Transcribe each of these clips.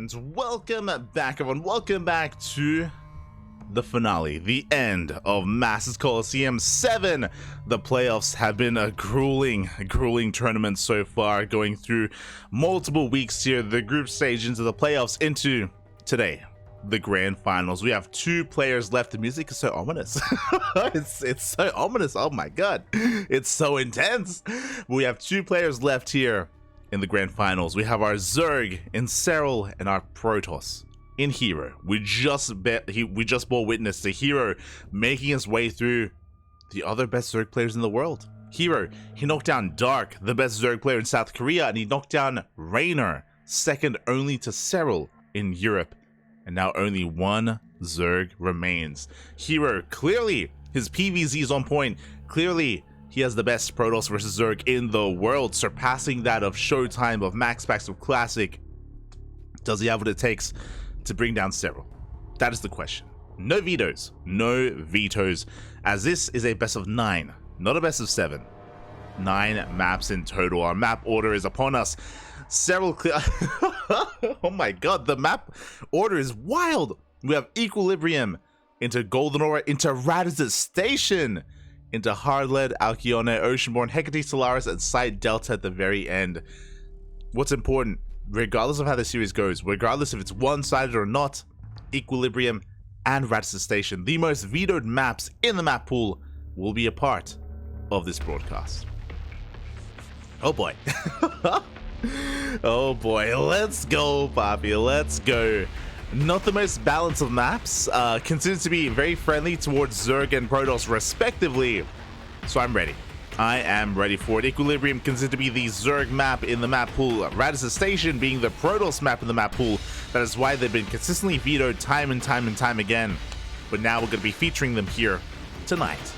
And welcome back, everyone. Welcome back to the finale, the end of Masters Coliseum 7. The playoffs have been a grueling tournament so far, going through multiple weeks here, the group stage into the playoffs, into today, the grand finals. We have 2 players left. The music is so ominous. it's so ominous. Oh my god, it's so intense. We have 2 players left here in the grand finals. We have our Zerg in Serral and our Protoss in herO. We just bore witness to herO making his way through the other best Zerg players in the world. herO, he knocked down Dark, the best Zerg player in South Korea, and he knocked down Raynor, second only to Serral in Europe. And now only 1 Zerg remains. herO, clearly his PvZ is on point. Clearly he has the best Protoss versus Zerg in the world, surpassing that of Showtime, of Max Packs, of Classic. Does he have what it takes to bring down Serral? That is the question. No vetoes, as this is a best of 9, not a best of 7. 9 maps in total. Our map order is upon us. Serral clear. Oh my god, the map order is wild. We have Equilibrium into Golden Aura, into Radis's Station, into Hardlead, Alcyone, Oceanborn, Hecate, Solaris, and Site Delta at the very end. What's important, regardless of how the series goes, regardless if it's one-sided or not, Equilibrium and Radis's Station, the most vetoed maps in the map pool, will be a part of this broadcast. Oh boy. Oh boy, let's go, Poppy, let's go. Not the most balanced of maps, considered to be very friendly towards Zerg and Protoss respectively, so I'm ready. I am ready for it. Equilibrium considered to be the Zerg map in the map pool, Radis's Station being the Protoss map in the map pool. That is why they've been consistently vetoed time and time again, but now we're going to be featuring them here tonight.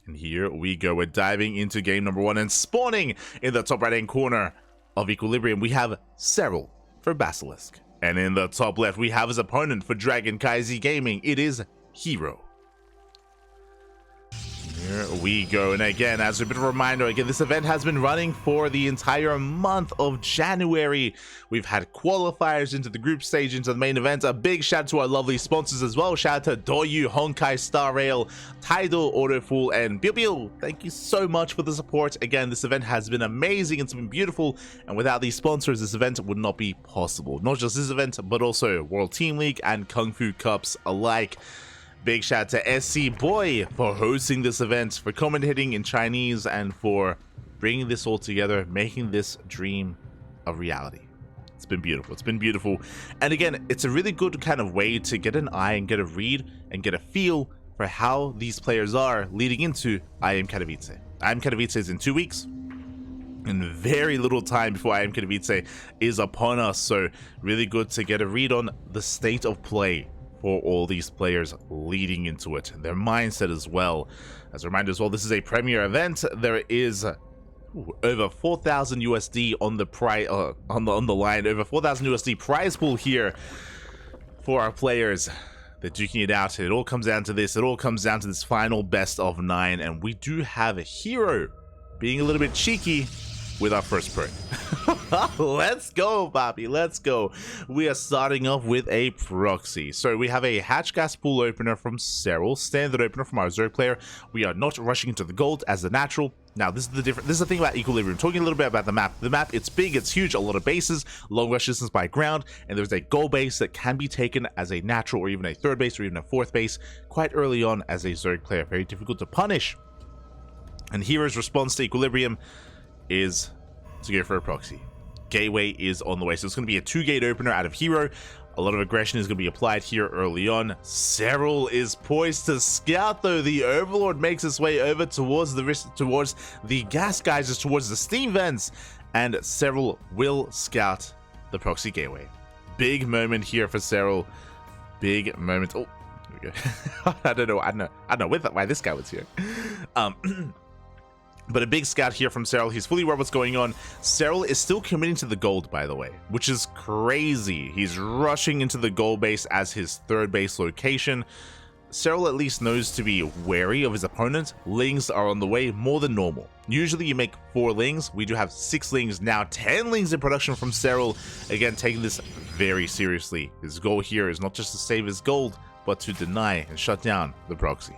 And here we go, we're diving into game number 1, and spawning in the top right hand corner of Equilibrium, we have Serral for Basilisk. And in the top left, we have his opponent for CranKy Gaming. It is herO. Here we go, and again, as a bit of a reminder, again, this event has been running for the entire month of January. We've had qualifiers into the group stage, into the main event. A big shout out to our lovely sponsors as well. Shout out to Doyu, Honkai, StarRail, Tidal, Autofool, and Bill. Thank you so much for the support. Again, this event has been amazing, it's been beautiful, and without these sponsors, this event would not be possible. Not just this event, but also World Team League and Kung Fu Cups alike. Big shout out to SC Boy for hosting this event, for commentating in Chinese, and for bringing this all together, making this dream a reality. It's been beautiful. It's been beautiful. And again, it's a really good kind of way to get an eye and get a read and get a feel for how these players are leading into IM Katowice. IM Katowice is in 2 weeks, and very little time before IM Katowice is upon us. So really good to get a read on the state of play for all these players leading into it, their mindset as well. As a reminder as well, this is a premier event. There is over 4,000 USD on the on the line, over 4,000 USD prize pool here for our players. They're duking it out. It all comes down to this. It all comes down to this final best of 9, and we do have a herO being a little bit cheeky with our first perk. Let's go, Bobby, let's go. We are starting off with a proxy. So we have a hatch gas pool opener from Serral, standard opener from our Zerg player. We are not rushing into the gold as the natural. Now this is the thing about Equilibrium. Talking a little bit about the map. The map, it's big, it's huge, a lot of bases, long rush distance by ground, and there's a gold base that can be taken as a natural, or even a third base, or even a fourth base quite early on as a Zerg player. Very difficult to punish. And herO's response to Equilibrium is to go for a proxy. Gateway is on the way, so it's going to be a 2-gate opener out of herO. A lot of aggression is going to be applied here early on. Serral is poised to scout, though. The Overlord makes its way over towards the gas geysers, towards the steam vents, and Serral will scout the proxy gateway. Big moment here for Serral. Big moment. Oh, there we go. I don't know why this guy was here. But a big scout here from Serral. He's fully aware of what's going on. Serral is still committing to the gold, by the way, which is crazy. He's rushing into the gold base as his third base location. Serral at least knows to be wary of his opponent. Lings are on the way more than normal. Usually you make 4 lings. We do have 6 lings, now 10 lings in production from Serral. Again, taking this very seriously. His goal here is not just to save his gold, but to deny and shut down the proxy.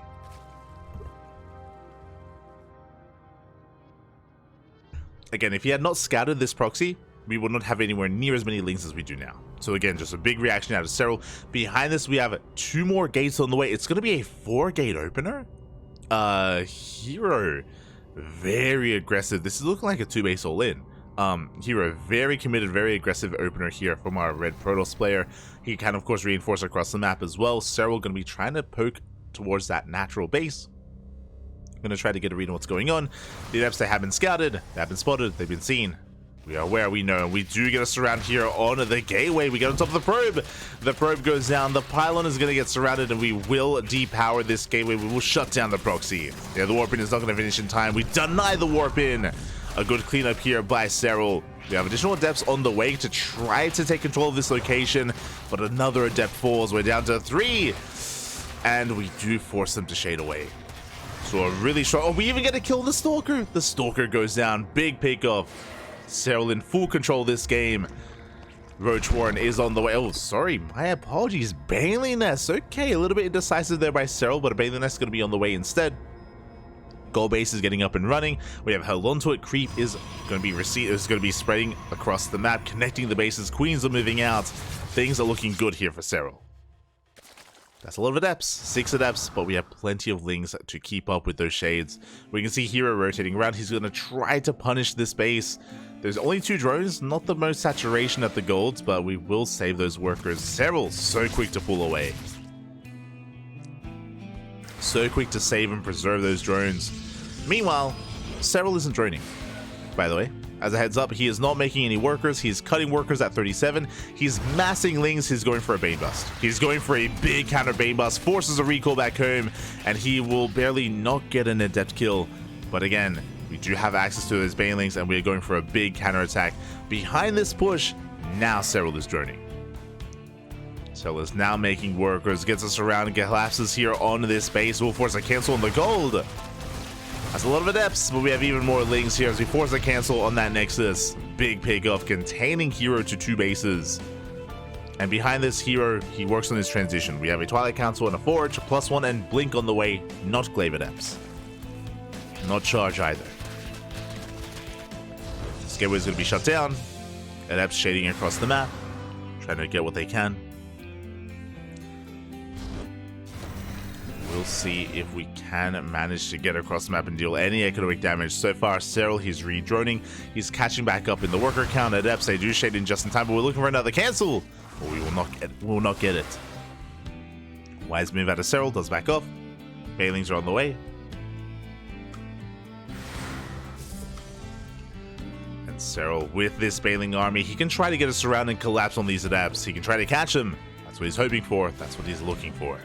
Again, if he had not scouted this proxy, we would not have anywhere near as many lings as we do now. So again, just a big reaction out of Serral. Behind this, we have 2 more gates on the way. It's going to be a 4-gate opener. herO, very aggressive. This is looking like a 2-base all-in. herO, very committed, very aggressive opener here from our red Protoss player. He can, of course, reinforce across the map as well. Serral going to be trying to poke towards that natural base. Going to try to get a read on what's going on. The adepts, they have been scouted, they have been spotted, they've been seen. We are aware, we know. We do get a surround here on the gateway. We get on top of the probe. The probe goes down. The pylon is going to get surrounded, and we will depower this gateway. We will shut down the proxy. Yeah, the warp-in is not going to finish in time. We deny the warp-in. A good cleanup here by Serral. We have additional adepts on the way to try to take control of this location, but another adept falls. We're down to 3, and we do force them to shade away. So a really strong... Oh, we even get to kill the Stalker. The Stalker goes down. Big pick-off. Serral in full control of this game. Roach Warren is on the way. Oh, sorry. My apologies. Baneling Nest. Okay, a little bit indecisive there by Serral, but a Baneling Nest is going to be on the way instead. Gold base is getting up and running. We have held onto it. Creep is going to be spreading across the map, connecting the bases. Queens are moving out. Things are looking good here for Serral. That's a lot of adepts, 6 adepts, but we have plenty of lings to keep up with those shades. We can see herO rotating around. He's going to try to punish this base. There's only 2 drones, not the most saturation at the golds, but we will save those workers. Serral, so quick to pull away. So quick to save and preserve those drones. Meanwhile, Serral isn't droning, by the way. As a heads up, he is not making any workers. He's cutting workers at 37. He's massing lings. He's going for a Bane Bust. He's going for a big counter Bane Bust, forces a recall back home, and he will barely not get an adept kill. But again, we do have access to those Banelings, and we're going for a big counter attack. Behind this push, now Serral is droning. Serral is now making workers, gets us around and collapses here on this base. We'll force a cancel on the gold. That's a lot of adepts, but we have even more lings here as we force a cancel on that Nexus. Big pick-off containing herO to 2 bases. And behind this herO, he works on his transition. We have a Twilight Council and a Forge, +1 and Blink on the way, not Glaive adepts. Not Charge either. This gateway is going to be shut down. Adepts shading across the map, trying to get what they can. We'll see if we can manage to get across the map and deal any economic damage. So far, Serral, he's re-droning. He's catching back up in the worker count. Adepts, they do shade in just in time, but we're looking for another cancel. But we will not get it. Wise move out of Serral, does back off. Banelings are on the way. And Serral, with this Baneling army, he can try to get us around and collapse on these adepts. He can try to catch them. That's what he's hoping for. That's what he's looking for.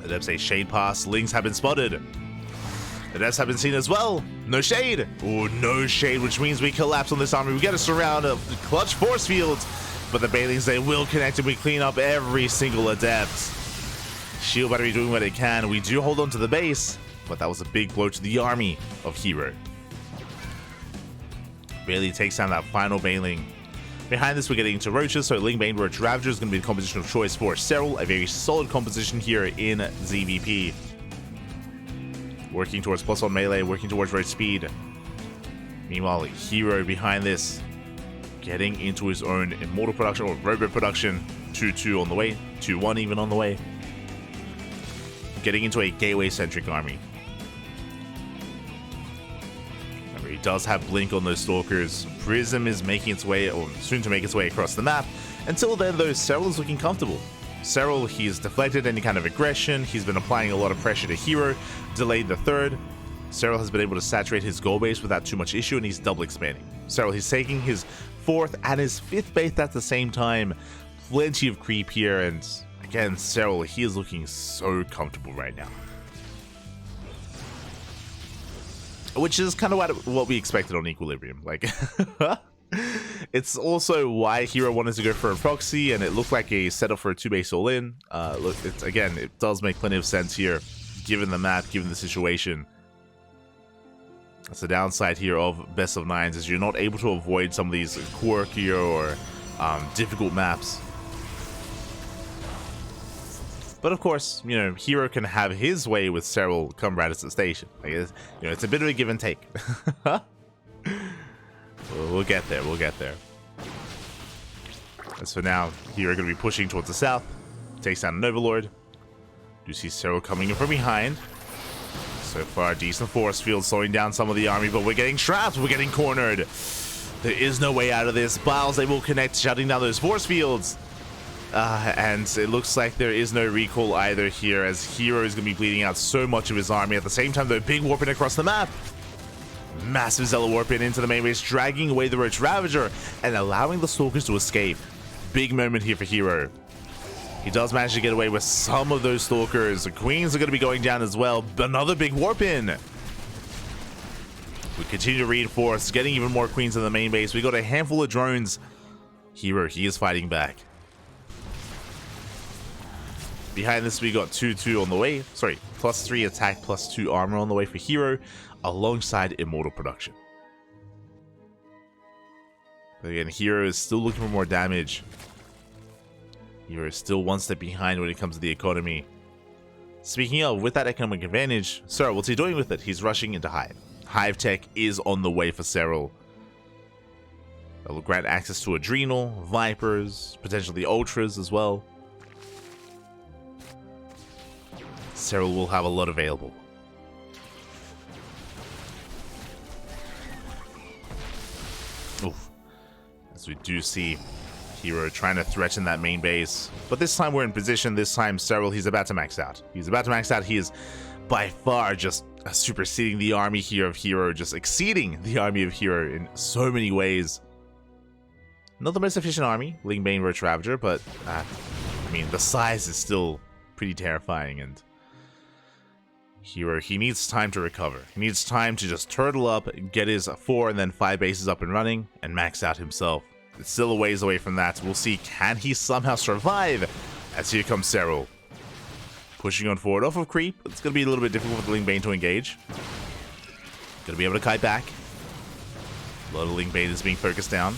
Adepts say shade pass. Lings have been spotted. Adepts have been seen as well. No shade. Oh, no shade, which means we collapse on this army. We get a surround of clutch force fields, but the Banelings, they will connect and we clean up every single adept. Shield battery doing what it can. We do hold on to the base, but that was a big blow to the army of herO. Barely takes down that final Baneling. Behind this, we're getting into Roaches, so Ling Bane Roach Ravager is going to be the composition of choice for Serral. A very solid composition here in ZvP. Working towards +1 melee, working towards roach speed. Meanwhile, herO behind this, getting into his own Immortal production, or Robo production. 2-2 on the way, 2-1 even on the way. Getting into a gateway-centric army. He does have Blink on those Stalkers. Prism is making its way, or soon to make its way across the map. Until then, though, Serral is looking comfortable. Serral, he's deflected any kind of aggression. He's been applying a lot of pressure to herO, delayed the 3rd. Serral has been able to saturate his goal base without too much issue, and he's double expanding. Serral, he's taking his 4th and his 5th base at the same time. Plenty of creep here, and again, Serral, he is looking so comfortable right now. Which is kind of what we expected on Equilibrium. Like, It's also why herO wanted to go for a proxy, and it looked like a setup for a 2-base all-in. Look, again, it does make plenty of sense here, given the map, given the situation. That's the downside here of best of 9s, is you're not able to avoid some of these quirkier or difficult maps. But of course, you know, herO can have his way with Serral come right at the station. I guess, you know, it's a bit of a give and take. We'll get there, we'll get there. As for now, herO going to be pushing towards the south. Takes down an Overlord. You see Serral coming in from behind. So far, decent force field slowing down some of the army, but we're getting trapped, we're getting cornered. There is no way out of this. Biles able to connect, shutting down those force fields. And it looks like there is no recall either here, as herO is going to be bleeding out so much of his army. At the same time, though, big warping across the map. Massive Zealot warping into the main base, dragging away the Roach Ravager and allowing the Stalkers to escape. Big moment here for herO. He does manage to get away with some of those Stalkers. The Queens are going to be going down as well. Another big warp in. We continue to reinforce, getting even more Queens in the main base. We got a handful of drones. herO, he is fighting back. Behind this, we got 2-2 on the way. Sorry, +3 attack, +2 armor on the way for herO, alongside Immortal production. But again, herO is still looking for more damage. herO is still one step behind when it comes to the economy. Speaking of, with that economic advantage, Serral, what's he doing with it? He's rushing into Hive. Hive tech is on the way for Serral. That will grant access to Adrenal, Vipers, potentially Ultras as well. Serral will have a lot available. Oof. As we do see herO trying to threaten that main base. But this time we're in position. This time Serral, he's about to max out. He's about to max out. He is by far just superseding the army here of herO, just exceeding the army of herO in so many ways. Not the most efficient army, Lingbane Roach Ravager, but I mean, the size is still pretty terrifying, and herO, he needs time to recover. He needs time to just turtle up, get his 4 and then 5 bases up and running, and max out himself. It's still a ways away from that. We'll see, can he somehow survive? As here comes Serral. Pushing on forward off of creep. It's going to be a little bit difficult for the Lingbane to engage. Going to be able to kite back. A lot of Lingbane is being focused down.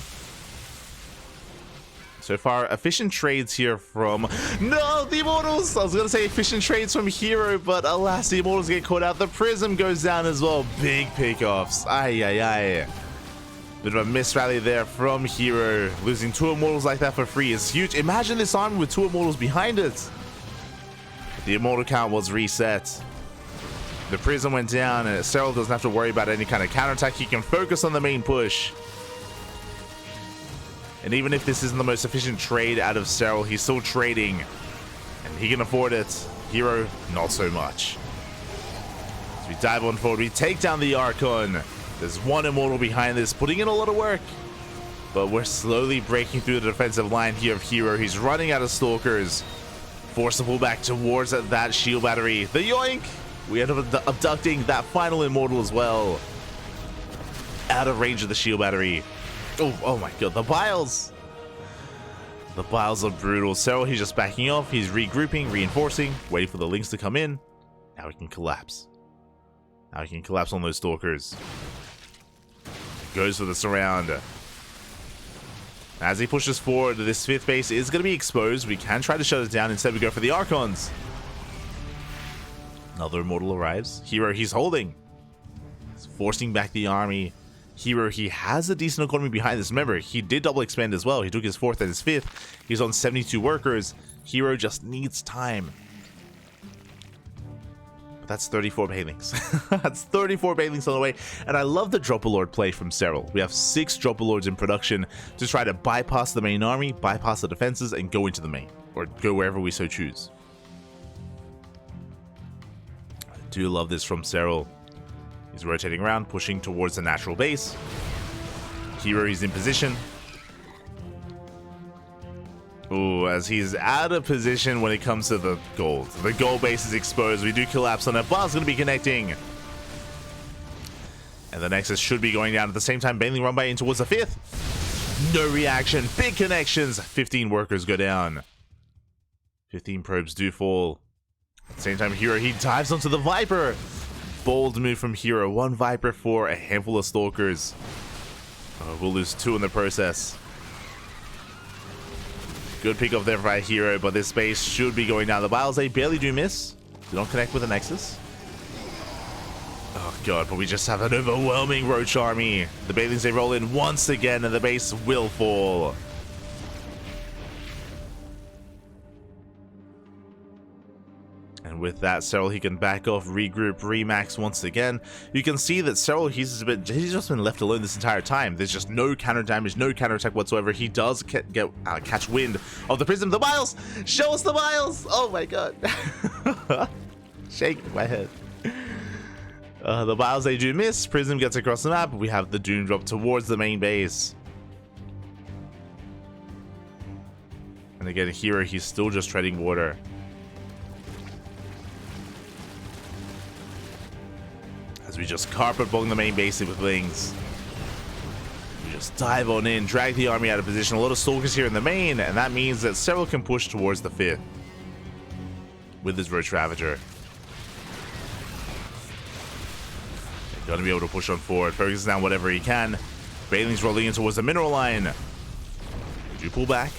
So far, efficient trades here from... No, the Immortals! I was going to say efficient trades from herO, but alas, the Immortals get caught out. The Prism goes down as well. Big pickoffs. Ay, ay, ay. Bit of a miss rally there from herO. Losing 2 Immortals like that for free is huge. Imagine this army with 2 Immortals behind it. The Immortal count was reset. The Prism went down, and Serral doesn't have to worry about any kind of counterattack. He can focus on the main push. And even if this isn't the most efficient trade out of Serral, he's still trading. And he can afford it. herO, not so much. As we dive on forward, we take down the Archon. There's 1 Immortal behind this, putting in a lot of work. But we're slowly breaking through the defensive line here of herO. He's running out of Stalkers. Forced to pull back towards that shield battery. The yoink! We end up abducting that final Immortal as well. Out of range of the shield battery. Oh my god, the Biles! The Biles are brutal. Serral, he's just backing off. He's regrouping, reinforcing, waiting for the links to come in. Now he can collapse. Now he can collapse on those Stalkers. Goes for the surround. As he pushes forward, this 5th base is going to be exposed. We can try to shut it down. Instead, we go for the Archons. Another Immortal arrives. herO, he's holding. He's forcing back the army. herO, he has a decent economy behind this. Remember, he did double expand as well. He took his 4th and his 5th. He's on 72 workers. herO just needs time. But that's 34 Banelings. That's 34 Banelings on the way. And I love the Drop-a-Lord play from Serral. We have 6 Drop-a-Lords in production to try to bypass the main army, bypass the defenses, and go into the main. Or go wherever we so choose. I do love this from Serral. He's rotating around, pushing towards the natural base. herO, he's in position. Ooh, as he's out of position when it comes to the gold. The gold base is exposed. We do collapse on it. Bar's going to be connecting. And the Nexus should be going down at the same time. Baneling run by in towards the 5th. No reaction. Big connections. 15 workers go down. 15 probes do fall. At the same time, herO, he dives onto the Viper. Bold move from herO. 1 Viper for a handful of Stalkers. We'll lose 2 in the process. Good pick up there by herO, but this base should be going down. The Biles, they barely do miss. They don't connect with the Nexus. Oh god, but we just have an overwhelming Roach army. The Banelings, they roll in once again, and the base will fall. And with that, Serral, he can back off, regroup, remax once again. You can see that Serral, he's just been left alone this entire time. There's just no counter damage, no counter attack whatsoever. He does catch wind of the Prism. The Biles! Show us the Biles! Oh my god. Shaking my head. The Biles, they do miss. Prism gets across the map. We have the Doom drop towards the main base. And again, herO, he's still just treading water. As we just carpet bomb the main base with Lings. We just dive on in, drag the army out of position. A lot of Stalkers here in the main, and that means that Serral can push towards the 5th with his Roach Ravager. They're gonna be able to push on forward, focus down whatever he can. Baneling's rolling in towards the mineral line. Would you pull back?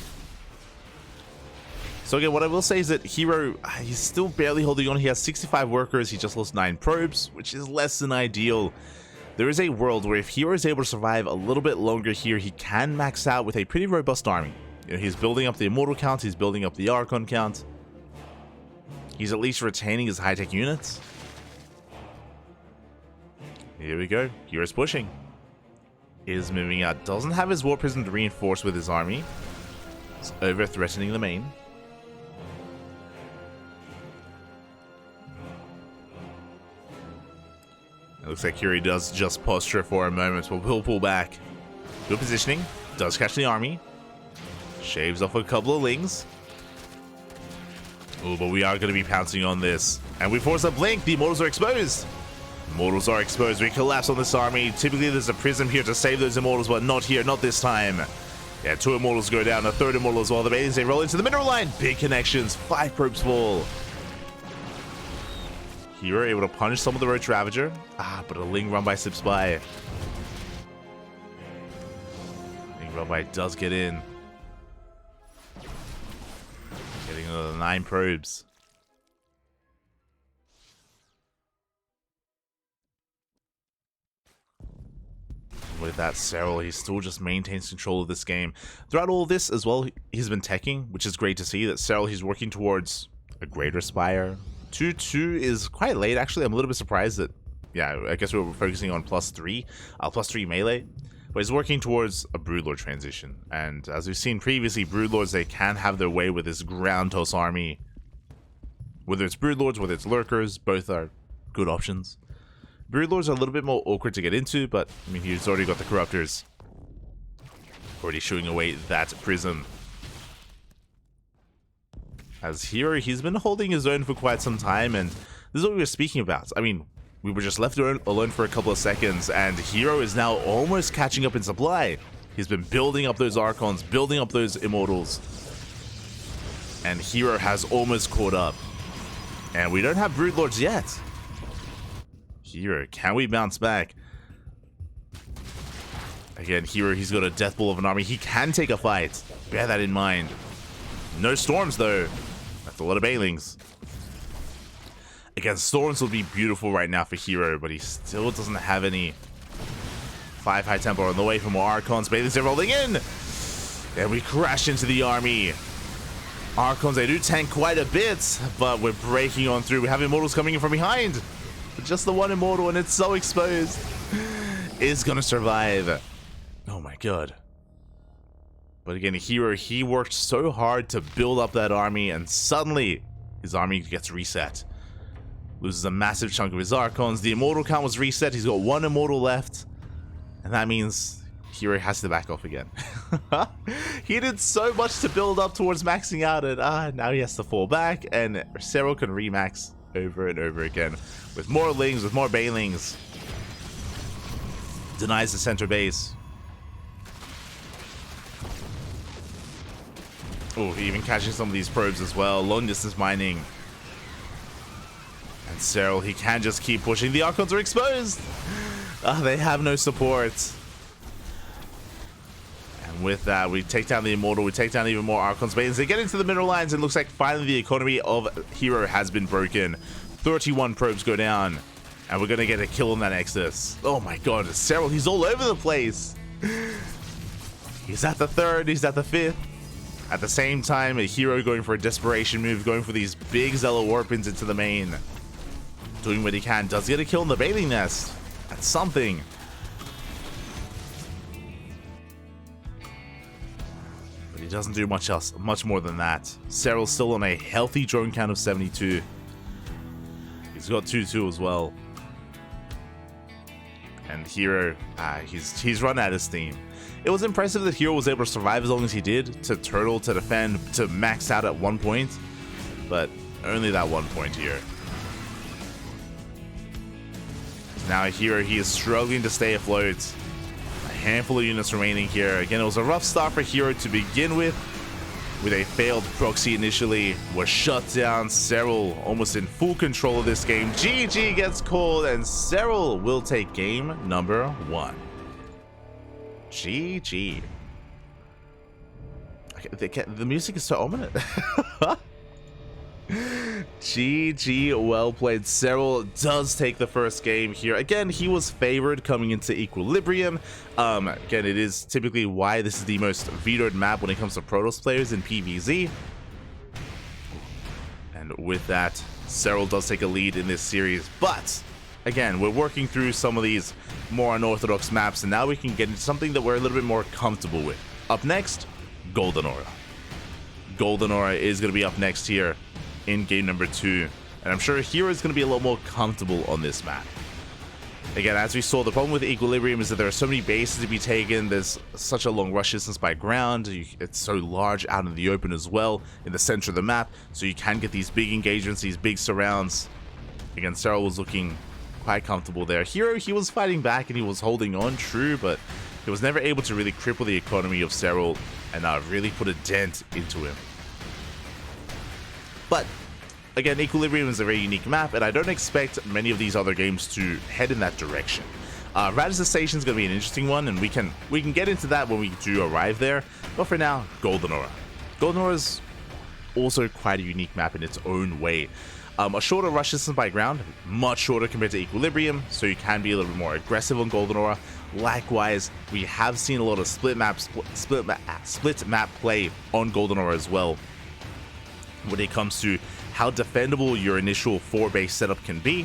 So again, what I will say is that herO, he's still barely holding on. He has 65 workers. He just lost 9 probes, which is less than ideal. There is a world where if herO is able to survive a little bit longer here, he can max out with a pretty robust army. You know, he's building up the Immortal count. He's building up the Archon count. He's at least retaining his high-tech units. Here we go. hero's pushing. Is moving out. Doesn't have his War Prism to reinforce with his army. It's over-threatening the main. It looks like herO does just posture for a moment, but will pull back. Good positioning. Does catch the army. Shaves off a couple of Lings. Oh, but we are going to be pouncing on this. And we force a blink. The Immortals are exposed. Immortals are exposed. We collapse on this army. Typically, there's a Prism here to save those Immortals, but not here. Not this time. Yeah, 2 Immortals go down. A 3rd Immortal as well. The Banelings, they roll into the mineral line. Big connections. 5 probes fall. herO able to punish some of the Roach Ravager. But a Ling run by slips by. Ling run by does get in. Getting another 9 probes. With that, Serral, he still just maintains control of this game. Throughout all of this as well, he's been teching, which is great to see that Serral, he's working towards a Greater Spire. 2-2 is quite late, actually. I'm a little bit surprised that, yeah, I guess we were focusing on +3 melee. But he's working towards a Broodlord transition. And as we've seen previously, Broodlords, they can have their way with this ground toss army. Whether it's Broodlords, whether it's Lurkers, both are good options. Broodlords are a little bit more awkward to get into, but I mean, he's already got the Corruptors. Already shooing away that Prism. As herO, he's been holding his own for quite some time, and this is what we were speaking about. I mean, we were just left alone for a couple of seconds, and herO is now almost catching up in supply. He's been building up those Archons, building up those Immortals. And herO has almost caught up. And we don't have Broodlords yet. herO, can we bounce back? Again, herO, he's got a death ball of an army. He can take a fight. Bear that in mind. No Storms, though. That's a lot of Banelings. Again, Storms will be beautiful right now for herO, but he still doesn't have any 5 high tempo on the way for more Archons. Banelings are rolling in. And we crash into the army. Archons, they do tank quite a bit, but we're breaking on through. We have Immortals coming in from behind. Just the one Immortal, and it's so exposed. Is gonna survive. Oh my god. But again, herO, he worked so hard to build up that army, and suddenly his army gets reset. Loses a massive chunk of his Archons. The Immortal count was reset. He's got 1 Immortal left. And that means herO has to back off again. He did so much to build up towards maxing out, and now he has to fall back, and Serral can remax over and over again with more Lings, with more Banelings. Denies the center base. Oh, even catching some of these probes as well. Long distance mining. And Serral, he can just keep pushing. The Archons are exposed. They have no support. And with that, we take down the Immortal. We take down even more Archons. But as they get into the mineral lines, it looks like finally the economy of herO has been broken. 31 probes go down. And we're going to get a kill on that Nexus. Oh my god, Serral, he's all over the place. He's at the 3rd, he's at the 5th. At the same time, a herO going for a desperation move, going for these big Zealot Warpins into the main. Doing what he can. Does get a kill in the bathing nest. That's something. But he doesn't do much else, much more than that. Serral's still on a healthy drone count of 72. He's got 2-2 as well. And herO, he's run out of steam. It was impressive that herO was able to survive as long as he did, to turtle, to defend, to max out at 1 point, but only that 1 point here. Now herO, he is struggling to stay afloat. A handful of units remaining here. Again, it was a rough start for herO to begin with a failed proxy initially, was shut down. Serral almost in full control of this game. GG gets called, and Serral will take game number 1. GG. The music is so ominous. GG, well played. Serral does take the first game here. Again, he was favored coming into Equilibrium. Again, it is typically why this is the most vetoed map when it comes to Protoss players in PvZ. And with that, Serral does take a lead in this series. But again, we're working through some of these more unorthodox maps, and now we can get into something that we're a little bit more comfortable with. Up next, Golden Aura. Golden Aura is going to be up next here in game number 2, and I'm sure herO is going to be a little more comfortable on this map. Again, as we saw, the problem with Equilibrium is that there are so many bases to be taken. There's such a long rush distance by ground. It's so large out in the open as well, in the center of the map, so you can get these big engagements, these big surrounds. Again, Serral was looking quite comfortable there. herO, he was fighting back and he was holding on, true, but he was never able to really cripple the economy of Serral and really put a dent into him. But again, Equilibrium is a very unique map, and I don't expect many of these other games to head in that direction. Radisson Station is going to be an interesting one, and we can get into that when we do arrive there. But for now, Golden Aura. Golden Aura is also quite a unique map in its own way. A shorter rush distance by ground, much shorter compared to Equilibrium, so you can be a little bit more aggressive on Golden Aura. Likewise, we have seen a lot of split map play on Golden Aura as well, when it comes to how defendable your initial 4-base setup can be.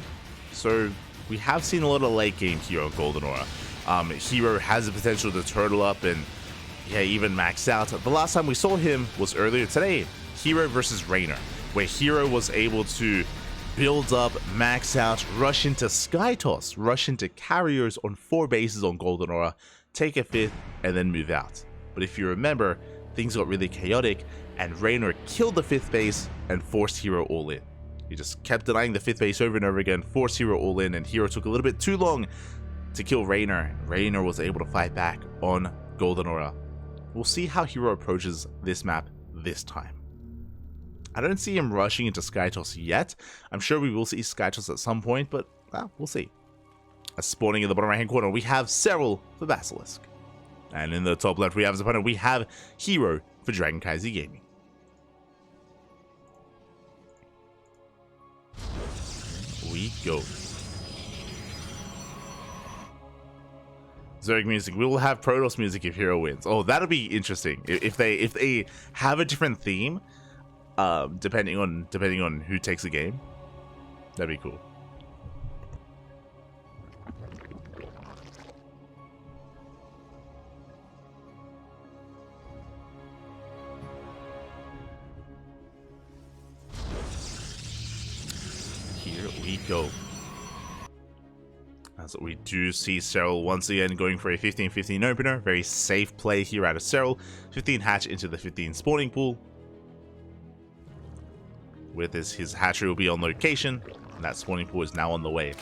So we have seen a lot of late game here on Golden Aura. herO has the potential to turtle up and even max out. The last time we saw him was earlier today, herO versus Raynor, where herO was able to build up, max out, rush into Skytoss, rush into carriers on 4 bases on Golden Aura, take a 5th, and then move out. But if you remember, things got really chaotic, and Raynor killed the 5th base and forced herO all in. He just kept denying the 5th base over and over again, forced herO all in, and herO took a little bit too long to kill Raynor. Raynor was able to fight back on Golden Aura. We'll see how herO approaches this map this time. I don't see him rushing into Skytoss yet. I'm sure we will see Skytoss at some point, but we'll see. Spawning in the bottom right hand corner, we have Serral for Basilisk. And in the top left, we have his opponent. We have herO for CranKy Gaming. We go. Zerg music. We will have Protoss music if herO wins. Oh, that'll be interesting. If they have a different theme, depending on who takes the game, that'd be cool. Here we go. As we do see Serral once again going for a 15-15 opener. Very safe play here out of Serral. 15 hatch into the 15 spawning pool. With his hatchery will be on location, and that spawning pool is now on the way.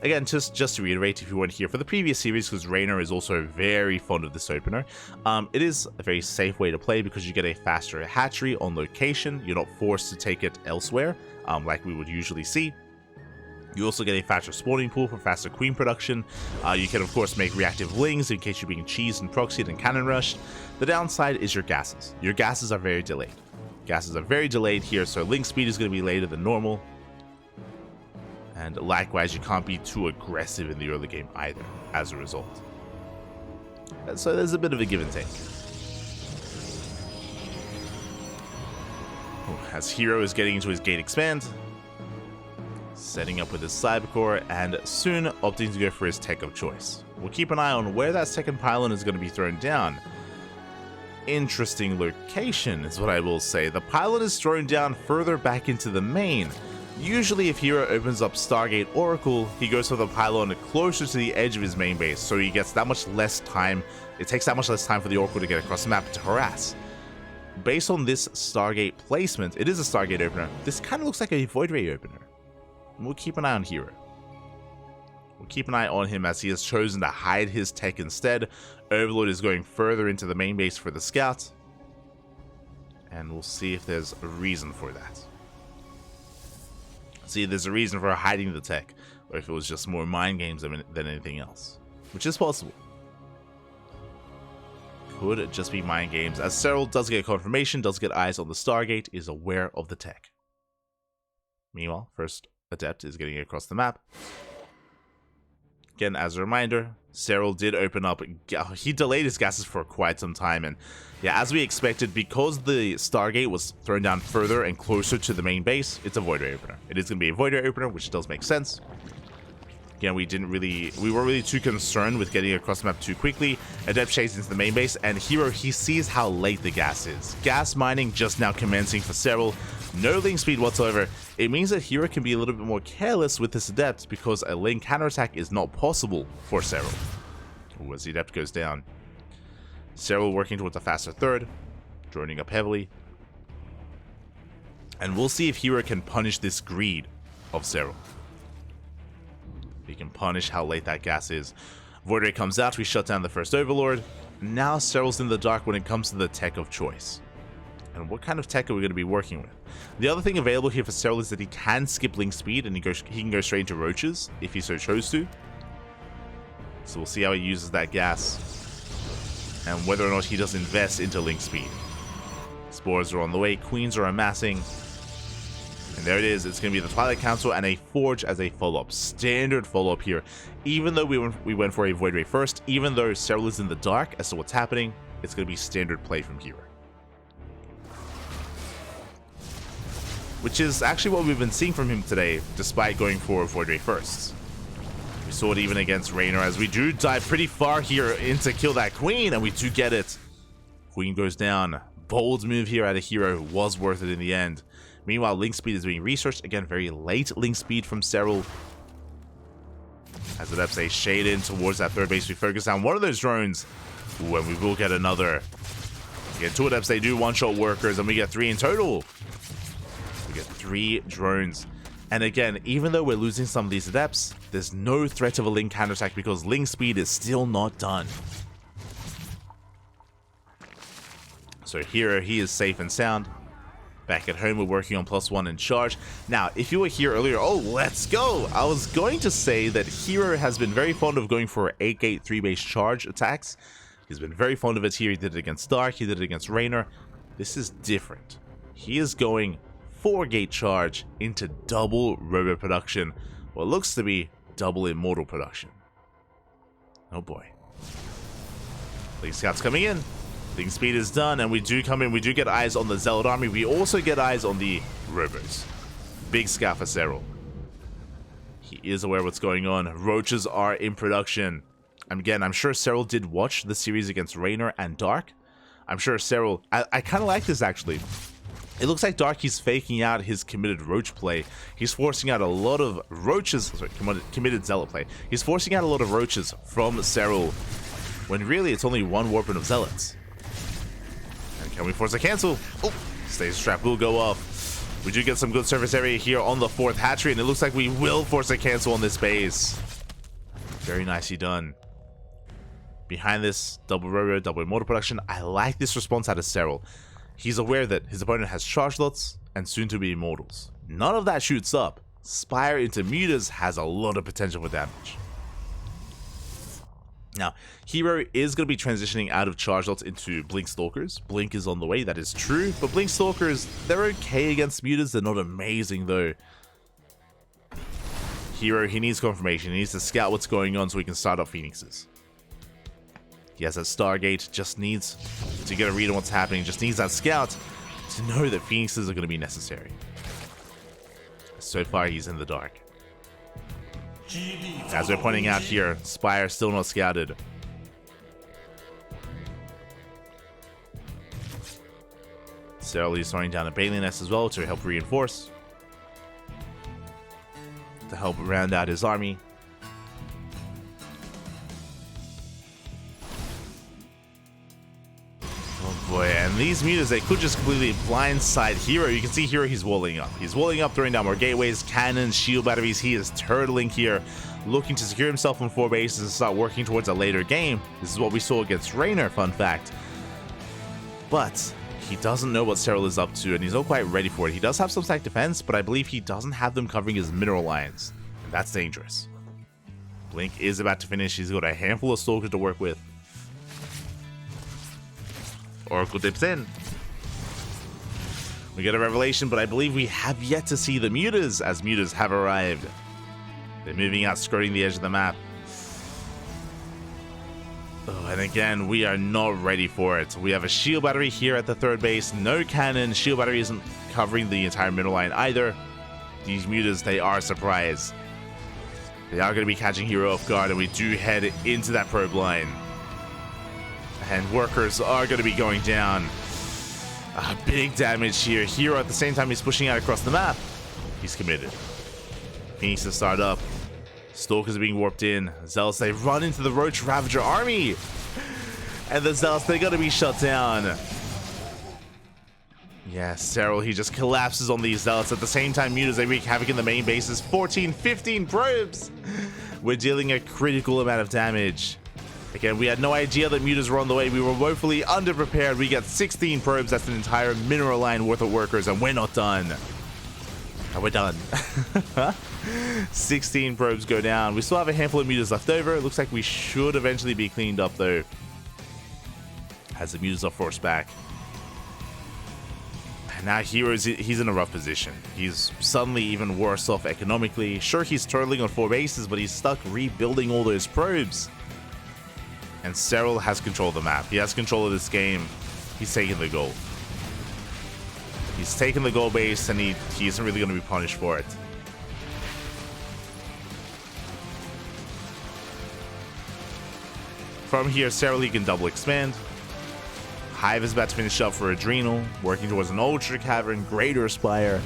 Again, just to reiterate, if you weren't here for the previous series, because Raynor is also very fond of this opener, it is a very safe way to play because you get a faster hatchery on location. You're not forced to take it elsewhere, like we would usually see. You also get a faster spawning pool for faster queen production. You can, of course, make reactive lings in case you're being cheesed and proxied and cannon rushed. The downside is your gases. Your gases are very delayed. Gases are very delayed here, so link speed is going to be later than normal. And likewise, you can't be too aggressive in the early game either, as a result. So there's a bit of a give and take. As herO is getting into his gate expand, setting up with his Cybercore, and soon opting to go for his tech of choice. We'll keep an eye on where that second pylon is going to be thrown down. Interesting location is what I will say. The pylon is thrown down further back into the main. Usually if herO opens up Stargate Oracle, he goes for the pylon closer to the edge of his main base, so he gets that much less time. It takes that much less time for the Oracle to get across the map to harass. Based on this Stargate placement, it is a Stargate opener. This kind of looks like a Void Ray opener. We'll keep an eye on herO. We'll keep an eye on him as he has chosen to hide his tech instead. Overlord is going further into the main base for the scout. And we'll see if there's a reason for that. See if there's a reason for hiding the tech, or if it was just more mind games than anything else. Which is possible. Could it just be mind games, as Serral does get confirmation, does get eyes on the Stargate, is aware of the tech. Meanwhile, first Adept is getting across the map. Again, as a reminder, Serral did open up. He delayed his gases for quite some time, and yeah, as we expected, because the Stargate was thrown down further and closer to the main base, it's a Void Ray opener. It is going to be a Void Ray opener, which does make sense. Again, we weren't really too concerned with getting across the map too quickly. Adept shades into the main base, and herO, he sees how late the gas is. Gas mining just now commencing for Serral. No link speed whatsoever. It means that herO can be a little bit more careless with this Adept because a link counterattack is not possible for Serral. Ooh, as the Adept goes down. Serral working towards a faster third, droning up heavily. And we'll see if herO can punish this greed of Serral. He can punish how late that gas is. Void Ray comes out, we shut down the first Overlord. Now Serral's in the dark when it comes to the tech of choice. And what kind of tech are we going to be working with? The other thing available here for Serral is that he can skip link speed and he can go straight into roaches if he so chose to. So we'll see how he uses that gas and whether or not he does invest into link speed. Spores are on the way, queens are amassing. And there it is, it's going to be the Twilight Council and a Forge as a follow-up. Standard follow-up here. Even though we went for a Void Ray first, even though Serral is in the dark as to what's happening, it's going to be standard play from here. Which is actually what we've been seeing from him today, despite going for Void Ray first. We saw it even against Raynor, as we do dive pretty far here in to kill that Queen, and we do get it. Queen goes down. Bold move here out of herO, was worth it in the end. Meanwhile, link speed is being researched. Again, very late link speed from Serral. As the Adepts shade in towards that third base, we focus on one of those drones. Ooh, and we will get another. Again, two Adepts, they do one-shot workers, and we get 3 in total. We get 3 drones. And again, even though we're losing some of these Adepts, there's no threat of a link counterattack because link speed is still not done. So herO, he is safe and sound. Back at home, we're working on +1 in charge. Now, if you were here earlier, oh, let's go! I was going to say that herO has been very fond of going for 8-gate 3-base charge attacks. He's been very fond of it here. He did it against Dark, he did it against Raynor. This is different. He is going 4-gate charge into double robo production. What looks to be double immortal production. Oh boy. Link Scouts coming in. Link speed is done, and we do come in. We do get eyes on the Zealot army. We also get eyes on the Robos. Big scout for Serral. He is aware of what's going on. Roaches are in production. And again, I'm sure Serral did watch the series against Raynor and Dark. I'm sure Serral... I kind of like this, actually. It looks like Dark, he's faking out his committed Roach play. He's forcing out a lot of Roaches... Sorry, committed Zealot play. He's forcing out a lot of Roaches from Serral, when really it's only one Warpin of Zealots. Can we force a cancel? Oh, Stays Trap will go off. We do get some good surface area here on the 4th hatchery, and it looks like we will force a cancel on this base. Very nicely done. Behind this, double herO, double immortal production. I like this response out of Serral. He's aware that his opponent has charge lots and soon to be immortals. None of that shoots up. Spire into mutas has a lot of potential for damage. Now, herO is going to be transitioning out of charge lots into Blink Stalkers. Blink is on the way, that is true, but Blink Stalkers, they're okay against mutas, they're not amazing though. herO, he needs confirmation, he needs to scout what's going on so he can start up Phoenixes. He has that Stargate, just needs to get a read on what's happening, just needs that scout to know that Phoenixes are going to be necessary. So far, he's in the dark. As we're pointing out here, Spire still not scouted. Serral is throwing down a Bailey Nest as well to help reinforce. To help round out his army. Oh boy, and these mutas, they could just completely blindside herO. You can see herO, he's walling up. He's walling up, throwing down more gateways, cannons, shield batteries. He is turtling here, looking to secure himself on 4 bases and start working towards a later game. This is what we saw against Raynor, fun fact. But he doesn't know what Serral is up to, and he's not quite ready for it. He does have some stack defense, but I believe he doesn't have them covering his mineral lines. And that's dangerous. Blink is about to finish. He's got a handful of Stalkers to work with. Oracle dips in. We get a revelation, but I believe we have yet to see the mutas, as mutas have arrived. They're moving out, skirting the edge of the map. Oh, and again, we are not ready for it. We have a shield battery here at the 3rd base, no cannon. Shield battery isn't covering the entire middle line either. These mutas, they are surprised. They are going to be catching herO off guard, and we do head into that probe line. And workers are going to be going down. Big damage here. herO at the same time he's pushing out across the map. He's committed. Phoenixes start up. Stalkers are being warped in. Zealots, they run into the Roach Ravager army. And the Zealots, they're going to be shut down. Yeah, Serral, he just collapses on these Zealots. At the same time, mutas, they wreak havoc in the main bases. 14, 15 probes. We're dealing a critical amount of damage. Again, we had no idea that mutas were on the way. We were woefully underprepared. We got 16 probes. That's an entire mineral line worth of workers, and we're not done. And we're done. 16 probes go down. We still have a handful of mutas left over. It looks like we should eventually be cleaned up, though, as the mutas are forced back. And now he's in a rough position. He's suddenly even worse off economically. Sure, he's turtling on 4 bases, but he's stuck rebuilding all those probes. And Serral has control of the map. He has control of this game. He's taking the goal. He's taking the goal base, and he isn't really going to be punished for it. From here, Serral, he can double expand. Hive is about to finish up for Adrenal, working towards an Ultra Cavern, Greater Spire,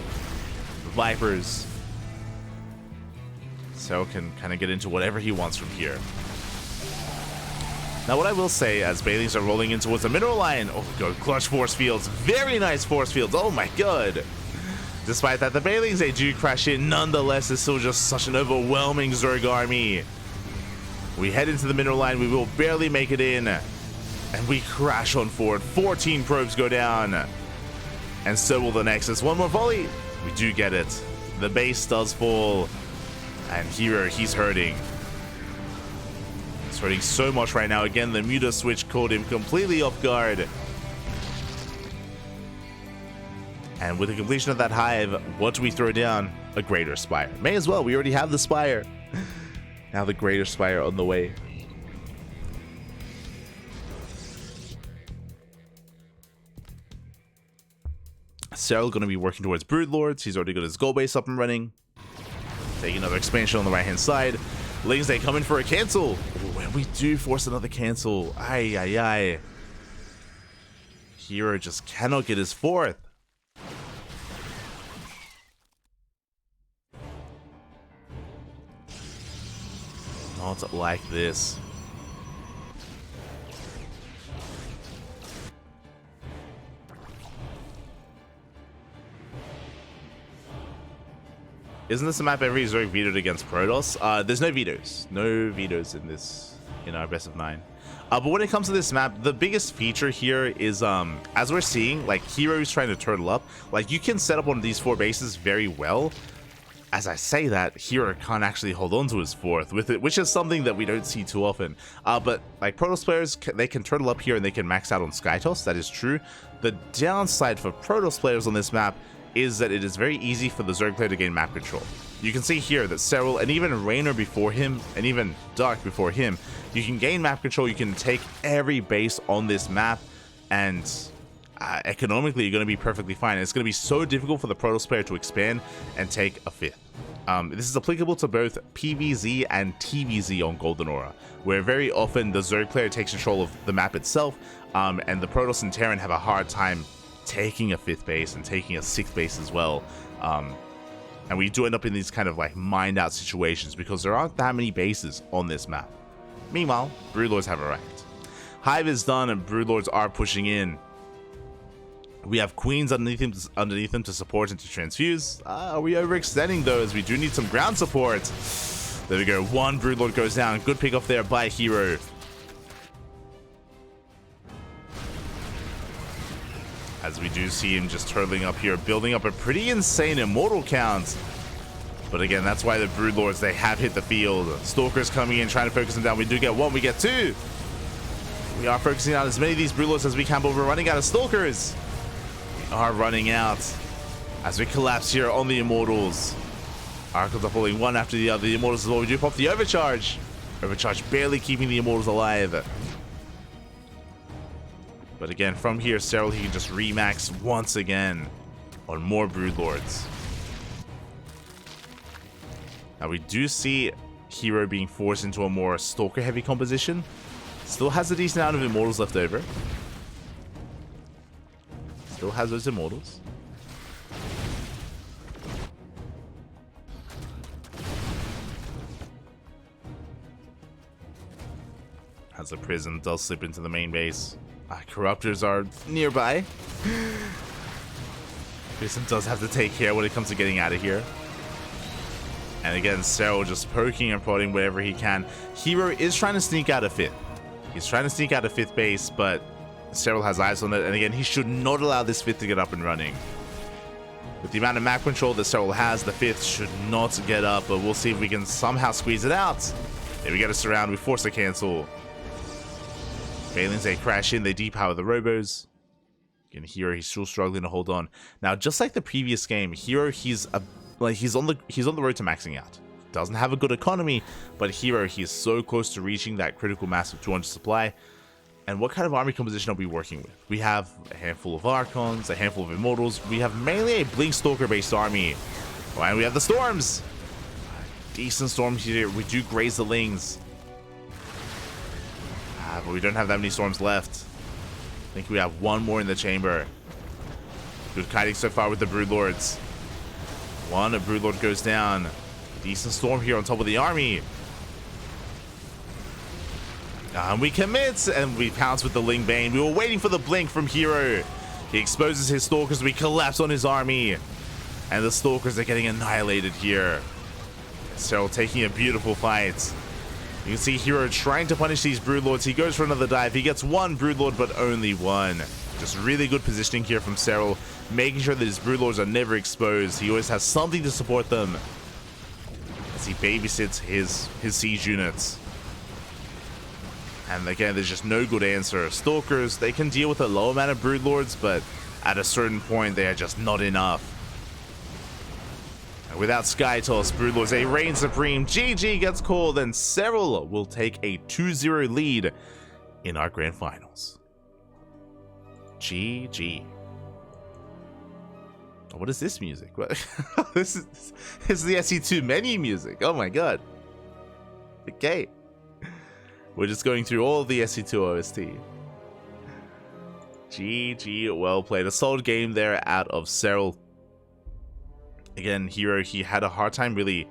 Vipers. Serral can kind of get into whatever he wants from here. Now, what I will say, as Bailings are rolling in towards the mineral line, oh god, clutch force fields, very nice force fields, oh my god. Despite that, the Bailings, they do crash in, nonetheless, it's still just such an overwhelming Zerg army. We head into the mineral line, we will barely make it in, and we crash on forward. 14 probes go down, and so will the Nexus. One more volley, we do get it. The base does fall, and herO, he's hurting. He's hurting so much right now. Again, the muta switch caught him completely off guard. And with the completion of that hive, what do we throw down? A Greater Spire. May as well, we already have the Spire. Now the Greater Spire on the way. Serral going to be working towards Broodlords. He's already got his goal base up and running. Taking another expansion on the right hand side. Lings, they come in for a cancel. Ooh, and we do force another cancel. Ay, ay, ay. herO just cannot get his 4th. Not like this. Isn't this a map every Zerg vetoed against Protoss? There's no vetoes. No vetoes in our best of 9. But when it comes to this map, the biggest feature here is, as we're seeing, like, herO's trying to turtle up. Like, you can set up one of these 4 bases very well. As I say that, herO can't actually hold on to his 4th with it, which is something that we don't see too often. But, like, Protoss players, they can turtle up here and they can max out on Skytoss. That is true. The downside for Protoss players on this map is that it is very easy for the Zerg player to gain map control. You can see here that Serral and even Raynor before him, and even Dark before him, you can gain map control, you can take every base on this map, and economically you're going to be perfectly fine. It's going to be so difficult for the Protoss player to expand and take a 5th. This is applicable to both PvZ and TvZ on Golden Aura, where very often the Zerg player takes control of the map itself, and the Protoss and Terran have a hard time taking a 5th base and taking a 6th base as well. And we do end up in these kind of like mined out situations because there aren't that many bases on this map. Meanwhile, Broodlords have arrived. Hive is done and Broodlords are pushing in. We have Queens underneath them to support and to transfuse. Are we overextending though, as we do need some ground support? There we go, 1 Broodlord goes down. Good pick off there by herO. As we do see him just turtling up here, building up a pretty insane immortal count. But again, that's why the Broodlords, they have hit the field. Stalkers coming in, trying to focus them down. We do get 1, we get 2. We are focusing on as many of these Broodlords as we can, but we're running out of Stalkers. We are running out as we collapse here on the Immortals. Archons are falling one after the other. The Immortals as well. We do pop the Overcharge. Overcharge barely keeping the Immortals alive. But again, from here, Serral, he can just remax once again on more Broodlords. Now we do see herO being forced into a more Stalker-heavy composition. Still has a decent amount of Immortals left over. Still has those Immortals. As the Prism does slip into the main base. Corruptors are nearby. Prism does have to take care when it comes to getting out of here. And again, Serral just poking and prodding wherever he can. herO is trying to sneak out a 5th. He's trying to sneak out a 5th base, but Serral has eyes on it. And again, he should not allow this 5th to get up and running. With the amount of map control that Serral has, the 5th should not get up. But we'll see if we can somehow squeeze it out. There we get a surround. We force a cancel. Aliens, they crash in, they depower the robos. Again, herO, he's still struggling to hold on. Now, just like the previous game, herO, he's on the road to maxing out. Doesn't have a good economy, but herO, he's so close to reaching that critical mass of 200 supply. And what kind of army composition are we working with? We have a handful of Archons, a handful of Immortals. We have mainly a Blink Stalker-based army. Oh, and we have the Storms. Decent Storms here. We do graze the Lings. But we don't have that many Storms left. I think we have 1 more in the chamber. Good kiting so far with the Broodlords. 1, a Broodlord goes down. Decent Storm here on top of the army. And we commit, and we pounce with the Ling Bane. We were waiting for the blink from herO. He exposes his Stalkers. We collapse on his army. And the Stalkers are getting annihilated here. Serral taking a beautiful fight. You can see herO trying to punish these Broodlords. He goes for another dive. He gets 1 Broodlord, but only 1. Just really good positioning here from Serral, making sure that his Broodlords are never exposed. He always has something to support them as he babysits his siege units. And again, there's just no good answer. Stalkers, they can deal with a low amount of Broodlords, but at a certain point, they are just not enough. Without Skytoss, Broodlords, they reign supreme. GG gets called, and Serral will take a 2-0 lead in our grand finals. GG. What is this music? This is the SE2 menu music. Oh my god. Okay. We're just going through all of the SE2 OST. GG, well played. A solid game there out of Serral. Again, herO, he had a hard time really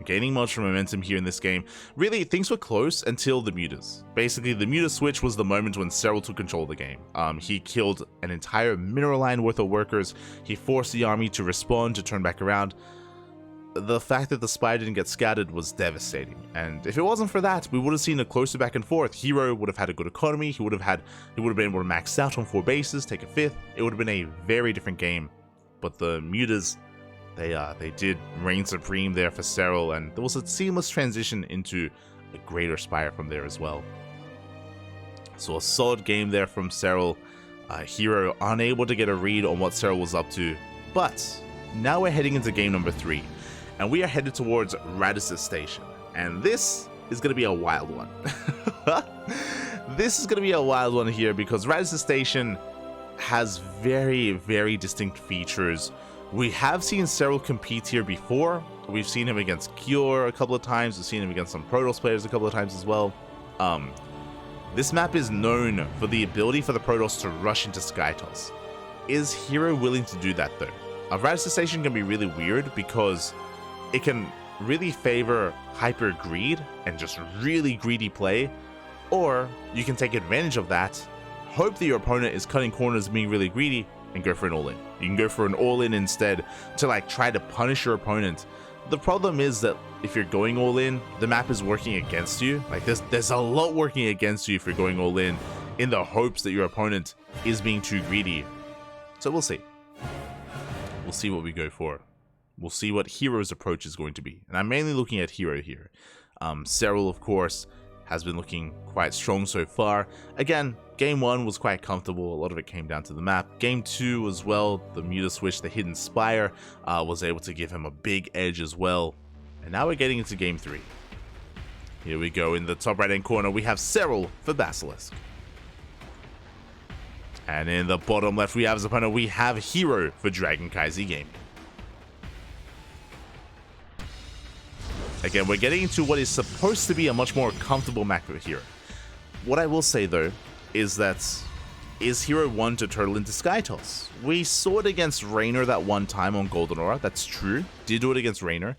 gaining much momentum here in this game. Really, things were close until the mutas. Basically, the muta switch was the moment when Serral took control of the game. He killed an entire mineral line worth of workers. He forced the army to respond, to turn back around. the fact that the spire didn't get scattered was devastating. And if it wasn't for that, we would have seen a closer back and forth. herO would have had a good economy. He would have been able to max out on 4 bases, take a 5th. It would have been a very different game. But the mutas, they did reign supreme there for Serral, and there was a seamless transition into a greater spire from there as well. So a solid game there from Serral. herO unable to get a read on what Serral was up to. But now we're heading into game number 3. And we are headed towards Radis's Station. And this is going to be a wild one. This is going to be a wild one here because Radis's Station has very, very distinct features. We have seen Serral compete here before. We've seen him against Cure a couple of times. We've seen him against some Protoss players a couple of times as well. This map is known for the ability for the Protoss to rush into Skytoss. Is herO willing to do that though? Radis's Station can be really weird because it can really favor hyper greed and just really greedy play, or you can take advantage of that, hope that your opponent is cutting corners and being really greedy, and go for an all-in. You can go for an all-in instead to like try to punish your opponent. The problem is that if you're going all-in, the map is working against you. Like there's a lot working against you if you're going all-in in the hopes that your opponent is being too greedy. So we'll see. We'll see what we go for. We'll see what herO's approach is going to be. And I'm mainly looking at herO here. Serral, of course, has been looking quite strong so far. Again, game 1 was quite comfortable. A lot of it came down to the map. Game 2 as well, the Muta switch, the Hidden Spire, was able to give him a big edge as well. And now we're getting into game 3. Here we go. In the top right-hand corner, we have Serral for Basilisk. And in the bottom left, we have his opponent, we have herO for CranKy Gaming. Again, we're getting into what is supposed to be a much more comfortable map for herO. What I will say though, is that is herO one to turtle into Skytoss? We saw it against Raynor that one time on Golden Aura, that's true. Did do it against Raynor.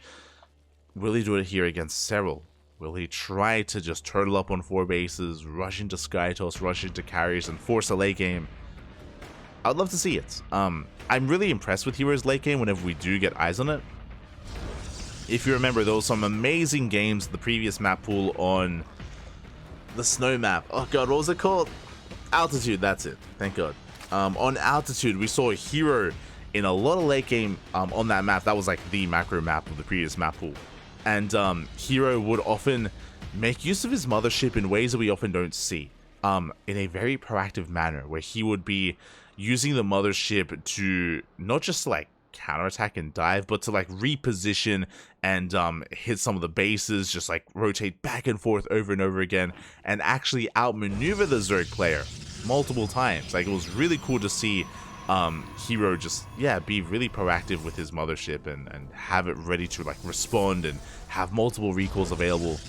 Will he do it here against Serral? Will he try to just turtle up on 4 bases, rush into Skytoss, rush into carriers, and force a late game? I'd love to see it. I'm really impressed with herO's late game whenever we do get eyes on it. If you remember, there was some amazing games the previous map pool on the snow map. Oh god, what was it called? Altitude, that's it. Thank god. On Altitude, we saw herO in a lot of late game on that map. That was like the macro map of the previous map pool. And herO would often make use of his mothership in ways that we often don't see. In a very proactive manner, where he would be using the mothership to not just like counterattack and dive, but to like reposition and hit some of the bases, just like rotate back and forth over and over again, and actually outmaneuver the Zerg player multiple times. Like, it was really cool to see herO just be really proactive with his mothership and have it ready to like respond and have multiple recalls available.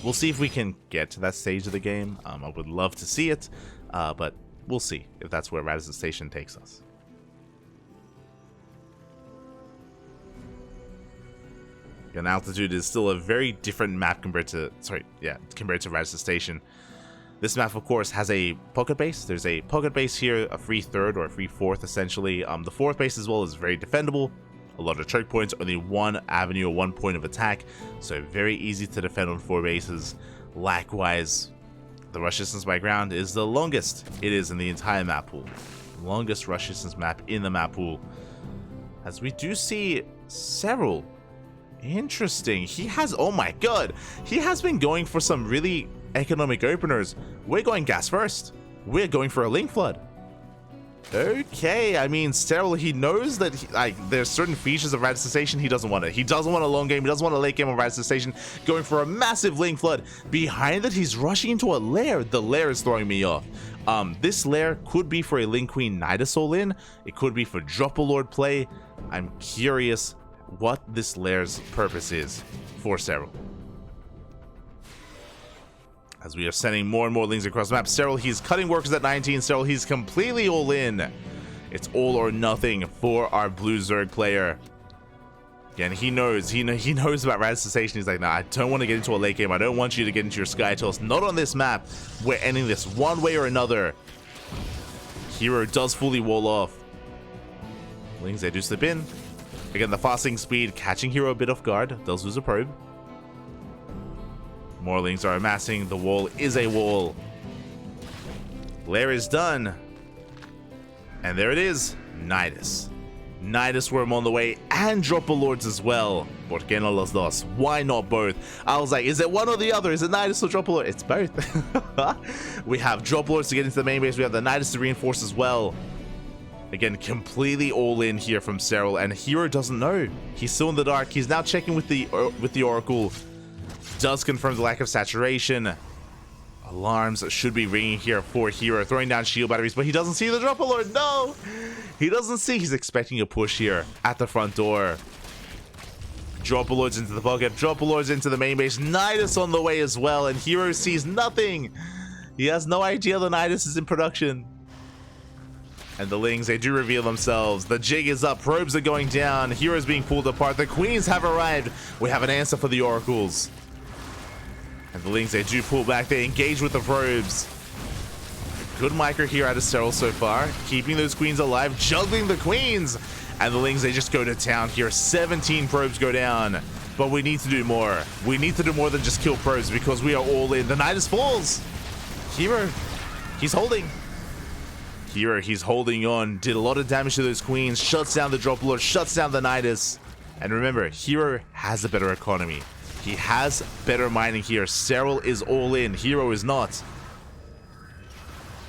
We'll see if we can get to that stage of the game. I would love to see it, but we'll see if that's where Radis's Station takes us. And Altitude is still a very different map compared to Radis's Station. This map, of course, has a pocket base. There's a pocket base here, a free third or a free fourth, essentially. The fourth base as well is very defendable. A lot of choke points, only one avenue or one point of attack, so very easy to defend on 4 bases. Likewise, the rush distance by ground is the longest it is in the entire map pool. Longest rush distance map in the map pool. As we do see Serral. Interesting. He has, oh my god, he has been going for some really economic openers. We're going gas first. We're going for a link flood. Okay, I mean, Serral, he knows that there's certain features of Radis's Station he doesn't want it. He doesn't want a long game. He doesn't want a late game on Radis's Station. Going for a massive link flood. Behind it, he's rushing into a lair. The lair is throwing me off. This lair could be for a Link Queen Nidus all-in. It could be for Drop-a-Lord play. I'm curious what this lair's purpose is for Serral. As we are sending more and more links across the map, Serral, he's cutting workers at 19. Serral, he's completely all in. It's all or nothing for our blue Zerg player. Again, he knows about Radis's Station. He's like, nah, I don't want to get into a late game. I don't want you to get into your Skytoss. Not on this map. We're ending this one way or another. herO does fully wall off. Lings, they do slip in. Again, the fasting speed catching herO a bit off guard. Does lose a probe. Morlings are amassing. The wall is a wall. Lair is done. And there it is. Nidus. Nidus Worm on the way, and Dropper Lords as well. ¿Por qué no los dos? Why not both? I was like, is it one or the other? Is it Nidus or Dropper Lord? It's both. We have Dropper Lords to get into the main base. We have the Nidus to reinforce as well. Again, completely all in here from Serral, and herO doesn't know. He's still in the dark. He's now checking with the Oracle. Does confirm the lack of saturation. Alarms should be ringing here for herO, throwing down shield batteries, but he doesn't see the Dropper Lord. No! He doesn't see. He's expecting a push here at the front door. Dropper Lords into the pocket. Dropper Lords into the main base. Nidus on the way as well, and herO sees nothing. He has no idea the Nidus is in production. And the Lings, they do reveal themselves. The jig is up. Probes are going down. herO's being pulled apart. The Queens have arrived. We have an answer for the Oracles. And the Lings, they do pull back. They engage with the probes. Good micro here out of Serral so far. Keeping those Queens alive. Juggling the Queens. And the Lings, they just go to town here. 17 probes go down. But we need to do more. We need to do more than just kill probes because we are all in. The Nidus falls. herO, he's holding. herO, he's holding on. Did a lot of damage to those Queens. Shuts down the Dropper Lord. Shuts down the Nidus. And remember, herO has a better economy. He has better mining here. Serral is all in. herO is not.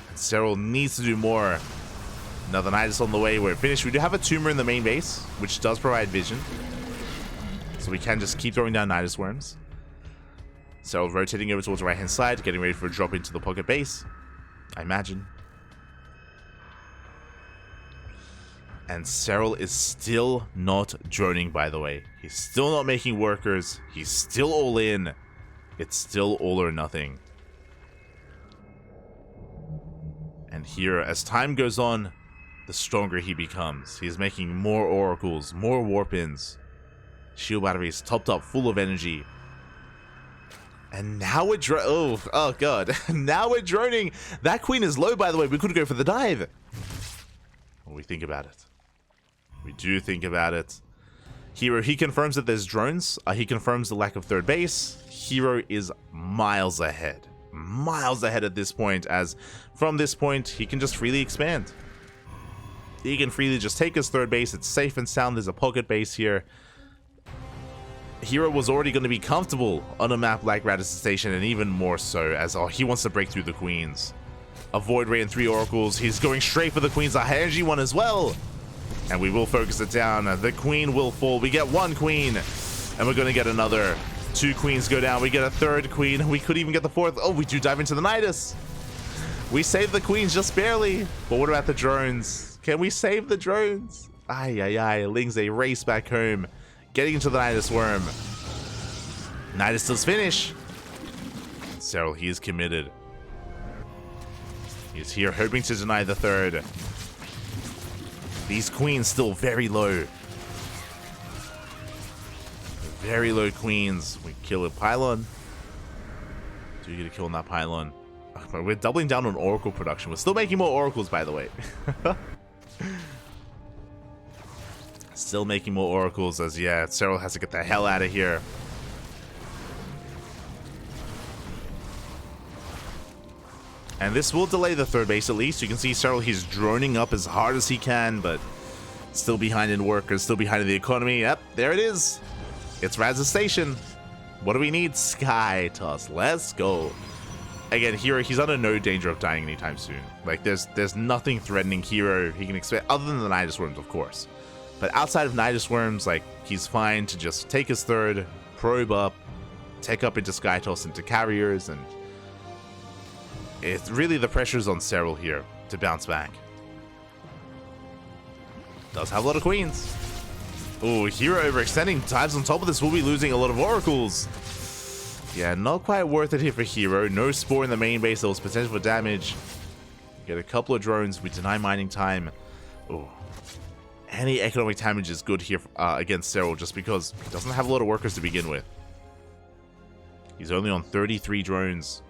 And Serral needs to do more. Another Nidus on the way. We're finished. We do have a tumor in the main base, which does provide vision. So we can just keep throwing down Nidus worms. Serral rotating over towards the right-hand side, getting ready for a drop into the pocket base, I imagine. And Serral is still not droning, by the way. He's still not making workers. He's still all in. It's still all or nothing. And here, as time goes on, the stronger he becomes. He's making more oracles, more warp-ins. Shield batteries topped up, full of energy. And now we're oh god. Now we're droning. That Queen is low, by the way. We could go for the dive. When we think about it. We do think about it. herO, he confirms that there's drones. He confirms the lack of third base. herO is miles ahead. Miles ahead at this point, as from this point, he can just freely expand. He can freely just take his third base. It's safe and sound. There's a pocket base here. herO was already going to be comfortable on a map like Radisson Station, and even more so, as he wants to break through the Queens. A Void Ray and 3 Oracles. He's going straight for the Queens. A high energy one as well. And we will focus it down. The Queen will fall. We get one Queen. And we're going to get another. 2 Queens go down. We get a third Queen. We could even get the fourth. Oh, we do dive into the Nidus. We save the Queens just barely. But what about the drones? Can we save the drones? Ay, ay, ay. Lings, they race back home. Getting into the Nidus Worm. Nidus does finish. Serral, he is committed. He's here hoping to deny the third. These Queens still very low. Very low Queens. We kill a pylon. Do you get a kill on that pylon? We're doubling down on Oracle production. We're still making more Oracles, by the way. Still making more Oracles, as yeah, Serral has to get the hell out of here. And this will delay the third base at least. You can see Serral, he's droning up as hard as he can, but still behind in workers, still behind in the economy. Yep, there it is. It's Radisson Station. What do we need? Sky Toss. Let's go. Again, herO, he's under no danger of dying anytime soon. Like, there's nothing threatening herO he can expect, other than the Nidus Worms, of course. But outside of Nidus Worms, like, he's fine to just take his third, probe up, take up into Sky Toss, into carriers, and it's really the pressure's on Serral here to bounce back. Does have a lot of Queens. Oh, herO overextending. Dives on top of this. We'll be losing a lot of Oracles. Yeah, not quite worth it here for herO. No Spore in the main base. There was potential for damage. Get a couple of drones. We deny mining time. Oh, any economic damage is good here against Serral, just because he doesn't have a lot of workers to begin with. He's only on 33 drones.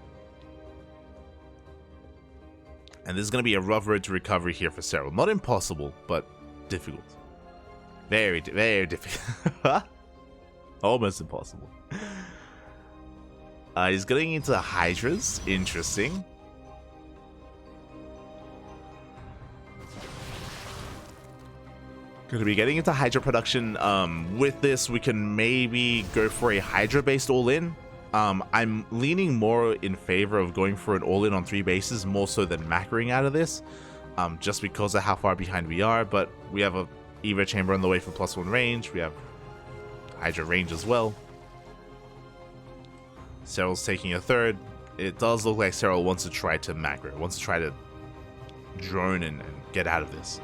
And this is going to be a rough road to recovery here for Serral. Not impossible, but difficult. Very difficult. Almost impossible. He's getting into Hydras. Interesting. Going to be getting into Hydra production. With this, we can maybe go for a Hydra-based all-in. I'm leaning more in favor of going for an all-in on 3 bases, more so than macroing out of this, just because of how far behind we are. But we have a Evo Chamber on the way for +1 range. We have Hydra range as well. Serral's taking a third. It does look like Serral wants to try to macro, wants to try to drone and get out of this.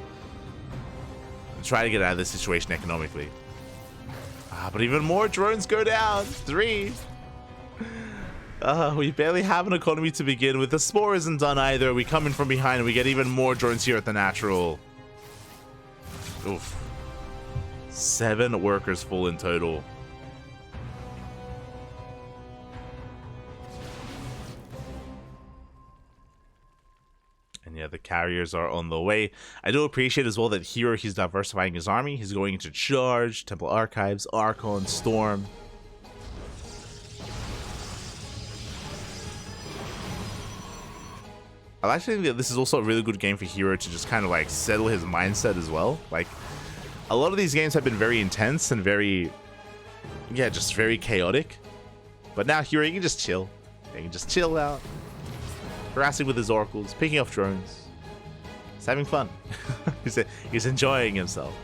Try to get out of this situation economically. But even more drones go down. 3. We barely have an economy to begin with. The Spore isn't done either. We come in from behind and we get even more drones here at the natural. Oof. 7 workers full in total. And yeah, the carriers are on the way. I do appreciate as well that herO, he's diversifying his army. He's going into Charge, Temple Archives, Archon, Storm. I actually think that this is also a really good game for herO to just kind of like settle his mindset as well. Like, a lot of these games have been very intense and very, yeah, just very chaotic. But now herO, you can just chill. You can just chill out. Harassing with his oracles, picking off drones. He's having fun. He's enjoying himself.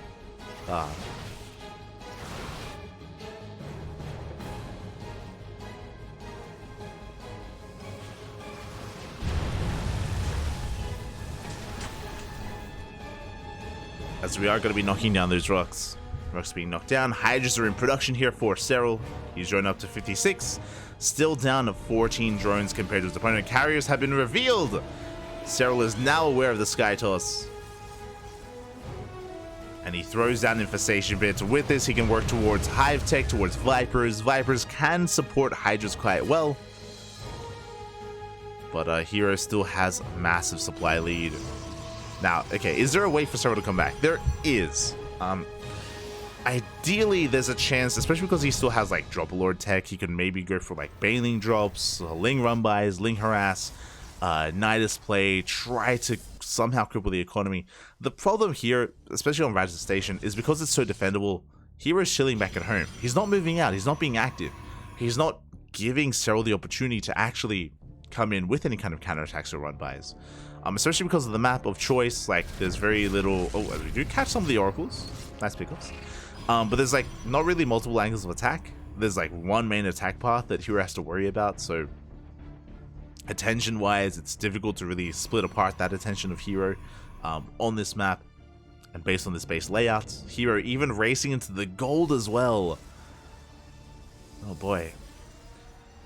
As we are going to be knocking down those rocks. Rocks being knocked down. Hydras are in production here for Serral. He's drawn up to 56. Still down to 14 drones compared to his opponent. Carriers have been revealed. Serral is now aware of the Sky Toss. And he throws down Infestation Bits. With this, he can work towards Hive Tech, towards Vipers. Vipers can support Hydras quite well. But herO still has a massive supply lead. Now, okay, is there a way for Serral to come back? There is. Ideally, there's a chance, especially because he still has like Drop Lord tech, he can maybe go for like Bailing drops, Ling Run-bys, Ling Harass, Nidus play, try to somehow cripple the economy. The problem here, especially on Radisson Station, is because it's so defendable, herO's chilling back at home. He's not moving out, he's not being active. He's not giving Serral the opportunity to actually come in with any kind of counterattacks or run-bys. Especially because of the map of choice, like there's very little... Oh, we do catch some of the oracles. Nice pickups. But there's like not really multiple angles of attack. There's like one main attack path that herO has to worry about, so attention wise it's difficult to really split apart that attention of herO on this map. And based on this base layout, herO even racing into the gold as well. Oh boy.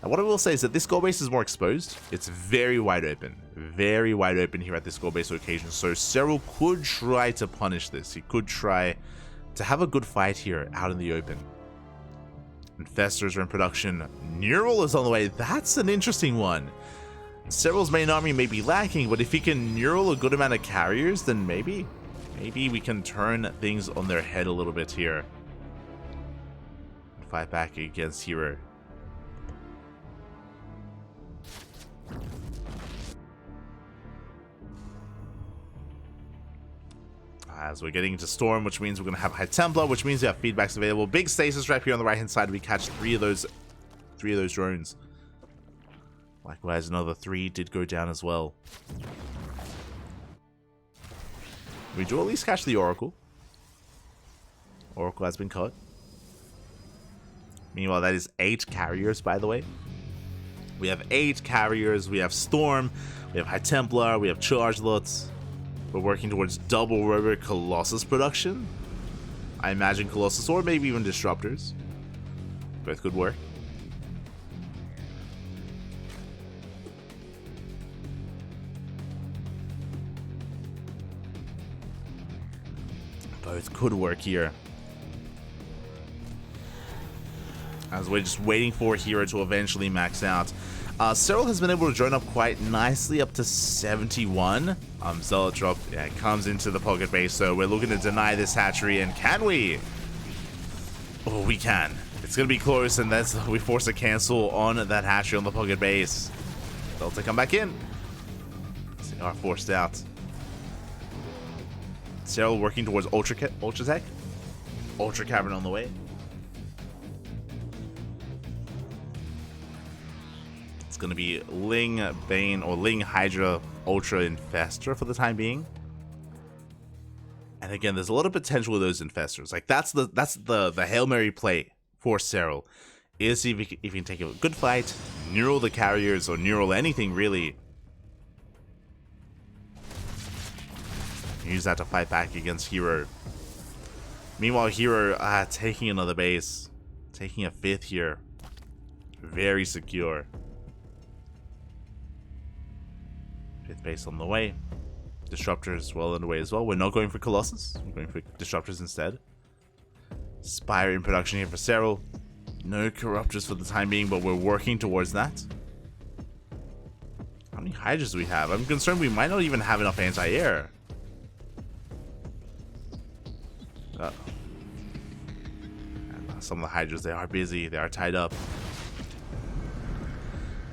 Now what I will say is that this gold base is more exposed. It's very wide open here at this gold base location, so Serral could try to punish this. He could try to have a good fight here out in the open. Infestors are in production. Neural is on the way. That's an interesting one. Serral's main army may be lacking, but if he can neural a good amount of carriers, then maybe we can turn things on their head a little bit here. Fight back against herO. As we're getting into Storm, which means we're going to have High Templar, which means we have feedbacks available. Big stasis right here on the right hand side. We catch three of those drones. Likewise, another 3 did go down as well. We do at least catch the Oracle. Oracle has been caught. Meanwhile, that is 8 carriers, by the way. We have 8 carriers. We have Storm. We have High Templar. We have Charge Lots. We're working towards double Robo Colossus production. I imagine Colossus or maybe even Disruptors. Both could work. Both could work here. As we're just waiting for herO to eventually max out. Serral has been able to join up quite nicely up to 71. Zealot drop, yeah, comes into the pocket base, so we're looking to deny this hatchery, and can we? Oh, we can. It's gonna be close, and that's we force a cancel on that hatchery on the pocket base. Delta come back in. They are forced out. Serral working towards Ultra Tech. Ultra Cavern on the way. It's going to be Ling Bane or Ling Hydra Ultra Infestor for the time being. And again, there's a lot of potential with those Infestors. Like that's the Hail Mary play for Serral. Is if you can take a good fight, neural the carriers or neural anything really. Use that to fight back against herO. Meanwhile, herO taking another base. Taking a 5th here. Very secure. 5th base on the way. Disruptors well underway as well. We're not going for Colossus. We're going for Disruptors instead. Spire in production here for Serral. No Corruptors for the time being, but we're working towards that. How many Hydras do we have? I'm concerned we might not even have enough anti-air. Some of the Hydras, they are busy, they are tied up.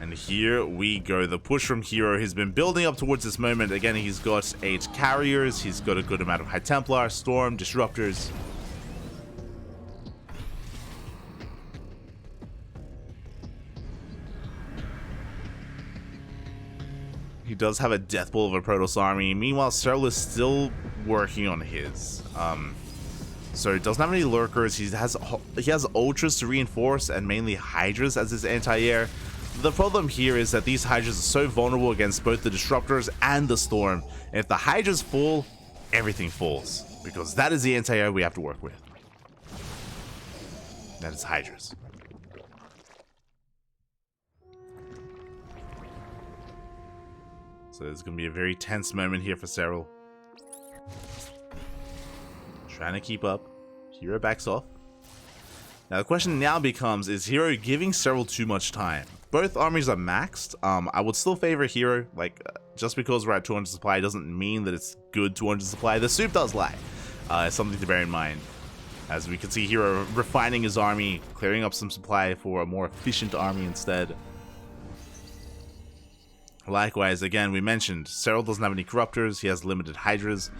And here we go. The push from herO has been building up towards this moment. Again, he's got 8 carriers, he's got a good amount of High Templar, Storm, Disruptors. He does have a death ball of a Protoss army. Meanwhile, Serral is still working on his. So he doesn't have any lurkers. He has ultras to reinforce and mainly Hydras as his anti-air. The problem here is that these Hydras are so vulnerable against both the Disruptors and the Storm. And if the Hydras fall, everything falls. Because that is the anti-air we have to work with. That is Hydras. So there's going to be a very tense moment here for Serral. Trying to keep up. herO backs off. Now the question now becomes, is herO giving Serral too much time? Both armies are maxed. I would still favor herO. Like, just because we're at 200 supply doesn't mean that it's good 200 supply. The soup does lie. It's something to bear in mind. As we can see herO refining his army, clearing up some supply for a more efficient army instead. Likewise, again, we mentioned Serral doesn't have any Corruptors. He has limited Hydras.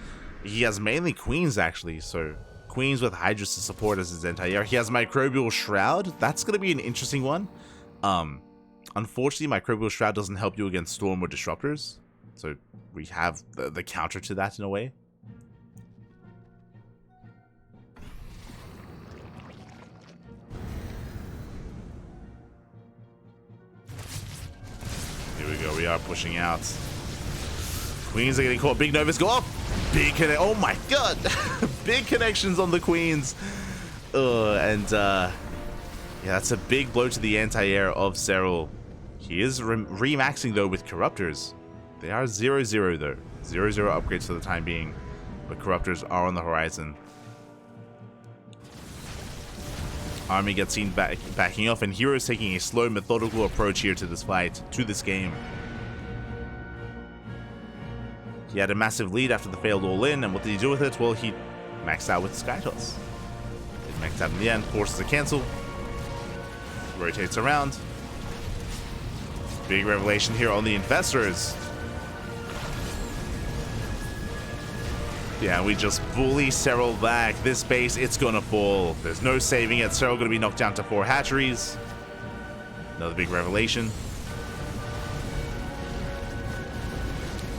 He has mainly Queens, actually, so Queens with Hydras to support as his anti-air. He has Microbial Shroud. That's going to be an interesting one. Unfortunately, Microbial Shroud doesn't help you against Storm or Disruptors, so we have the counter to that in a way. Here we go, we are pushing out. Queens are getting caught. Big Novas go off. Big connect. Oh my god. Big connections on the Queens. Yeah, that's a big blow to the anti-air of Serral. He is remaxing though with Corruptors. They are 0-0 though. 0-0 upgrades for the time being. But Corruptors are on the horizon. Army gets seen backing off, and herO is taking a slow, methodical approach here to this fight, to this game. He had a massive lead after the failed all-in, and what did he do with it? Well, he maxed out with Sky Toss. He maxed out in the end, forces a cancel, rotates around. Big revelation here on the Infestors. Yeah, we just bully Serral back. This base, it's gonna fall. There's no saving it. Serral gonna be knocked down to 4 hatcheries. Another big revelation.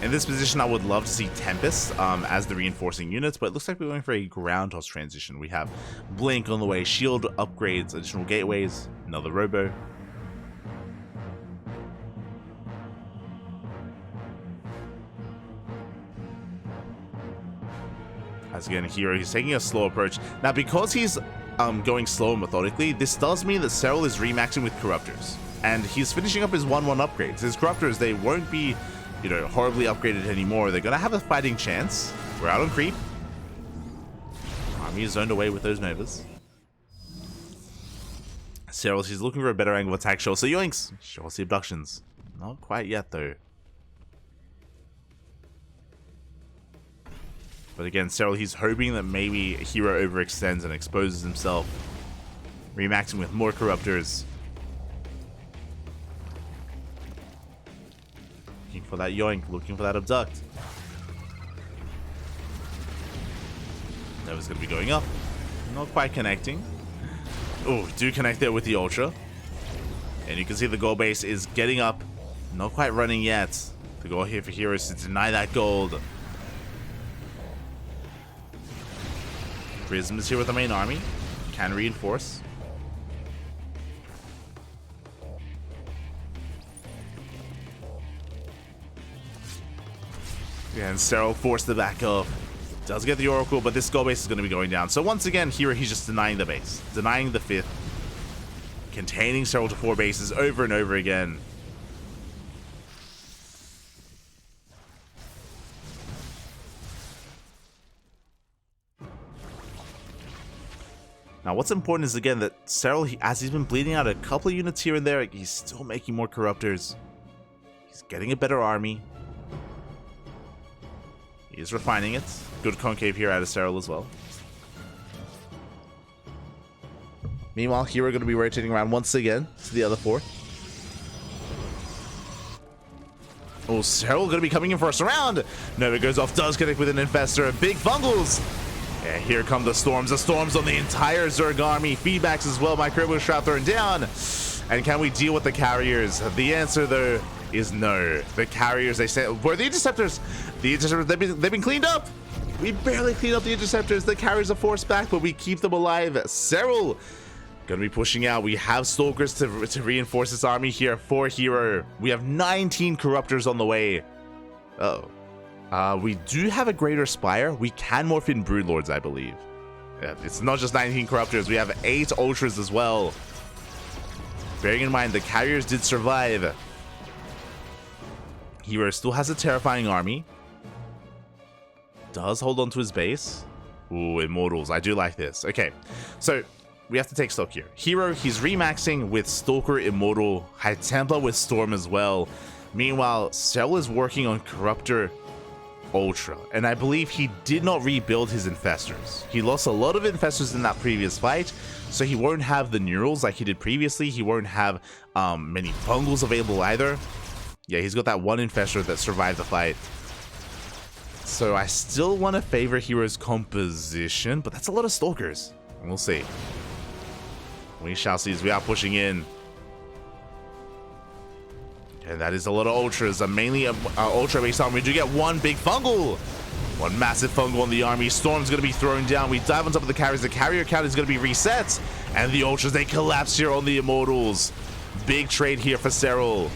In this position, I would love to see Tempest as the reinforcing units, but it looks like we're going for a ground toss transition. We have Blink on the way, shield upgrades, additional gateways, another robo. As again, herO, he's taking a slow approach. Now, because he's going slow and methodically, this does mean that Serral is remaxing with Corruptors. And he's finishing up his 1-1 upgrades. His Corruptors, they won't be, you know, horribly upgraded anymore. They're gonna have a fighting chance. We're out on creep. Army is zoned away with those Novas. Serral, he's looking for a better angle of attack. Show us the yoinks. Show us the abductions. Not quite yet, though. But again, Serral, he's hoping that maybe herO overextends and exposes himself. Remaxing with more corruptors. Looking for that yoink, looking for that abduct. That was going to be going up. Not quite connecting. Oh, do connect there with the Ultra. And you can see the gold base is getting up. Not quite running yet. The goal here for herO is to deny that gold. Prism is here with the main army. Can reinforce. Yeah, and Serral forced the back up. Does get the Oracle, but this gold base is going to be going down. So once again, here he's just denying the base. Denying the 5th. Containing Serral to 4 bases over and over again. Now what's important is again that Serral, as he's been bleeding out a couple of units here and there, he's still making more corruptors. He's getting a better army. He's refining it. Good concave here out of Serral as well. Meanwhile, herO going to be rotating around once again to the other 4. Oh, Serral going to be coming in for a surround. Nova goes off, does connect with an Infestor. Big fungals. Yeah, here come the storms. The storms on the entire Zerg army. Feedbacks as well. My Cribble Shroud thrown down. And can we deal with the carriers? The answer, though, is no. The carriers, they say, were the interceptors? The interceptors, they've been cleaned up. We barely cleaned up the interceptors. The carriers are forced back, but we keep them alive. Serral gonna be pushing out. We have Stalkers to reinforce this army here for herO. We have 19 Corruptors on the way. We do have a Greater Spire. We can morph in Broodlords, I believe. Yeah, it's not just 19 Corruptors. We have 8 Ultras as well. Bearing in mind, the carriers did survive. herO still has a terrifying army. Does hold on to his base. Ooh, Immortals. I do like this. Okay, so we have to take stock here. herO, he's remaxing with Stalker, Immortal, High Templar with Storm as well. Meanwhile, Serral is working on Corruptor, Ultra, and I believe he did not rebuild his Infestors. He lost a lot of Infestors in that previous fight, so he won't have the Neurals like he did previously. He won't have many Fungals available either. Yeah, he's got that one Infestor that survived the fight. So I still want to favor herO's composition, but that's a lot of Stalkers. We'll see. We shall see as we are pushing in. And that is a lot of Ultras, mainly Ultra-based army. We do get one big Fungal. One massive Fungal on the army. Storm's going to be thrown down. We dive on top of the carriers. The carrier count is going to be reset. And the Ultras, they collapse here on the Immortals. Big trade here for Serral.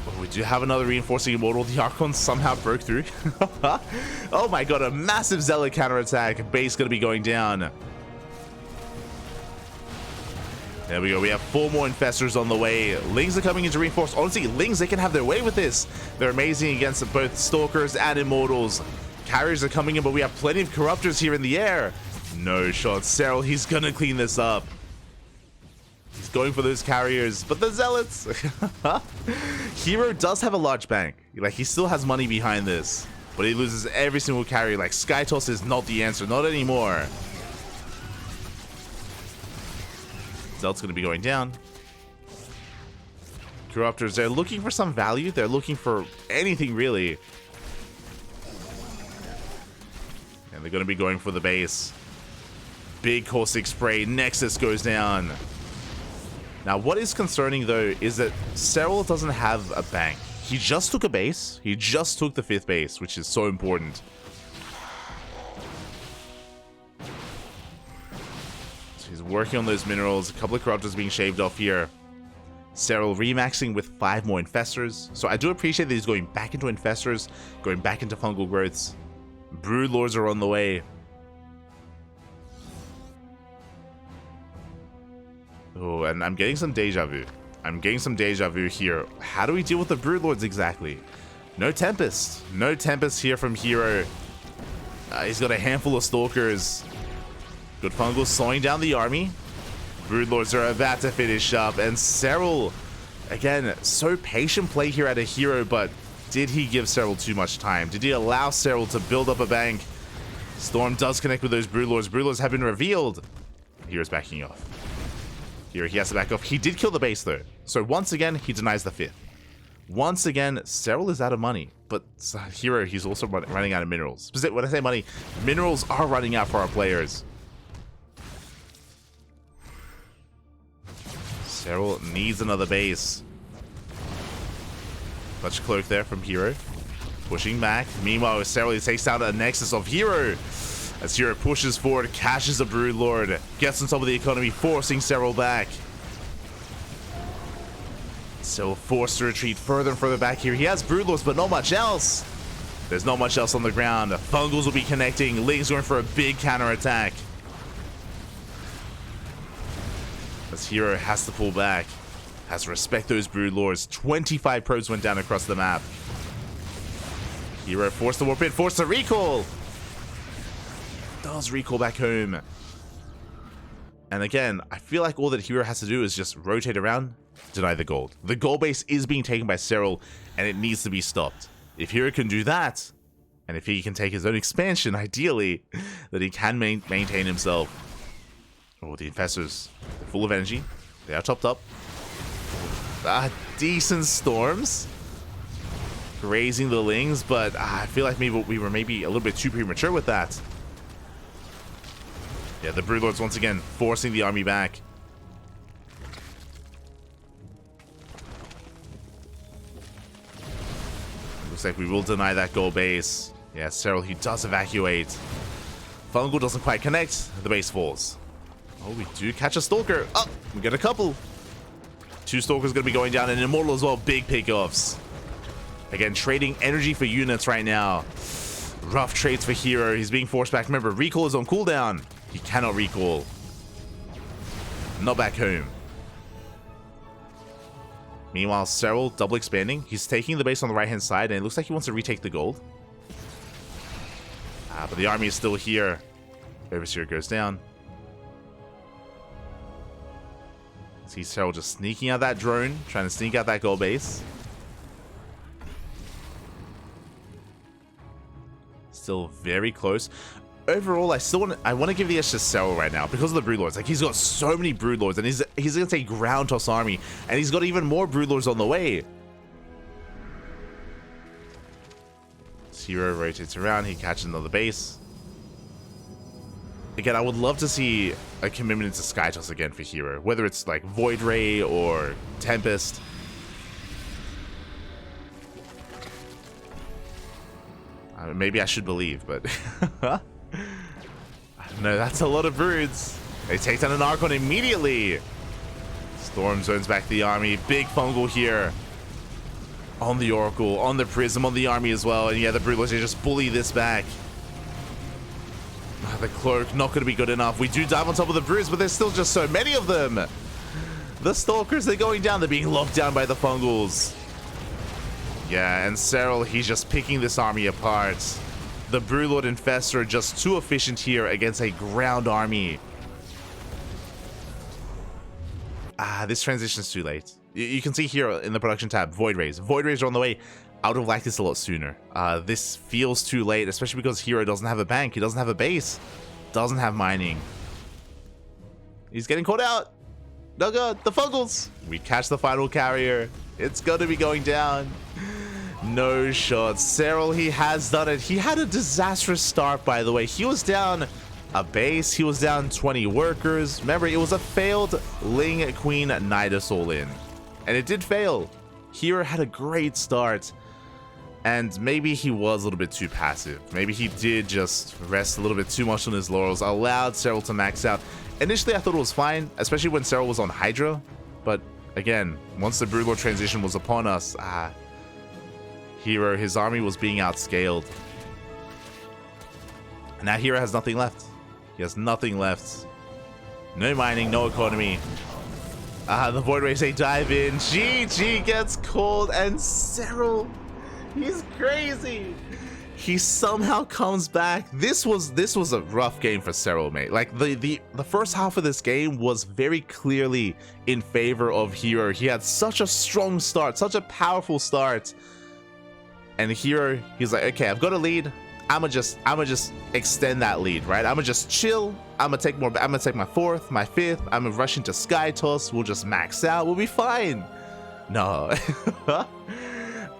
Oh, we do have another reinforcing Immortal. The Archons somehow broke through. Oh my god, a massive Zealot counterattack. Base going to be going down. There we go. We have 4 more Infestors on the way. Lings are coming in to reinforce. Honestly, Lings, they can have their way with this. They're amazing against both Stalkers and Immortals. Carriers are coming in, but we have plenty of Corruptors here in the air. No shot. Serral, he's going to clean this up. He's going for those carriers, but the Zealots. herO does have a large bank. Like, he still has money behind this, but he loses every single carrier. Like, Skytoss is not the answer. Not anymore. Zealot's going to be going down. Corruptors, they're looking for some value. They're looking for anything, really. And they're going to be going for the base. Big caustic spray. Nexus goes down. Now, what is concerning, though, is that Serral doesn't have a bank. He just took a base. He just took the 5th base, which is so important. He's working on those minerals. A couple of Corruptors being shaved off here. Serral remaxing with 5 more Infestors. So I do appreciate that he's going back into Infestors, going back into Fungal Growths. Broodlords are on the way. Oh, and I'm getting some deja vu. I'm getting some deja vu here. How do we deal with the Broodlords exactly? No Tempest. No Tempest here from herO. He's got a handful of Stalkers. Good Fungals slowing down the army. Broodlords are about to finish up, and Serral, again, so patient play here at a herO, but did he give Serral too much time? Did he allow Serral to build up a bank? Storm does connect with those Broodlords. Broodlords have been revealed. hero's backing off. Here he has to back off. He did kill the base though, so once again he denies the 5th. Once again, Serral is out of money, but herO, he's also running out of minerals. When I say money, minerals are running out for our players. Serral needs another base. Clutch cloak there from herO. Pushing back. Meanwhile, Serral takes down a nexus of herO. As herO pushes forward, cashes a Broodlord, gets on top of the economy, forcing Serral back. Serral forced to retreat further and further back here. He has Broodlords, but not much else. There's not much else on the ground. Fungals will be connecting. Ling's going for a big counter attack. As herO has to pull back. Has to respect those Broodlords. 25 probes went down across the map. herO forced to warp in, forced to recall. Does recall back home. And again, I feel like all that herO has to do is just rotate around, deny the gold. The gold base is being taken by Serral, and it needs to be stopped. If herO can do that, and if he can take his own expansion, ideally, that he can maintain himself. Oh, the Infestors, they're full of energy. They are topped up. Decent storms. Grazing the Lings, but I feel like maybe we were maybe a little bit too premature with that. Yeah, the Broodlords once again forcing the army back. Looks like we will deny that gold base. Yeah, Serral, he does evacuate. Fungal doesn't quite connect. The base falls. Oh, we do catch a Stalker. Oh, we get a couple. 2 Stalkers going to be going down, and Immortal as well. Big pickoffs. Again, trading energy for units right now. Rough trades for herO. He's being forced back. Remember, recall is on cooldown. He cannot recall. Not back home. Meanwhile, Serral double expanding. He's taking the base on the right-hand side, and it looks like he wants to retake the gold. But the army is still here. Overseer goes down. See Serral just sneaking out that drone, trying to sneak out that gold base. Still very close. Overall, I want to give the edge to Serral right now because of the Broodlords. Like, he's got so many Broodlords, and he's going to take ground toss army, and he's got even more Broodlords on the way. herO rotates around. He catches another base. Again, I would love to see a commitment into Sky Toss again for herO, whether it's like Void Ray or Tempest. Maybe I should believe, but I don't know. That's a lot of broods. They take down an Archon immediately. Storm zones back the army. Big fungal here on the Oracle, on the Prism, on the army as well. And yeah, the Broodlords, they just bully this back. The cloak not going to be good enough. We do dive on top of the broods, but there's still just so many of them. The Stalkers, they're going down. They're being locked down by the fungals. Yeah, and Serral, he's just picking this army apart. The Broodlord Infestor are just too efficient here against a ground army. This transition's too late. You can see here in the production tab, Void Rays. Void Rays are on the way. I would have liked this a lot sooner. This feels too late, especially because herO doesn't have a bank. He doesn't have a base. Doesn't have mining. He's getting caught out. No god, the fungals. We catch the final carrier. It's going to be going down. No shots. Serral, he has done it. He had a disastrous start, by the way. He was down a base. He was down 20 workers. Remember, it was a failed Ling Queen Nidus all-in. And it did fail. herO had a great start. And maybe he was a little bit too passive. Maybe he did just rest a little bit too much on his laurels. Allowed Serral to max out. Initially, I thought it was fine, especially when Serral was on Hydra. But again, once the Broodlord transition was upon us, herO, his army was being outscaled. And now herO has nothing left. He has nothing left. No mining, no economy. The Void Rays, they dive in. GG gets called, and Serral, he's crazy. He somehow comes back. This was a rough game for Serral, mate. Like the first half of this game was very clearly in favor of herO. He had such a strong start, such a powerful start. And herO, he's like, okay, I've got a lead. I'ma just extend that lead, right? I'ma just chill. I'ma take my fourth, my fifth. I'ma rush into Sky Toss. We'll just max out. We'll be fine. No.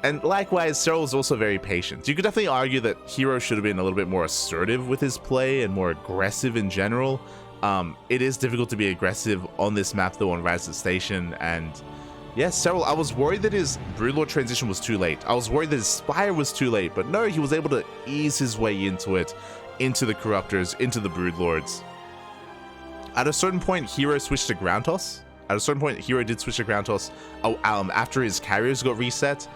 And likewise, Serral was also very patient. You could definitely argue that herO should have been a little bit more assertive with his play and more aggressive in general. It is difficult to be aggressive on this map though, on Raz's Station, and yeah, Serral, I was worried that his Broodlord transition was too late. I was worried that his Spire was too late, but no, he was able to ease his way into it, into the Corruptors, into the Broodlords. At a certain point, herO switched to Ground Toss. At a certain point, herO did switch to Ground Toss after his carriers got reset.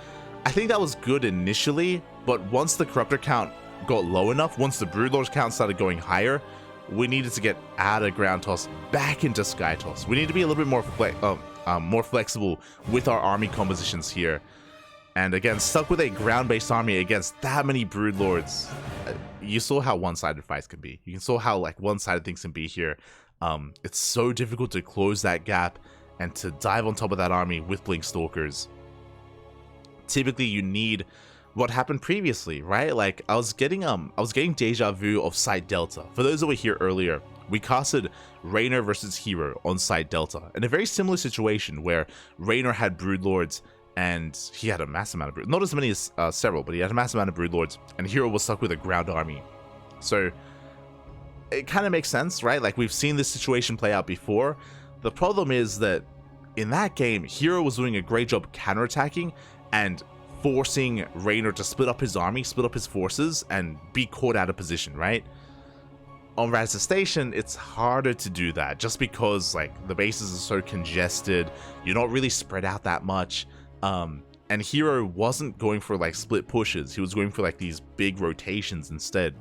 I think that was good initially, but once the Corruptor count got low enough, once the Broodlord count started going higher, we needed to get out of Ground Toss back into Sky Toss. We need to be a little bit more flexible with our army compositions here. And again, stuck with a ground-based army against that many Broodlords, you saw how one-sided fights can be. You saw how like one-sided things can be here. It's so difficult to close that gap and to dive on top of that army with Blink Stalkers. Typically you need what happened previously, right? Like I was getting deja vu of Side Delta. For those that were here earlier, we casted Raynor versus herO on Side Delta in a very similar situation where Raynor had Broodlords and he had a massive amount of Broodlords. Not as many as Serral, but he had a massive amount of Broodlords, and herO was stuck with a ground army. So it kind of makes sense, right? Like we've seen this situation play out before. The problem is that in that game, herO was doing a great job counterattacking and forcing Raynor to split up his army, split up his forces, and be caught out of position, right? On Raz's Station, it's harder to do that just because like the bases are so congested, you're not really spread out that much. And herO wasn't going for like split pushes, he was going for like these big rotations instead.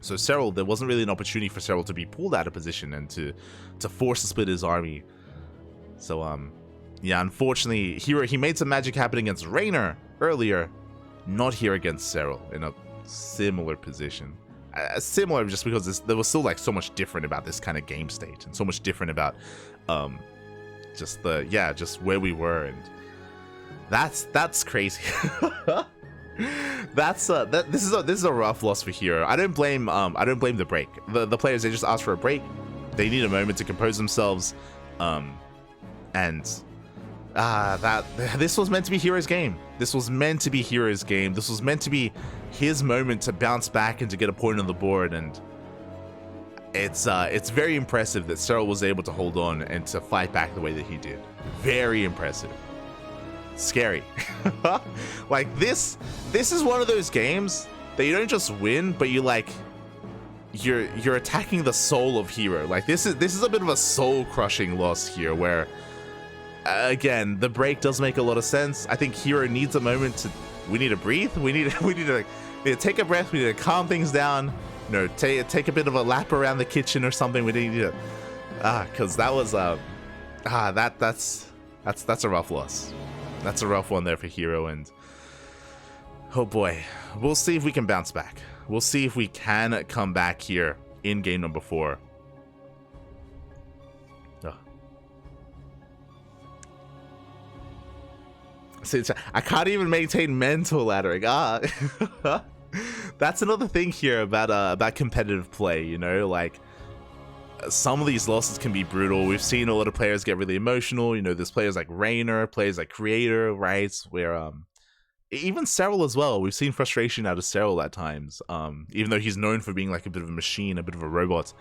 So Serral, there wasn't really an opportunity for Serral to be pulled out of position and to force to split his army. So yeah, unfortunately, herO, he made some magic happen against Raynor earlier, not here against Serral in a similar position. Similar just because there was still like so much different about this kind of game state and so much different about just where we were, and that's crazy. This is a rough loss for herO. I don't blame the break. The players, they just asked for a break. They need a moment to compose themselves, and this was meant to be herO's game. This was meant to be herO's game. This was meant to be his moment to bounce back and to get a point on the board, and it's very impressive that Serral was able to hold on and to fight back the way that he did. Very impressive. Scary. Like this is one of those games that you don't just win, but you're attacking the soul of herO. Like this is a bit of a soul crushing loss here, where again, the break does make a lot of sense. I think herO needs a moment we need to breathe. We need to take a breath. We need to calm things down. You know, take a bit of a lap around the kitchen or something. We need to, because that was that's a rough loss. That's a rough one there for herO, and oh boy, we'll see if we can bounce back. We'll see if we can come back here in game number 4. I can't even maintain mental laddering. That's another thing here about competitive play, you know, like some of these losses can be brutal. We've seen a lot of players get really emotional, you know. There's players like Raynor, players like Creator, right, where even Serral as well. We've seen frustration out of Serral at times, even though he's known for being like a bit of a machine, a bit of a robot,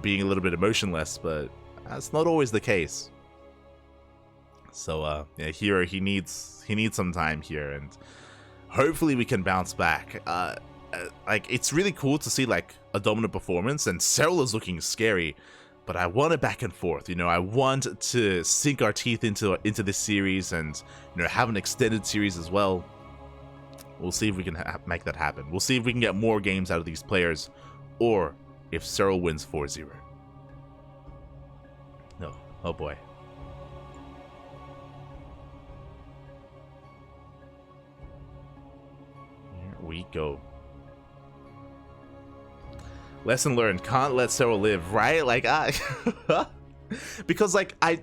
being a little bit emotionless, but that's not always the case. So yeah, herO, he needs some time here, and hopefully we can bounce back. Like it's really cool to see like a dominant performance, and Serral is looking scary, but I want it back and forth. You know, I want to sink our teeth into this series, and you know, have an extended series as well. We'll see if we can make that happen. We'll see if we can get more games out of these players, or if Serral wins 4-0. No, oh boy. We go. Lesson learned, can't let Serral live, right? Like, because like I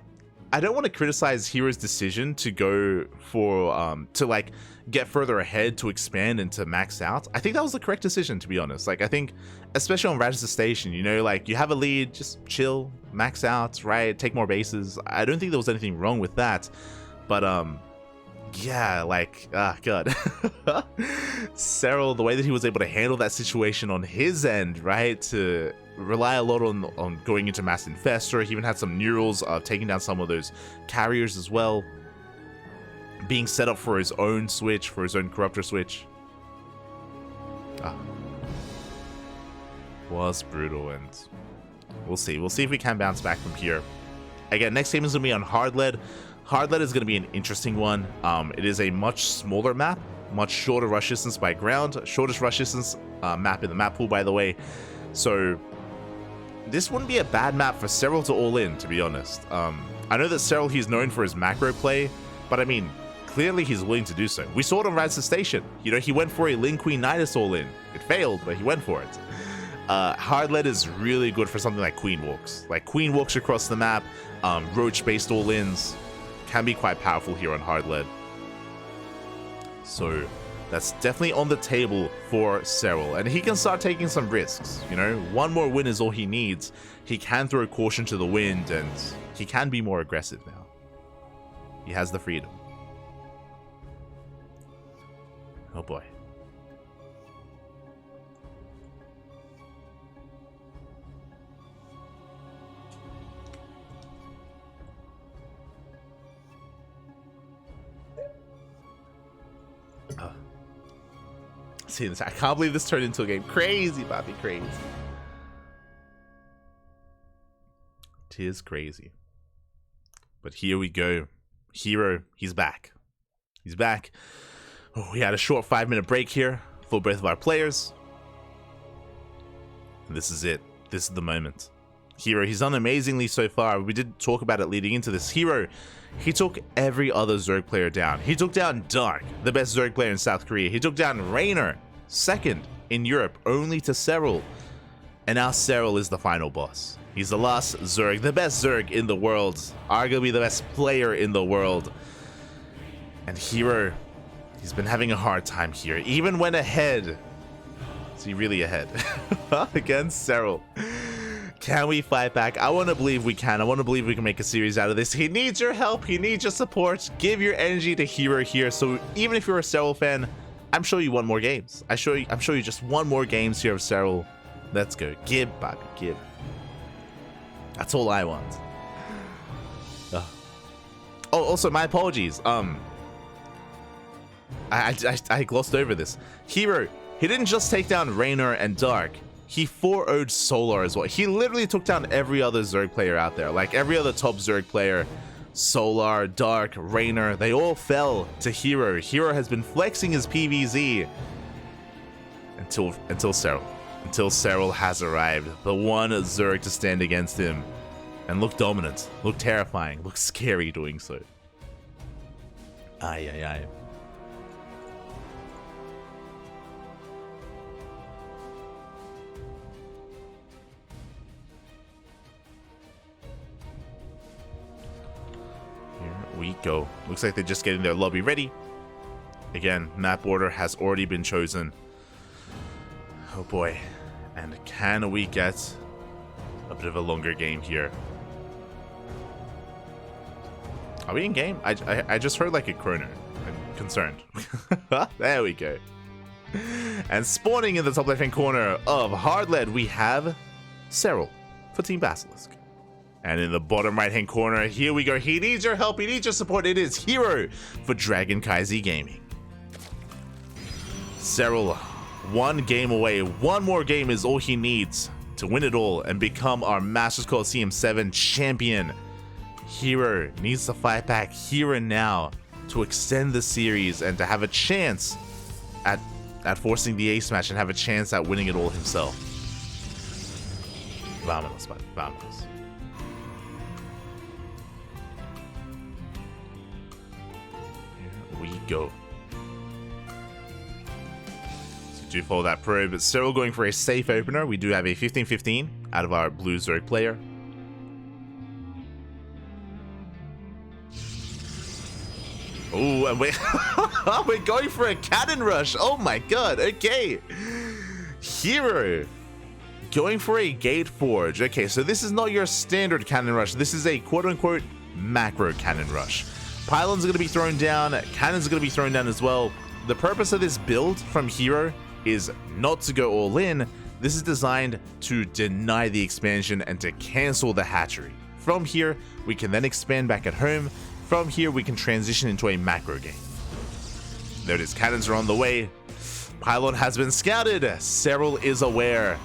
don't want to criticize herO's decision to go for to like get further ahead, to expand and to max out. I think that was the correct decision, to be honest. Like, I think especially on Radisson Station, you know, like you have a lead, just chill, max out, right? Take more bases. I don't think there was anything wrong with that. But yeah, like, god. Serral, the way that he was able to handle that situation on his end, right? To rely a lot on going into Mass Infestor. He even had some neurals taking down some of those carriers as well. Being set up for his own switch, for his own Corruptor switch. Was brutal, and we'll see. We'll see if we can bounce back from here. Again, next game is going to be on Hard Lead. Hard Lead is going to be an interesting one. It is a much smaller map, much shorter rush distance by ground, shortest rush distance map in the map pool, by the way. So this wouldn't be a bad map for Serral to all in, to be honest. I know that Serral, he's known for his macro play, but I mean, clearly he's willing to do so. We saw it on Radisson Station. You know, he went for a Lin Queen Nidus all in. It failed, but he went for it. Hard Lead is really good for something like Queen Walks. Like Queen Walks across the map, Roach-based all-ins can be quite powerful here on Hard Lead. So that's definitely on the table for Serral, and he can start taking some risks. You know, one more win is all he needs. He can throw caution to the wind, and he can be more aggressive now. He has the freedom. Oh boy. See this. I can't believe this turned into a game. Crazy, Bobby, crazy. Tis crazy. But here we go. herO, he's back. He's back. Oh, we had a short 5-minute break here for both of our players. And this is it. This is the moment. herO, he's done amazingly so far. We did talk about it leading into this. herO, he took every other Zerg player down. He took down Dark, the best Zerg player in South Korea. He took down Raynor, second in Europe, only to Serral. And now Serral is the final boss. He's the last Zerg, the best Zerg in the world, arguably the best player in the world. And herO, he's been having a hard time here. Even when ahead. Is he really ahead? Against Serral. Can we fight back? I want to believe we can. I want to believe we can make a series out of this. He needs your help. He needs your support. Give your energy to herO here. So even if you're a Serral fan, I'm sure you want more games. I'm sure you just want more games here of Serral. Let's go. Give, Bobby. Give. That's all I want. Oh, also, my apologies. I glossed over this. herO, he didn't just take down Raynor and Dark. He 4-0'd Solar as well. He literally took down every other Zerg player out there. Like every other top Zerg player. Solar, Dark, Raynor, they all fell to herO. herO has been flexing his PvZ until Serral. Until Serral has arrived. The one Zerg to stand against him. And look dominant. Look terrifying. Look scary doing so. Aye, aye, aye. We go. Looks like they're just getting their lobby ready. Again, map order has already been chosen. Oh boy. And can we get a bit of a longer game here? Are we in game? I just heard like a chrono. I'm concerned. There we go. And spawning in the top left-hand corner of Hard Lead, we have Serral for Team Basilisk. And in the bottom right-hand corner, here we go. He needs your help. He needs your support. It is herO for CranKy Gaming. Serral, one game away. One more game is all he needs to win it all and become our Masters Coliseum 7 champion. herO needs to fight back here and now to extend the series and to have a chance at forcing the ace match and have a chance at winning it all himself. Vámonos, buddy. Vámonos. We go. So do follow that probe. But Serral going for a safe opener. We do have a 15-15 out of our blue Zerg player. Oh, and we're going for a cannon rush. Oh my god. Okay. herO going for a gate forge. Okay, so this is not your standard cannon rush. This is a quote-unquote macro cannon rush. Pylons are going to be thrown down. Cannons are going to be thrown down as well. The purpose of this build from herO is not to go all in. This is designed to deny the expansion and to cancel the hatchery. From here, we can then expand back at home. From here, we can transition into a macro game. There it is. Cannons are on the way. Pylon has been scouted. Serral is aware.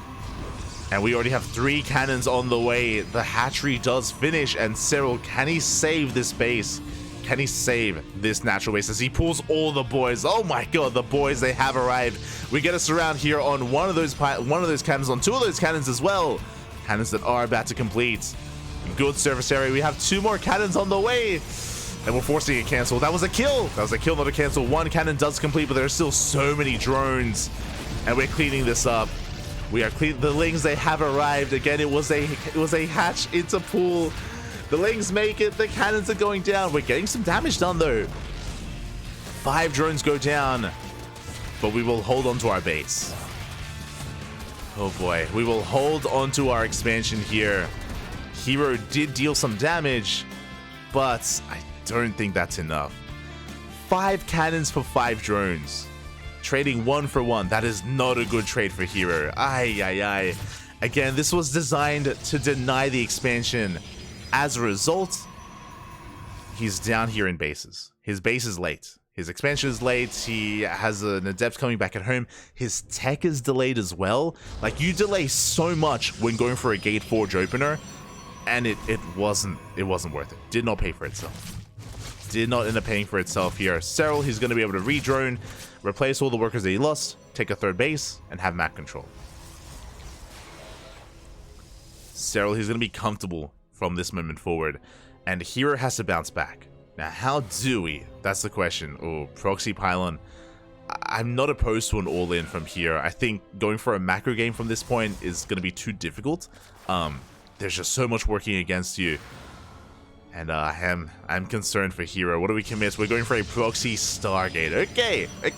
And we already have 3 cannons on the way. The hatchery does finish. And Serral, can he save this base? Can he save this natural base as he pulls all the boys? Oh my god, the boys, they have arrived. We get a surround here on one of those cannons, on 2 of those cannons as well. Cannons that are about to complete. Good surface area. We have 2 more cannons on the way. And we're forcing a cancel. That was a kill. That was a kill, not a cancel. 1 cannon does complete, but there are still so many drones. And we're cleaning this up. We are clean. The Lings, they have arrived. Again, it was a hatch into pool. The Lings make it. The cannons are going down. We're getting some damage done though. 5 drones go down. But we will hold on to our base. Oh boy. We will hold on to our expansion here. herO did deal some damage, but I don't think that's enough. 5 cannons for 5 drones. Trading 1 for 1. That is not a good trade for herO. Ay. Again, this was designed to deny the expansion. As a result, he's down here in bases. His base is late. His expansion is late. He has an adept coming back at home. His tech is delayed as well. Like, you delay so much when going for a gate forge opener, and it wasn't worth it. Did not pay for itself. Did not end up paying for itself here. Serral, he's going to be able to re-drone, replace all the workers that he lost, take a 3rd base, and have map control. Serral, he's going to be comfortable from this moment forward, and herO has to bounce back. Now, how do we? That's the question. Oh, proxy pylon. I'm not opposed to an all-in from here. I think going for a macro game from this point is going to be too difficult. There's just so much working against you. And I'm concerned for herO. What do we commit? We're going for a proxy Stargate. Okay. I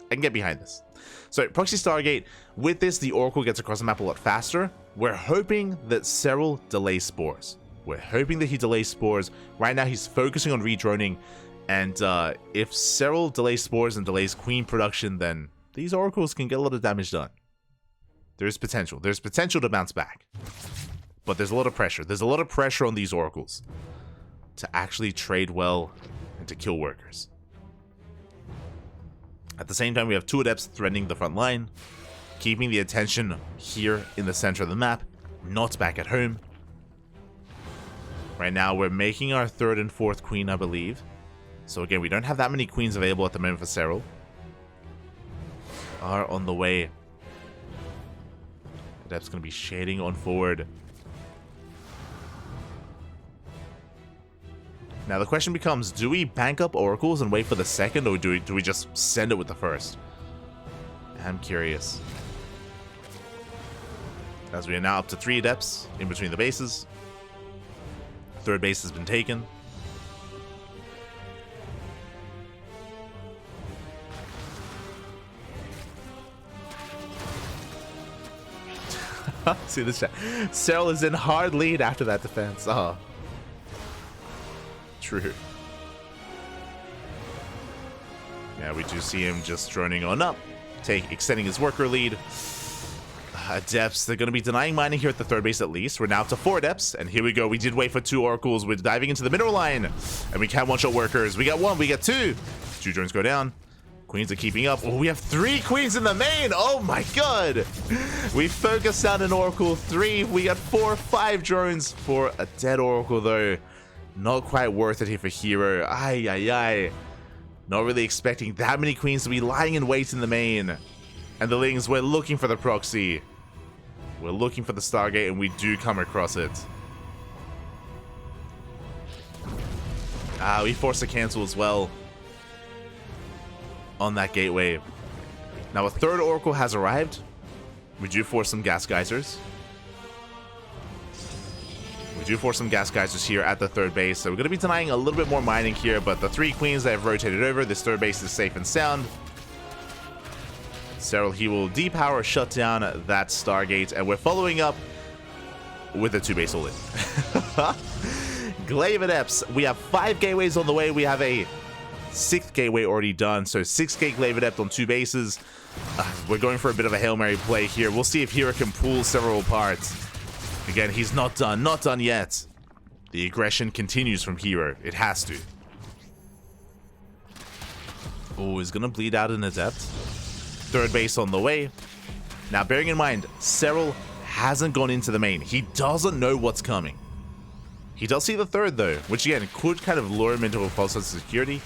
can get behind this. So, proxy Stargate. With this, the Oracle gets across the map a lot faster. We're hoping that Serral delays spores. We're hoping that he delays spores. Right now, he's focusing on redroning. And if Serral delays spores and delays queen production, then these Oracles can get a lot of damage done. There's potential. There's potential to bounce back. But there's a lot of pressure. There's a lot of pressure on these Oracles to actually trade well and to kill workers. At the same time, we have 2 adepts threatening the front line, keeping the attention here in the center of the map, not back at home. Right now, we're making our 3rd and 4th queen, I believe. So again, we don't have that many queens available at the moment for Serral. Are on the way. Adept's going to be shading on forward. Now the question becomes, do we bank up Oracles and wait for the 2nd, or do we just send it with the 1st? I'm curious. As we are now up to 3 adepts in between the bases. 3rd base has been taken. See this chat. Serral is in hard lead after that defense. Oh. True. Yeah, we do see him just droning on up, extending his worker lead. Adepts, they're going to be denying mining here at the 3rd base at least. We're now up to 4 adepts, and here we go. We did wait for 2 Oracles. We're diving into the mineral line, and we can't one-shot workers. We got 1, we got 2. 2 drones go down. Queens are keeping up. Oh, we have 3 queens in the main. Oh my god. We focused down an Oracle. 3. We got 4, 5 drones for a dead Oracle, though. Not quite worth it here for herO. Ay. Not really expecting that many queens to be lying in wait in the main. And the Lings, we're looking for the proxy. We're looking for the Stargate, and we do come across it. We forced a cancel as well on that gateway. Now a third Oracle has arrived. We do force some gas geysers. We do force some gas geysers here at the third base. So we're going to be denying a little bit more mining here, but the 3 queens that have rotated over, this third base is safe and sound. Serral, he will depower, shut down that Stargate, and we're following up with a 2-base all-in. Glaive Adepts, we have 5 gateways on the way. We have a 6th gateway already done, so 6 gate Glaive Adept on 2 bases. We're going for a bit of a Hail Mary play here. We'll see if herO can pull Serral apart. Again, he's not done yet. The aggression continues from herO. It has to. Oh, he's gonna bleed out an Adept. Third base on the way. Now, bearing in mind, Serral hasn't gone into the main. He doesn't know what's coming. He does see the third, though, which again could kind of lure him into a false sense of security.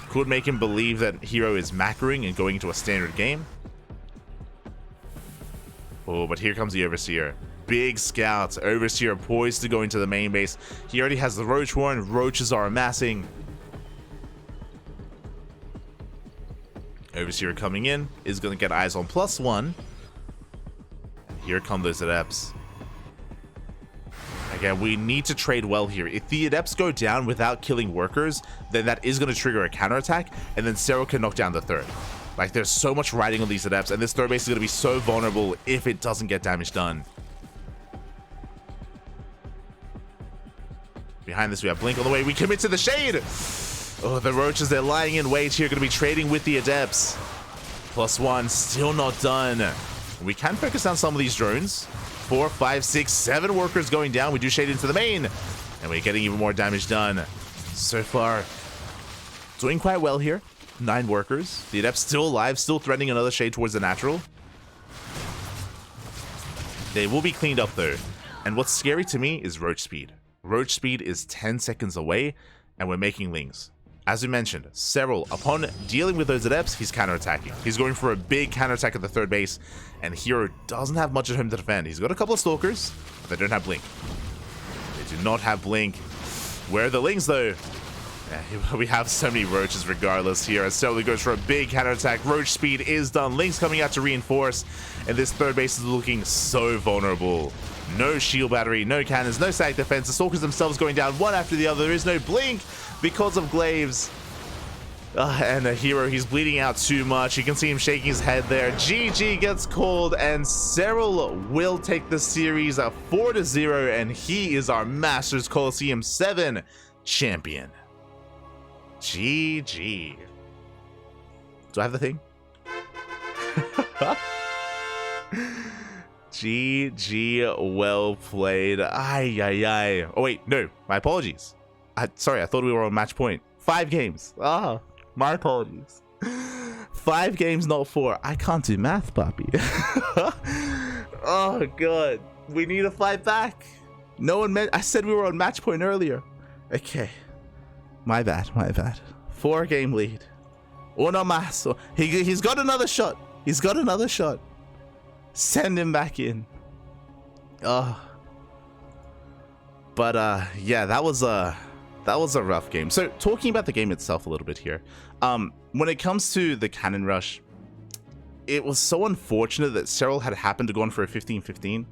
Could make him believe that herO is macroing and going into a standard game. Oh, but here comes the Overseer. Big scout. Overseer poised to go into the main base. He already has the Roach Warren. Roaches are amassing. Overseer coming in is going to get eyes on +1. Here come those Adepts. Again, we need to trade well here. If the Adepts go down without killing workers, then that is going to trigger a counterattack, and then Serral can knock down the third. Like, there's so much riding on these Adepts, and this third base is going to be so vulnerable if it doesn't get damage done. Behind this, we have Blink on the way. We commit to the Shade! Oh, the Roaches, they're lying in wait here, going to be trading with the Adepts. +1, still not done. We can focus on some of these drones. 4, 5, 6, 7 workers going down. We do shade into the main, and we're getting even more damage done. So far, doing quite well here. 9 workers. The Adept's still alive, still threatening another shade towards the natural. They will be cleaned up though. And what's scary to me is Roach speed. Roach speed is 10 seconds away, and we're making Lings. As we mentioned, Serral, upon dealing with those Adepts, he's counterattacking. He's going for a big counterattack at the third base, and herO doesn't have much at home to defend. He's got a couple of Stalkers, but they don't have Blink. They do not have Blink. Where are the Lings, though? Yeah, we have so many Roaches regardless here, as Serral goes for a big counterattack. Roach speed is done. Lings coming out to reinforce, and this third base is looking so vulnerable. No shield battery, no cannons, no static defense. The Stalkers themselves going down one after the other. There is no Blink because of Glaives. And herO, he's bleeding out too much. You can see him shaking his head there. GG gets called, and Serral will take the series 4-0, and he is our Masters Coliseum 7 champion. GG. Do I have the thing? GG, well played. Ay, ay, ay. Oh, wait, no, my apologies. Sorry, I thought we were on match point. 5 games. Ah, my apologies. 5 games, not 4. I can't do math, Poppy. Oh, God. We need to fight back. No one meant. I said we were on match point earlier. Okay. My bad, my bad. 4-game lead. Uno más. He's got another shot. He's got another shot. Send him back in. But yeah, that was a rough game. So talking about the game itself a little bit here, when it comes to the cannon rush, it was so unfortunate that Serral had happened to go on for a 15-15.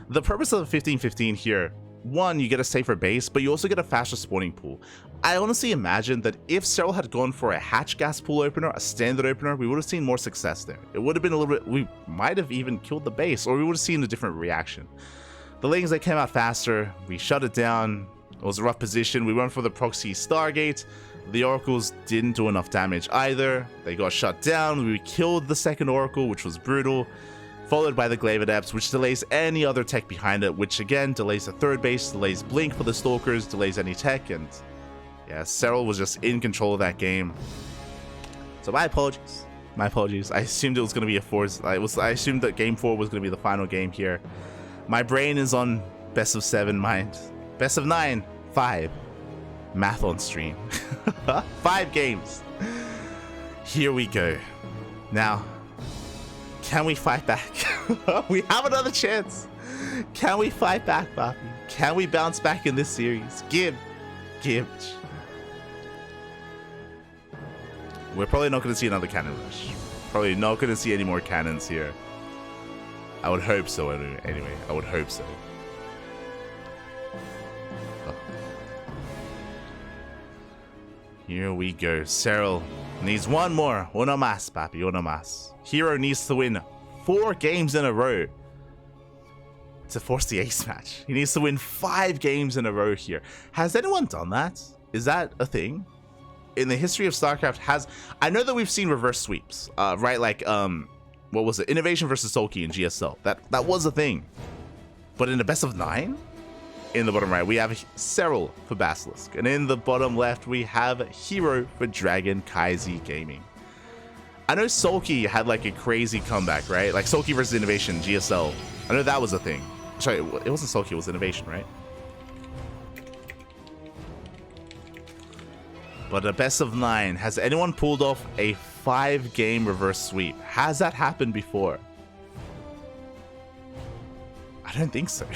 The purpose of the 15-15 here, one, you get a safer base, but you also get a faster spawning pool. I honestly imagine that if Serral had gone for a hatch gas pool opener, a standard opener, we would have seen more success there. It would have been a little bit, we might have even killed the base, or we would have seen a different reaction. The Lings, they came out faster, we shut it down. It was a rough position. We went for the proxy Stargate. The Oracles didn't do enough damage either. They got shut down. We killed the second Oracle, which was brutal, followed by the Glaive Adepts, which delays any other tech behind it, which again delays the third base, delays Blink for the Stalkers, delays any tech, and yeah, Serral was just in control of that game. So my apologies. My apologies. I assumed it was going to be a 4. I assumed that game 4 was going to be the final game here. My brain is on best of 7 mind. Best of 9, 5. Math on stream. 5 games. Here we go. Now, can we fight back? We have another chance. Can we fight back, Poppy? Can we bounce back in this series? Give. We're probably not going to see another cannon rush. Probably not going to see any more cannons here. I would hope so anyway. I would hope so. Oh. Here we go. Serral needs one more. Uno más, papi. Uno más. herO needs to win 4 games in a row to force the ace match. He needs to win 5 games in a row here. Has anyone done that? Is that a thing? In the history of StarCraft, I know that we've seen reverse sweeps, right? Like, what was it? Innovation versus Sulky in GSL. That was a thing. But in a best of 9, in the bottom right, we have Serral for Basilisk. And in the bottom left, we have herO for Dragon Kaizi Gaming. I know Sulky had like a crazy comeback, right? Like Sulky versus Innovation, GSL. I know that was a thing. Sorry, it wasn't Sulky, it was Innovation, right? But a best of 9, has anyone pulled off a 5-game reverse sweep? Has that happened before? I don't think so.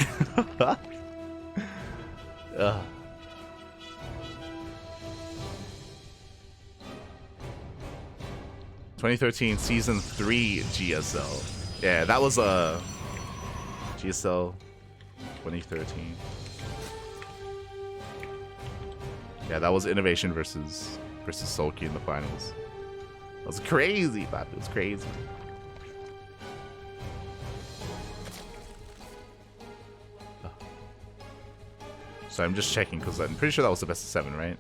2013 Season 3 GSL. Yeah, that was a GSL 2013. Yeah, that was Innovation versus Sulky in the finals. That was crazy, but it was crazy. Oh. So I'm just checking because I'm pretty sure that was the best of 7, right?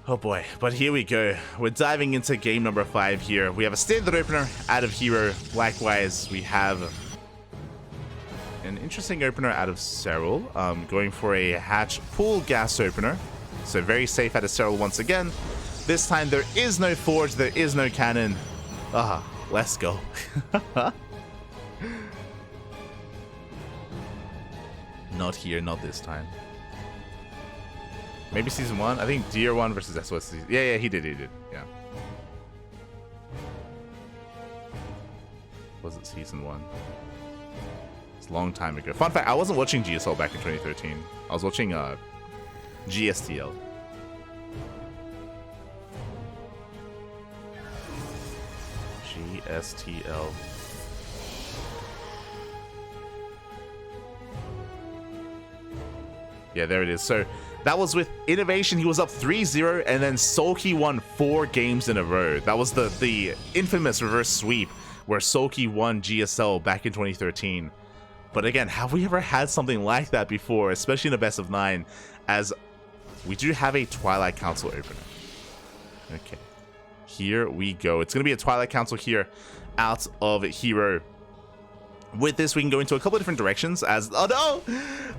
Oh boy, but here we go. We're diving into game number 5 here. We have a standard opener out of herO. Likewise, we have an interesting opener out of Serral, going for a hatch pool gas opener. So very safe out of Serral once again. This time there is no forge, there is no cannon. Let's go. Not here, not this time. Maybe season 1? I think Deer 1 versus SOS season. Yeah, he did, yeah. Was it season 1? It's a long time ago. Fun fact, I wasn't watching GSL back in 2013. I was watching GSTL. GSTL. Yeah, there it is. So that was with Innovation. He was up 3-0, and then Sulky won 4 games in a row. That was the infamous reverse sweep where Sulky won GSL back in 2013. But again, have we ever had something like that before, especially in a best of 9, as we do have a Twilight Council opener. Okay, here we go. It's going to be a Twilight Council here out of herO. With this, we can go into a couple of different directions as... Oh no!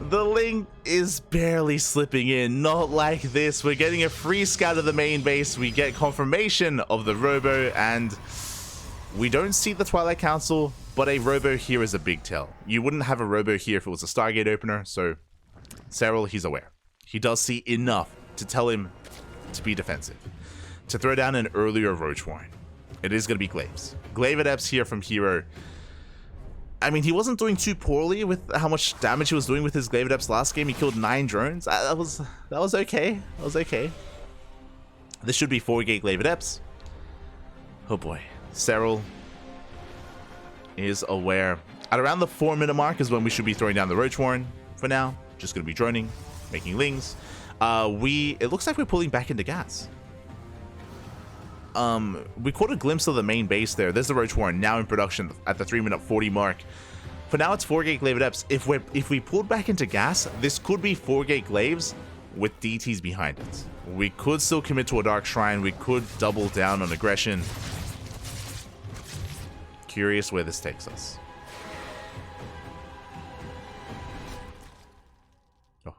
The link is barely slipping in. Not like this. We're getting a free scout of the main base. We get confirmation of the Robo, and we don't see the Twilight Council, but a Robo here is a big tell. You wouldn't have a Robo here if it was a Stargate opener, so Serral, he's aware. He does see enough to tell him to be defensive, to throw down an earlier Roach Warren. It is going to be Glaives. Glaive Adepts here from herO. I mean, he wasn't doing too poorly with how much damage he was doing with his Glaive Adepts last game. He killed 9 drones. That was okay. That was okay. This should be 4-gate Glaive Adepts. Oh boy. Serral is aware. At around the 4-minute mark is when we should be throwing down the Roach Warren. For now, just going to be droning, making lings. It looks like we're pulling back into gas. We caught a glimpse of the main base there. There's the Roach Warren now in production at the 3-minute 40 mark. For now, it's 4-gate Glaive Adepts. If we pulled back into gas, this could be 4-gate Glaives with DTs behind it. We could still commit to a Dark Shrine. We could double down on aggression. Curious where this takes us. Oh.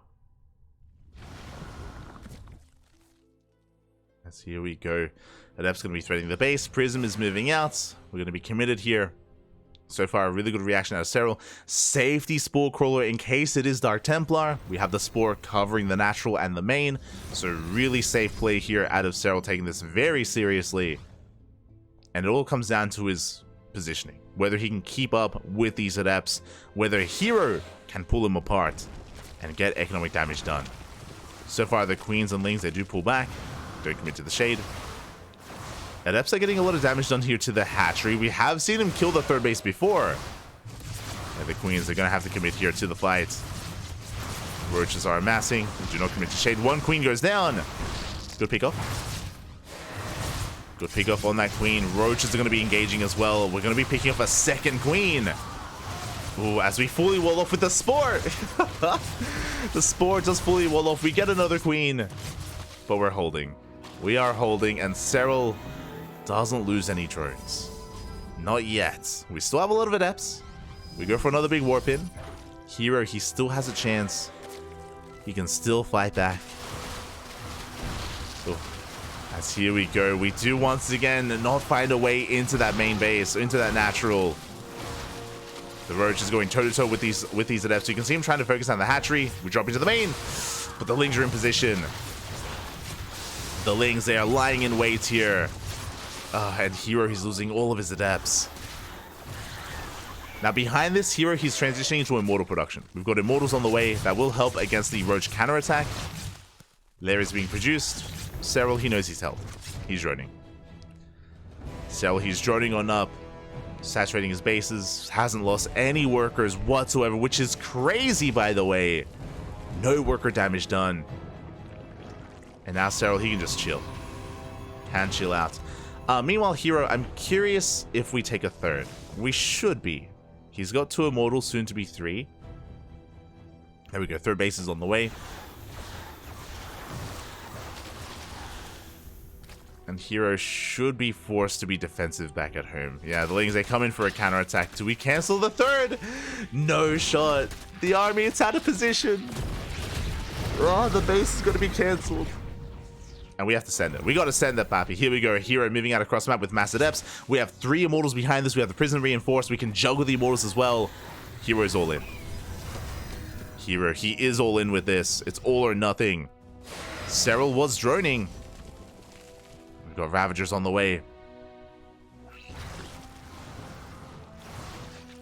As here we go. Adept's going to be threatening the base. Prism is moving out. We're going to be committed here. So far, a really good reaction out of Serral. Safety Spore Crawler in case it is Dark Templar. We have the Spore covering the natural and the main. So really safe play here out of Serral, taking this very seriously. And it all comes down to his positioning. Whether he can keep up with these Adepts. Whether herO can pull him apart and get economic damage done. So far, the queens and lings, they do pull back. Don't commit to the shade. Adepts are getting a lot of damage done here to the hatchery. We have seen him kill the third base before. And the queens are going to have to commit here to the fight. Roaches are amassing. They do not commit to shade. One queen goes down. Good pick off. Good pick off on that queen. Roaches are going to be engaging as well. We're going to be picking up a second queen. Ooh, as we fully wall off with the sport. The sport does fully wall off. We get another queen. But we're holding. We are holding, and Serral doesn't lose any drones. Not yet. We still have a lot of adepts. We go for another big warp in. herO, he still has a chance. He can still fight back. Ooh. As here we go. We do once again not find a way into that main base, into that natural. The Roach is going toe-to-toe with these adepts. You can see him trying to focus on the hatchery. We drop into the main, but the lings are in position. The lings, they are lying in wait here. And herO, he's losing all of his adepts. Now behind this, herO, he's transitioning into immortal production. We've got immortals on the way that will help against the Roach counterattack. Lair is being produced. Serral, he knows his health. He's droning. Serral, he's droning on up. Saturating his bases. Hasn't lost any workers whatsoever, which is crazy, by the way. No worker damage done. And now Serral, he can just chill. Can chill out. Meanwhile, herO, I'm curious if we take a third. We should be. He's got 2 immortals, soon to be 3. There we go. Third base is on the way. And herO should be forced to be defensive back at home. Yeah, the lings, they come in for a counterattack. Do we cancel the third? No shot. The army, it's out of position. Oh, the base is going to be cancelled. And we have to send it. We got to send that, Papi. Here we go. herO moving out across the map with mass adepts. We have 3 immortals behind this. We have the prison reinforced. We can juggle the immortals as well. herO's all in. herO, he is all in with this. It's all or nothing. Serral was droning. We've got Ravagers on the way.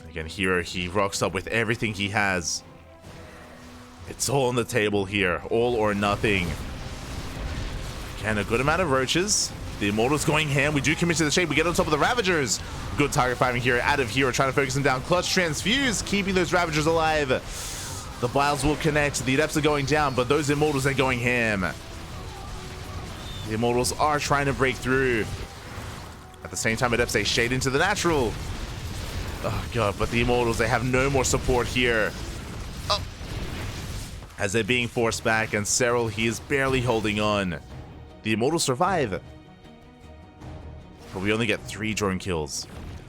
Again, herO, he rocks up with everything he has. It's all on the table here. All or nothing. And a good amount of roaches. The immortal's going ham. We do commit to the shade. We get on top of the Ravagers. Good target farming here out of herO, trying to focus him down. Clutch transfuse, keeping those Ravagers alive. The Biles will connect. The adepts are going down, but those immortals are going ham. The immortals are trying to break through. At the same time, adepts, they shade into the natural. Oh god, but the immortals, they have no more support here. Oh. As they're being forced back, and Serral, he is barely holding on. The immortals survive. But we only get 3 drone kills.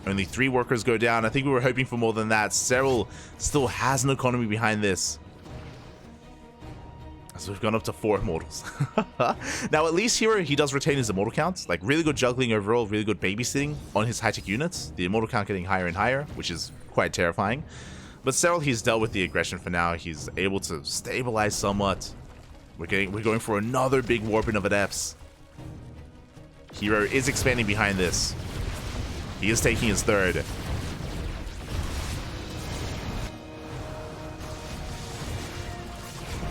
Only 3 workers go down. I think we were hoping for more than that. Serral still has an economy behind this. So we've gone up to 4 immortals. Now, at least herO, he does retain his immortal counts. Like, really good juggling overall, really good babysitting on his high-tech units. The immortal count getting higher and higher, which is quite terrifying. But Serral, he's dealt with the aggression for now. He's able to stabilize somewhat. We're going for another big warping of adepts. herO is expanding behind this. He is taking his third.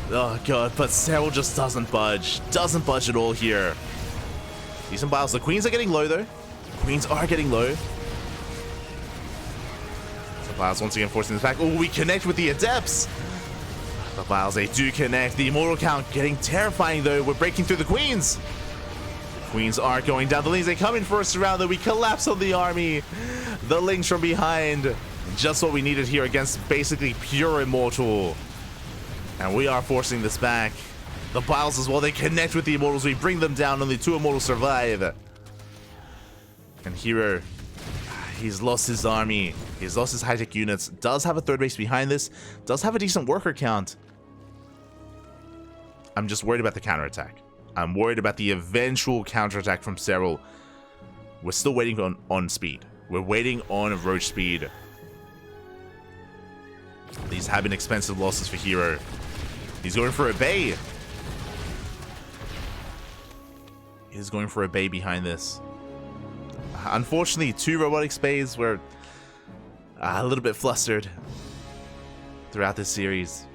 Oh god, but Serral just doesn't budge. Doesn't budge at all here. Decent Biles. The queens are getting low though. Queens are getting low. So Biles once again forcing this back. Oh, we connect with the adepts. The Biles, they do connect. The immortal count getting terrifying though. We're breaking through the queens. The queens are going down. The lings, they come in for a surround though. We collapse on the army. The lings from behind. Just what we needed here against basically pure immortal. And we are forcing this back. The Biles as well, they connect with the immortals. We bring them down. Only 2 immortals survive. And herO, he's lost his army. He's lost his high-tech units. Does have a third base behind this. Does have a decent worker count. I'm just worried about the counterattack. I'm worried about the eventual counterattack from Serral. We're still waiting on speed. We're waiting on roach speed. These have been expensive losses for herO. He's going for a bay. He's going for a bay behind this. Unfortunately, 2 robotics bays were a little bit flustered throughout this series.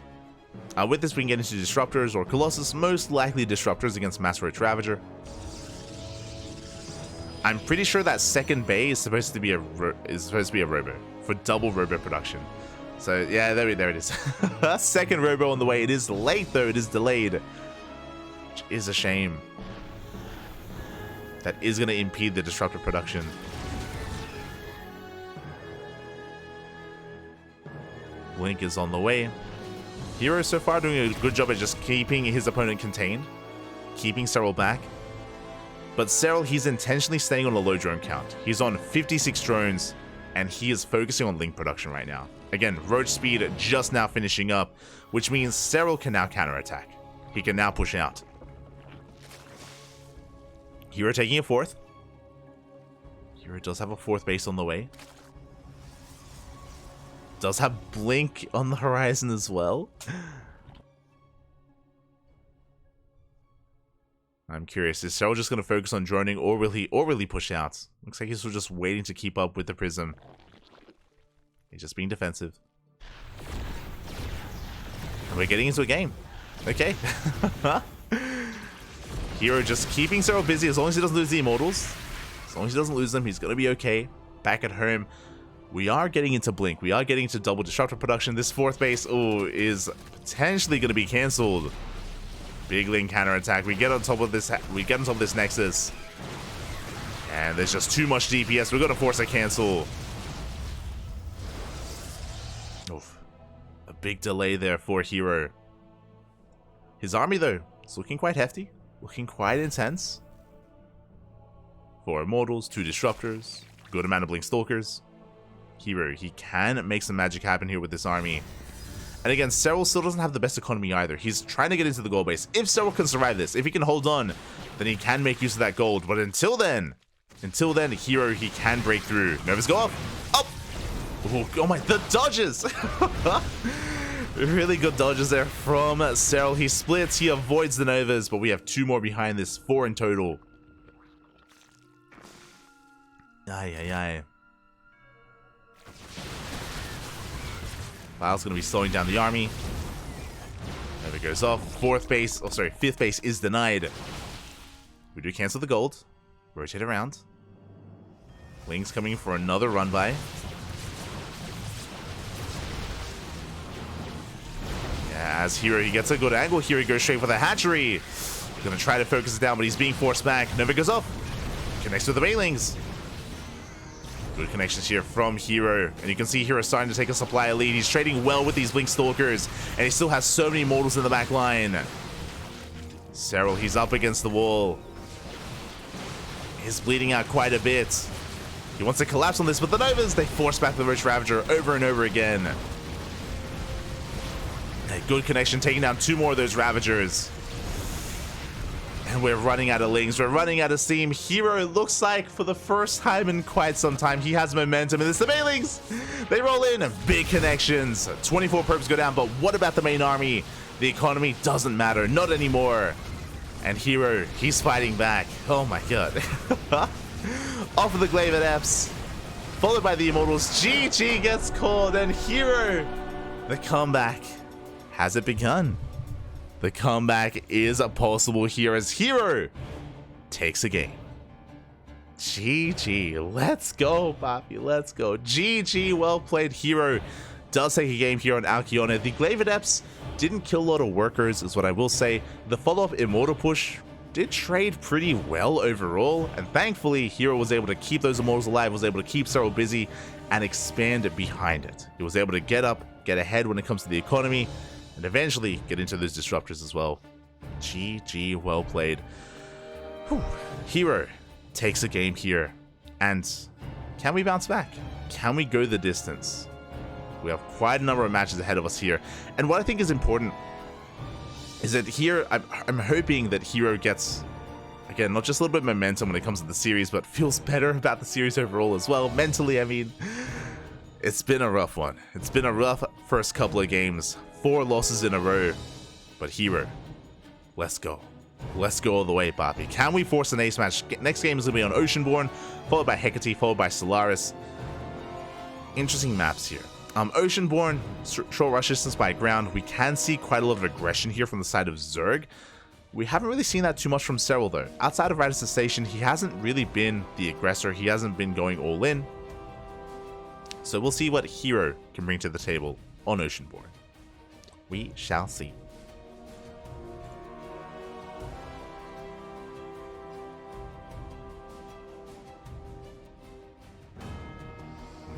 With this, we can get into Disruptors or Colossus, most likely Disruptors against Master Roach Ravager. I'm pretty sure that second bay is supposed to be a robo for double robo production. So yeah, there it is. Second robo on the way. It is late though. It is delayed, which is a shame. That is going to impede the Disruptor production. Blink is on the way. herO so far doing a good job at just keeping his opponent contained, keeping Serral back. But Serral, he's intentionally staying on a low drone count. He's on 56 drones, and he is focusing on Link production right now. Again, Roach speed just now finishing up, which means Serral can now counterattack. He can now push out. herO taking a fourth. herO does have a fourth base on the way. Does have Blink on the horizon as well. I'm curious, is Serral just going to focus on droning, or will he push out? Looks like he's just waiting to keep up with the Prism. He's just being defensive. And we're getting into a game. Okay. herO just keeping Serral busy as long as he doesn't lose the Immortals. As long as he doesn't lose them, he's going to be okay. Back at home, we are getting into Blink. We are getting into double Disruptor production. This fourth base, is potentially going to be cancelled. Big Link counterattack. We get on top of this. We get on top of this Nexus, and there's just too much DPS. We're gonna force a cancel. Oof. A big delay there for herO. His army though, it's looking quite hefty, looking quite intense. 4 Immortals, 2 Disruptors, good amount of Blink Stalkers. herO, he can make some magic happen here with this army. And again, Serral still doesn't have the best economy either. He's trying to get into the gold base. If Serral can survive this, if he can hold on, then he can make use of that gold. But until then, herO, he can break through. Novas go off. Up. Oh my, the dodges. Really good dodges there from Serral. He splits, he avoids the Novas, but we have 2 more behind this, 4 in total. Aye. Lyle's going to be slowing down the army. There it goes off. 5th base is denied. We do cancel the gold. Rotate around. Link's coming for another run by. Yeah, as herO, he gets a good angle here. He goes straight for the hatchery. Going to try to focus it down, but he's being forced back. Nova goes off. Connects with the Bailings. Good connections here from herO, and you can see herO starting to take a supply lead. He's trading well with these Blink Stalkers, and he still has so many Immortals in the back line. Serral, he's up against the wall. He's bleeding out quite a bit. He wants to collapse on this, but the Novas, they force back the Roach Ravager over and over again. A good connection, taking down 2 more of those Ravagers. And we're running out of Lings. We're running out of steam. herO looks like for the first time in quite some time, he has momentum. And it's the Bailings. They roll in. Big connections. 24 perps go down. But what about the main army? The economy doesn't matter. Not anymore. And herO, he's fighting back. Oh my god. Off of the Glaive at Epps. Followed by the Immortals. GG gets called. And herO, the comeback. Has it begun? The comeback is possible here as herO takes a game. GG. Let's go, Papi. Let's go. GG. Well played. herO does take a game here on Alcyone. The Glaive Adepts didn't kill a lot of workers, is what I will say. The follow-up Immortal push did trade pretty well overall, and thankfully, herO was able to keep those Immortals alive, was able to keep Serral busy, and expand behind it. He was able to get up, get ahead when it comes to the economy, and eventually get into those Disruptors as well. GG, well played. Whew. herO takes a game here, and can we bounce back? Can we go the distance? We have quite a number of matches ahead of us here, and what I think is important is that here, I'm hoping that herO gets, again, not just a little bit of momentum when it comes to the series, but feels better about the series overall as well. Mentally, I mean, it's been a rough one. It's been a rough first couple of games. 4 losses in a row. But herO, let's go. Let's go all the way, Papi. Can we force an ace match? Next game is going to be on Oceanborn, followed by Hecate, followed by Solaris. Interesting maps here. Oceanborn, short rush distance by ground. We can see quite a lot of aggression here from the side of Zerg. We haven't really seen that too much from Serral though. Outside of Radisson Station, he hasn't really been the aggressor. He hasn't been going all in. So we'll see what herO can bring to the table on Oceanborn. We shall see.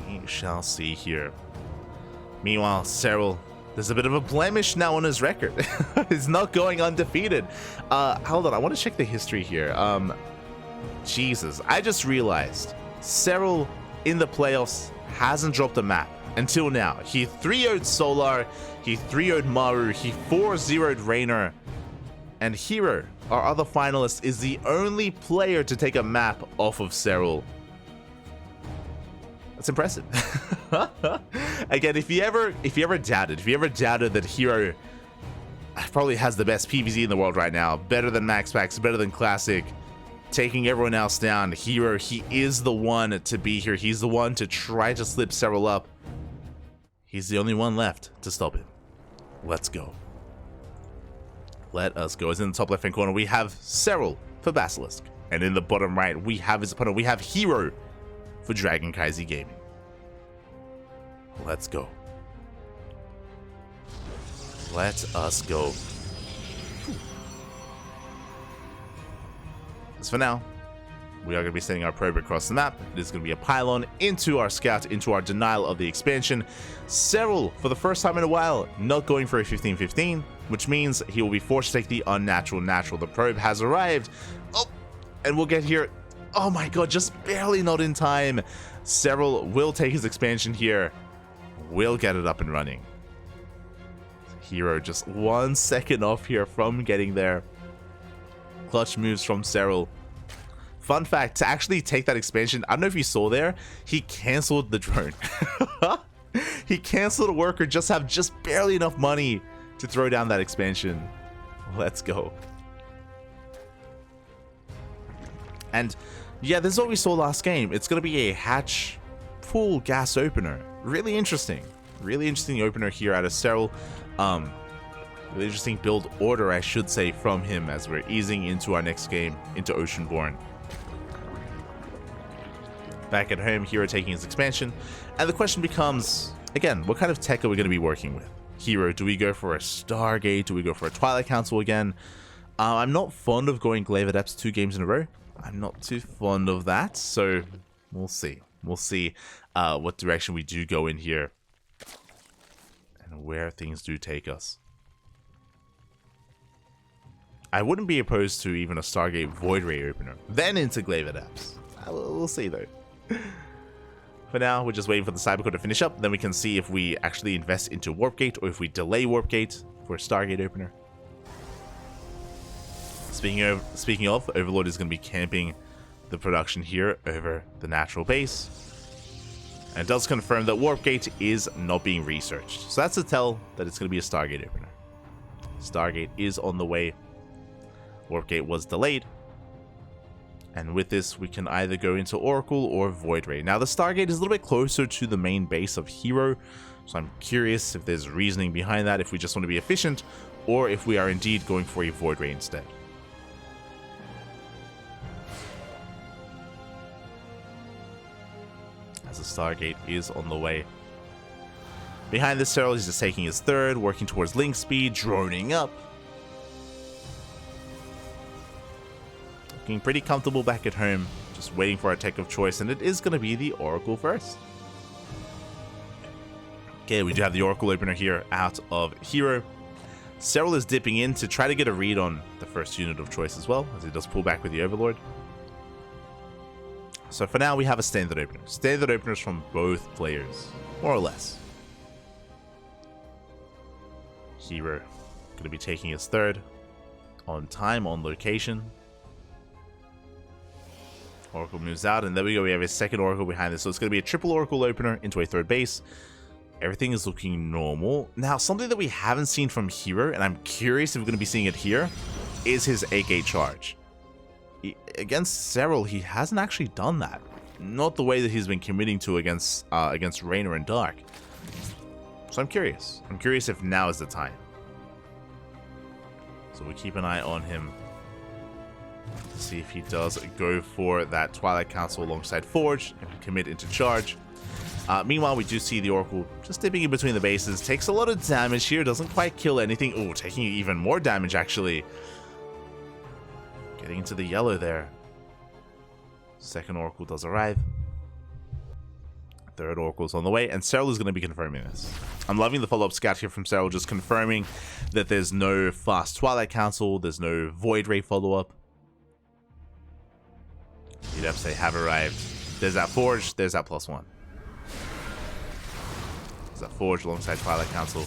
We shall see here. Meanwhile, Serral, there's a bit of a blemish now on his record. He's not going undefeated. Hold on, I want to check the history here. Jesus, I just realized Serral in the playoffs hasn't dropped a map until now. He 3-0'd Solar, he 3-0'd Maru, he 4-0'd Raynor, and herO, our other finalist, is the only player to take a map off of Serral. That's impressive. Again, if you ever doubted that herO probably has the best PvZ in the world right now, better than Max Packs, better than Classic, taking everyone else down, herO, he is the one to be here. He's the one to try to slip Serral up. He's the only one left to stop him. Let's go. Let us go. As in the top left hand corner, we have Serral for Basilisk. And in the bottom right, we have his opponent. We have herO for DragonKy Gaming. Let's go. Let us go. As for now, we are going to be sending our probe across the map. It is going to be a pylon into our scout, into our denial of the expansion. Serral, for the first time in a while, not going for a 15-15, which means he will be forced to take the unnatural natural. The probe has arrived. Oh, and we'll get here. Oh my god, just barely not in time. Serral will take his expansion here. We'll get it up and running. herO just 1 second off here from getting there. Clutch moves from Serral. Fun fact, to actually take that expansion, I don't know if you saw there, he cancelled the drone. He cancelled a worker just have just barely enough money to throw down that expansion. Let's go. And yeah, this is what we saw last game. It's going to be a hatch full gas opener. Really interesting. Really interesting opener here out of Serral. Really interesting build order, I should say, from him as we're easing into our next game, into Oceanborn. Back at home, herO taking his expansion. And the question becomes, again, what kind of tech are we going to be working with? herO, do we go for a Stargate? Do we go for a Twilight Council again? I'm not fond of going Glaive Adepts 2 games in a row. I'm not too fond of that, so we'll see. We'll see what direction we do go in here and where things do take us. I wouldn't be opposed to even a Stargate Void Ray opener, then into Glaive Adepts. We'll see though. For now, we're just waiting for the Cybercore to finish up, then we can see if we actually invest into Warp Gate or if we delay Warp Gate for a Stargate opener. Speaking of, Overlord is going to be camping the production here over the natural base. And it does confirm that Warp Gate is not being researched. So that's a tell that it's going to be a Stargate opener. Stargate is on the way. Warp Gate was delayed. And with this, we can either go into Oracle or Void Ray. Now, the Stargate is a little bit closer to the main base of herO. So I'm curious if there's reasoning behind that, if we just want to be efficient, or if we are indeed going for a Void Ray instead. As the Stargate is on the way. Behind this, Serral is just taking his third, working towards link speed, droning up. Looking pretty comfortable back at home, just waiting for our tech of choice, and it is going to be the Oracle first. Okay, we do have the Oracle opener here out of herO. Serral is dipping in to try to get a read on the first unit of choice as well, as he does pull back with the Overlord. So for now, we have a standard opener. Standard openers from both players, more or less. herO going to be taking his third, on time, on location. Oracle moves out, and there we go. We have a second Oracle behind this. So it's going to be a triple Oracle opener into a third base. Everything is looking normal. Now, something that we haven't seen from herO, and I'm curious if we're going to be seeing it here, is his 8-gate charge. Against Serral, he hasn't actually done that. Not the way that he's been committing to against Raynor and Dark. So I'm curious. I'm curious if now is the time. So we'll keep an eye on him to see if he does go for that Twilight Council alongside Forge and commit into charge. Meanwhile, we do see the Oracle just dipping in between the bases. Takes a lot of damage here. Doesn't quite kill anything. Oh, taking even more damage, actually. Getting into the yellow there. Second Oracle does arrive. Third Oracle's on the way. And Serral is going to be confirming this. I'm loving the follow-up scout here from Serral, just confirming that there's no fast Twilight Council. There's no Void Ray follow-up. Meetups, they have arrived. There's that Forge. There's that +1. There's that Forge alongside Twilight Council.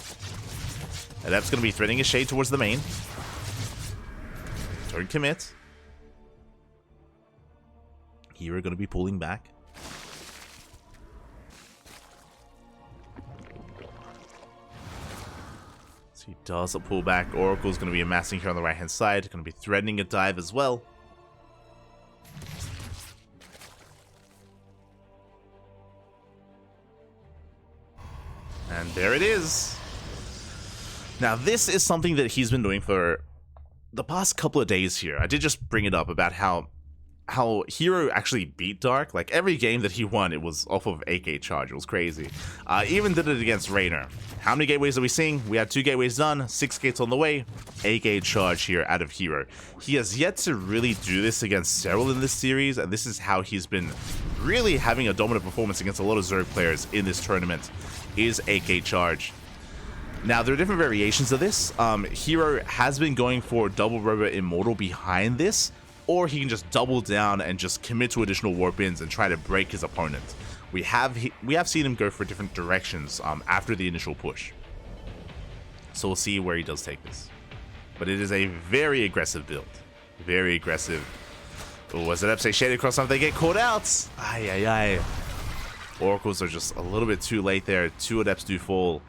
Adept's going to be threading a shade towards the main. Don't commit. herO going to be pulling back. So he does a pull back. Oracle's going to be amassing here on the right hand side. Going to be threatening a dive as well. And there it is. Now, this is something that he's been doing for the past couple of days here. I did just bring it up about how herO actually beat Dark. Like, every game that he won, it was off of 8-gate charge. It was crazy. Even did it against Raynor. How many gateways are we seeing? We had 2 gateways done, 6 gates on the way, 8-gate charge here out of herO. He has yet to really do this against Serral in this series, and this is how he's been really having a dominant performance against a lot of Zerg players in this tournament, is 8-gate charge. Now, there are different variations of this. herO has been going for double Robo Immortal behind this, or he can just double down and just commit to additional warp-ins and try to break his opponent. We have seen him go for different directions after the initial push. So we'll see where he does take this. But it is a very aggressive build. Very aggressive. Oh, as Adepts say shade across something, they get caught out. Ay, ay, ay. Oracles are just a little bit too late there. 2 Adepts do fall.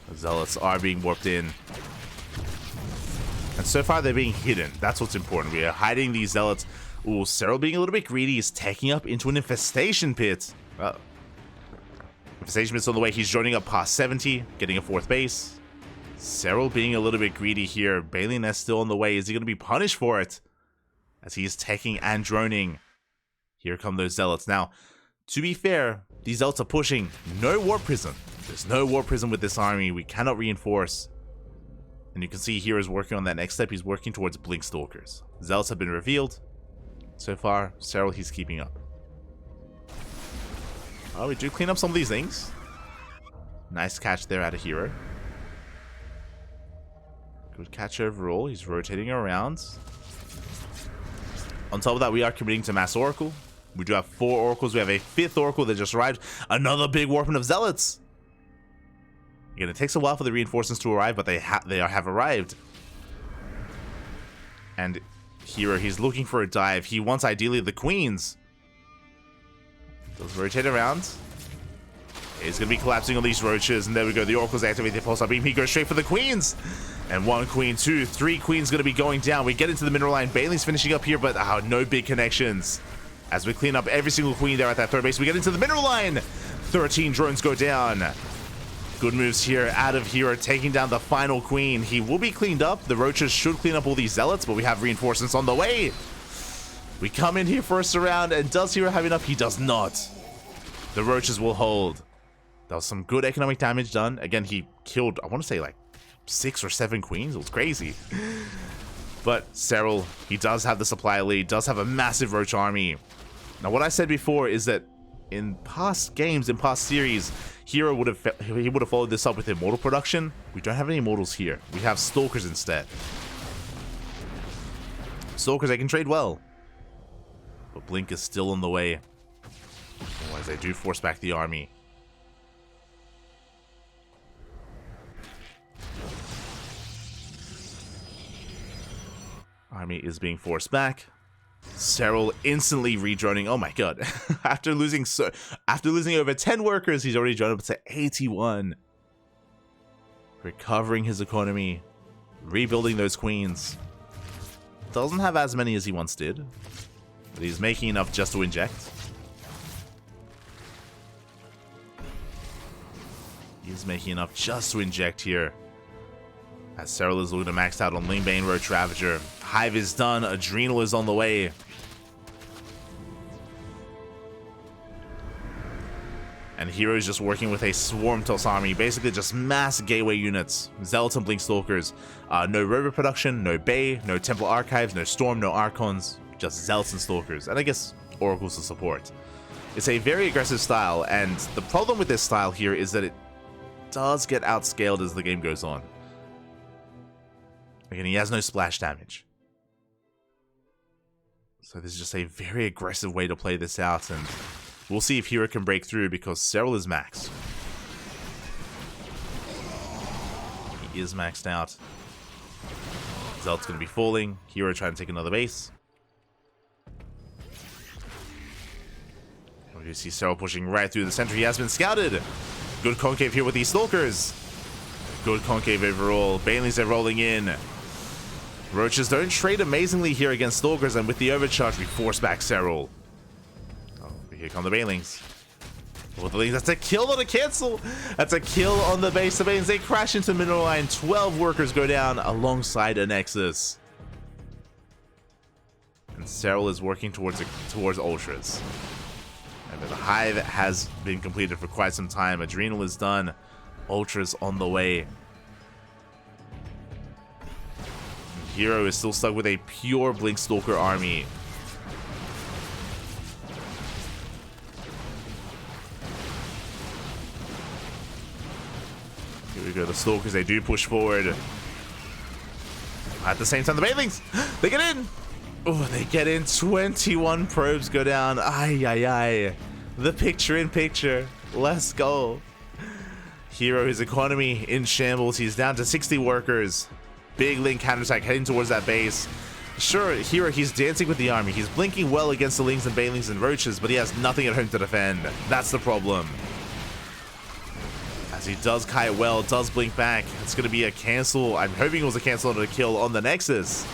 The Zealots are being warped in. And so far, they're being hidden. That's what's important. We are hiding these Zealots. Ooh, Serral being a little bit greedy is taking up into an Infestation Pit. Uh-oh. Infestation Pit's on the way. He's joining up past 70, getting a 4th base. Serral being a little bit greedy here. Bailey Nest still on the way. Is he going to be punished for it? As he is taking and droning. Here come those Zealots. Now, to be fair, these Zealots are pushing. No Warp Prism. There's no Warp Prism with this army. We cannot reinforce. And you can see here is working on that next step. He's working towards Blink Stalkers. Zealots have been revealed. So far, Serral, he's keeping up. Oh, we do clean up some of these things. Nice catch there out of herO. Good catch overall. He's rotating around. On top of that, we are committing to Mass Oracle. We do have 4 Oracles. We have a 5th Oracle that just arrived. Another big warping of Zealots. Again, it takes a while for the reinforcements to arrive, but they have arrived. And herO, he's looking for a dive. He wants ideally the Queens. Does rotate around. He's going to be collapsing on these roaches, and there we go. The Oracles activate their pulsar beam. He goes straight for the Queens. And 1 Queen, 2, 3 Queens going to be going down. We get into the mineral line. Bailey's finishing up here, but no big connections. As we clean up every single Queen there at that 3rd base, we get into the mineral line. 13 drones go down. Good moves here out of herO, taking down the final Queen. He will be cleaned up. The roaches should clean up all these Zealots, but we have reinforcements on the way. We come in here for a surround, and does herO have enough? He does not. The roaches will hold. That was some good economic damage done. Again, he killed, I want to say, like 6 or 7 Queens. It was crazy. But Serral, he does have the supply lead, does have a massive roach army. Now, what I said before is that in past games, in past series, herO would have followed this up with Immortal production. We don't have any Immortals here. We have Stalkers instead. Stalkers, they can trade well. But Blink is still on the way. Otherwise, they do force back the army. Army is being forced back. Serral instantly redroning. Oh my god. after losing over 10 workers, he's already droned up to 81. Recovering his economy. Rebuilding those Queens. Doesn't have as many as he once did. But he's making enough just to inject. He's making enough just to inject here. As Serral is looking to max out on Ling Bane, Roach Ravager. Hive is done. Adrenal is on the way. And herO is just working with a Swarm Toss army, basically just mass gateway units. Zealot and Blink Stalkers. No robot production, no Bay, no Temple Archives, no Storm, no Archons. Just Zealots and Stalkers. And I guess Oracles to support. It's a very aggressive style, and the problem with this style here is that it does get outscaled as the game goes on. Again, he has no splash damage. So this is just a very aggressive way to play this out, and we'll see if herO can break through because Serral is maxed. He is maxed out. Zealot's going to be falling. herO trying to take another base. You see Serral pushing right through the center. He has been scouted. Good concave here with these Stalkers. Good concave overall. Banelings are rolling in. Roaches don't trade amazingly here against Stalkers, and with the overcharge, we force back Serral. Oh, here come the Banelings. Oh, the Lings, that's a kill, not a cancel. That's a kill on the base. The Banelings, they crash into Mineral Line. 12 workers go down alongside a Nexus. And Serral is working towards Ultras. And the Hive has been completed for quite some time. Adrenal is done. Ultras on the way. herO is still stuck with a pure Blink Stalker army. Here we go, the Stalkers, they do push forward. At the same time, the Banelings, they get in! Oh, they get in. 21 probes go down. Ay, ay, ay. The picture in picture. Let's go. herO, his economy in shambles. He's down to 60 workers. Big Ling counterattack heading towards that base. Sure, herO, he's dancing with the army. He's blinking well against the Lings and Banelings and Roaches, but he has nothing at home to defend. That's the problem. As he does kite well, does blink back. It's going to be a cancel. I'm hoping it was a cancel and a kill on the Nexus.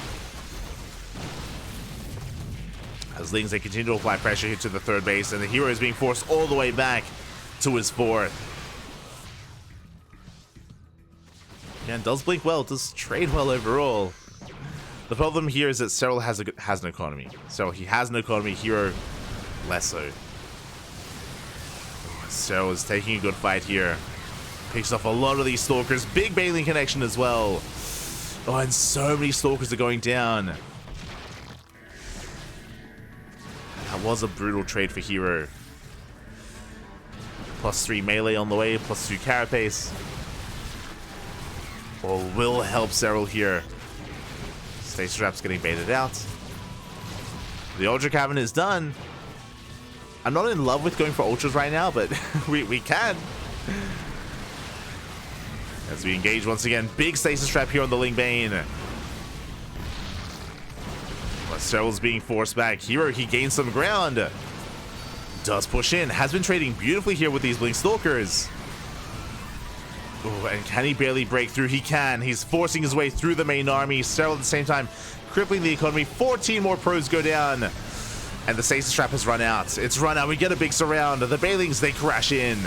As Lings, they continue to apply pressure here to the third base, and the herO is being forced all the way back to his fourth. Again, does blink well, does trade well overall. The problem here is that Serral has an economy. So he has an economy, herO less so. Serral is taking a good fight here. Picks off a lot of these Stalkers. Big Baneling connection as well. Oh, and so many Stalkers are going down. That was a brutal trade for herO. +3 melee on the way, +2 carapace. Or will help Serral here. Stasis Trap's getting baited out. The Ultra Cavern is done. I'm not in love with going for Ultras right now, but we can. As we engage once again, big Stasis Trap here on the Ling Bane. But Serral's being forced back. herO, he gains some ground. Does push in. Has been trading beautifully here with these Blink Stalkers. Ooh, and can he barely break through? He can. He's forcing his way through the main army. Serral at the same time crippling the economy. 14 more pros go down. And the Stasis Trap has run out. It's run out. We get a big surround. The Banelings, they crash in.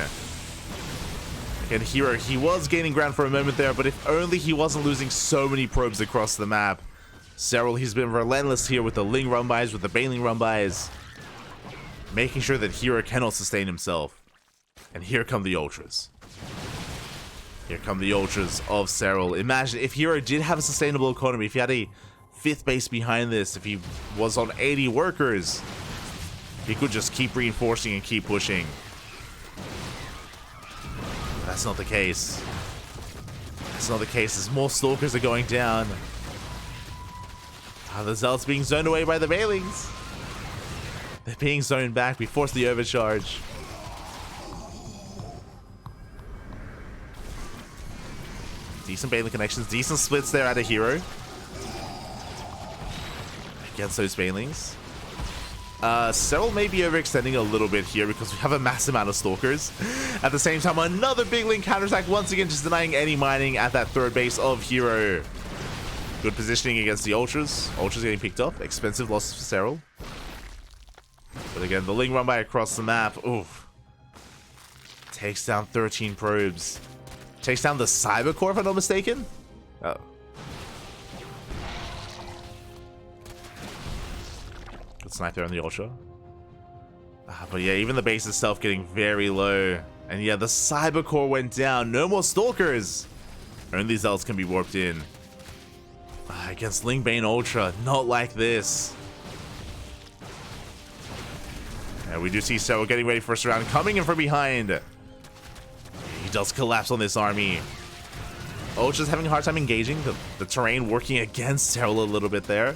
And herO, he was gaining ground for a moment there, but if only he wasn't losing so many probes across the map. Serral, he's been relentless here with the Ling run-bys, with the Baneling run-bys. Making sure that herO cannot sustain himself. And here come the Ultras. Here come the Ultras of Serral. Imagine if herO did have a sustainable economy, if he had a 5th base behind this, if he was on 80 workers, he could just keep reinforcing and keep pushing. That's not the case. That's not the case, as more Stalkers are going down. The Zealots being zoned away by the Banelings. They're being zoned back. We force the overcharge. Decent Baneling connections. Decent splits there out of herO. Against those Banelings. Serral may be overextending a little bit here because we have a massive amount of Stalkers. At the same time, another big Ling counterattack, once again just denying any mining at that third base of herO. Good positioning against the Ultras. Ultras getting picked up. Expensive losses for Serral. But again, the Ling run by across the map. Oof. Takes down 13 probes. Takes down the Cyber Core, if I'm not mistaken. Oh. Good snipe there on the Ultra. But yeah, even the base itself getting very low. And yeah, the Cyber Core went down. No more Stalkers. Only Zealots can be warped in. Against Lingbane Ultra, not like this. Yeah, we do see Serral getting ready for a round, coming in from behind. He does collapse on this army. Ultra's having a hard time engaging. The terrain working against Serral a little bit there.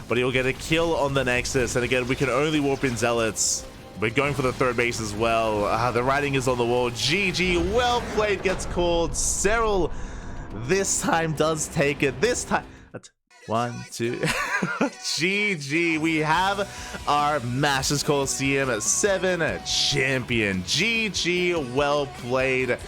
But he'll get a kill on the Nexus. And again, we can only warp in Zealots. But going for the third base as well. The writing is on the wall. GG, well played, gets called. Serral this time does take it. This time. 1, 2. GG. We have our Masters Coliseum 7 champion. GG, well played.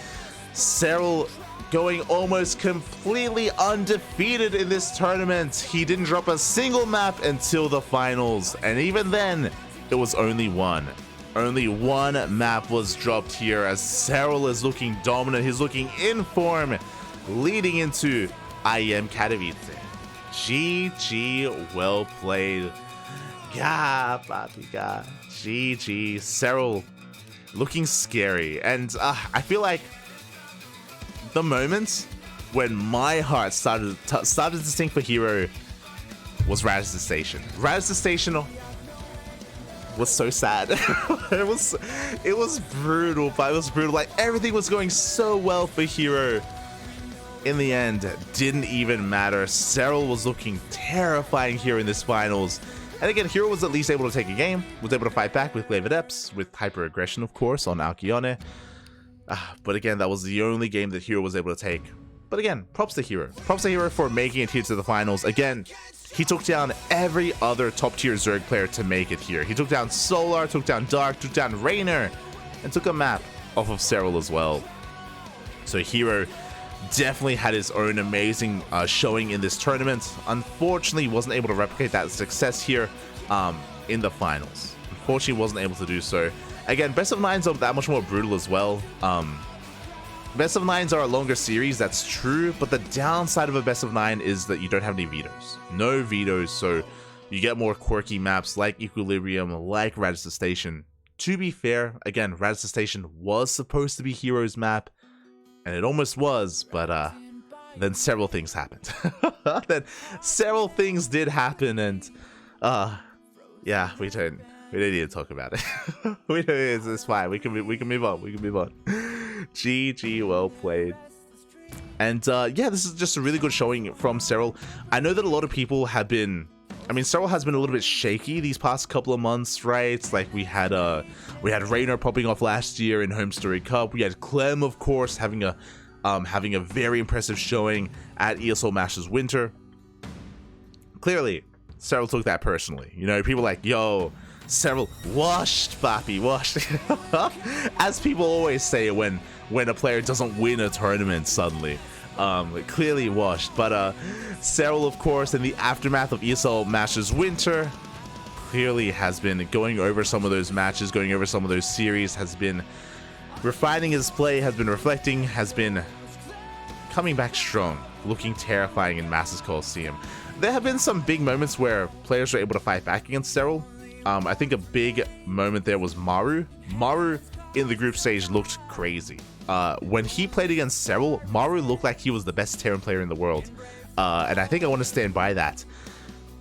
Serral going almost completely undefeated in this tournament. He didn't drop a single map until the finals. And even then, it was only one. Only one map was dropped here as Serral is looking dominant. He's looking in form, leading into IEM Katowice. GG, well played. Yeah, papi, yeah. GG. Serral looking scary. And I feel like the moment when my heart started to sink for herO was Radisson Station. Radisson Station was so sad. it was brutal, but it was brutal. Like, everything was going so well for herO. In the end, didn't even matter. Serral was looking terrifying here in this finals. And again, herO was at least able to take a game, was able to fight back with Glaive Adepts, with hyper aggression, of course, on Alcyone. But again, that was the only game that herO was able to take. But again, props to herO. Props to herO for making it here to the finals. Again, he took down every other top tier Zerg player to make it here. He took down Solar, took down Dark, took down Raynor, and took a map off of Serral as well. So herO definitely had his own amazing showing in this tournament. Unfortunately, wasn't able to replicate that success here in the finals. Unfortunately, wasn't able to do so. Again, best of nines are that much more brutal as well. Best of nines are a longer series, that's true, but the downside of a best of 9 is that you don't have any vetoes. No vetoes, so you get more quirky maps like Equilibrium, like Radisson Station. To be fair, again, Radisson Station was supposed to be herO's map, and it almost was, but then several things happened. Then several things did happen, and yeah, we don't need to talk about it. It's fine. We can move on. We can move on. GG, well played. And yeah, this is just a really good showing from Serral. I know that a lot of people have been. I mean, Serral has been a little bit shaky these past couple of months, right? Like we had Raynor popping off last year in Home Story Cup. We had Clem, of course, having a very impressive showing at ESL Masters Winter. Clearly, Serral took that personally. You know, people like, yo, Serral washed, papi, washed. As people always say when a player doesn't win a tournament suddenly. Clearly washed, but Serral, of course, in the aftermath of ESL Masters Winter, clearly has been going over some of those matches, going over some of those series, has been refining his play, has been reflecting, has been coming back strong, looking terrifying in Masters Coliseum. There have been some big moments where players were able to fight back against Serral. I think a big moment there was Maru. Maru in the group stage looked crazy. When he played against Serral, Maru looked like he was the best Terran player in the world. And I think I want to stand by that.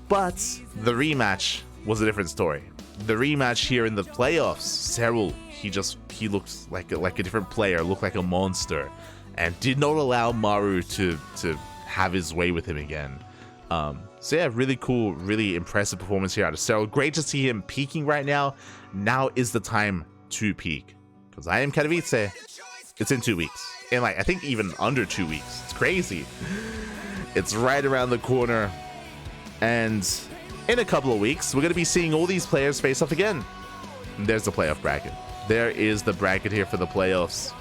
But the rematch was a different story. The rematch here in the playoffs, Serral, he looked like a different player, looked like a monster, and did not allow Maru to have his way with him again. So yeah, really cool, really impressive performance here out of Serral. Great to see him peaking right now. Now is the time to peak. Because IEM Katowice, it's in 2 weeks. In like, I think even under 2 weeks. It's crazy. It's right around the corner. And in a couple of weeks, we're going to be seeing all these players face off again. And there's the playoff bracket. There is the bracket here for the playoffs.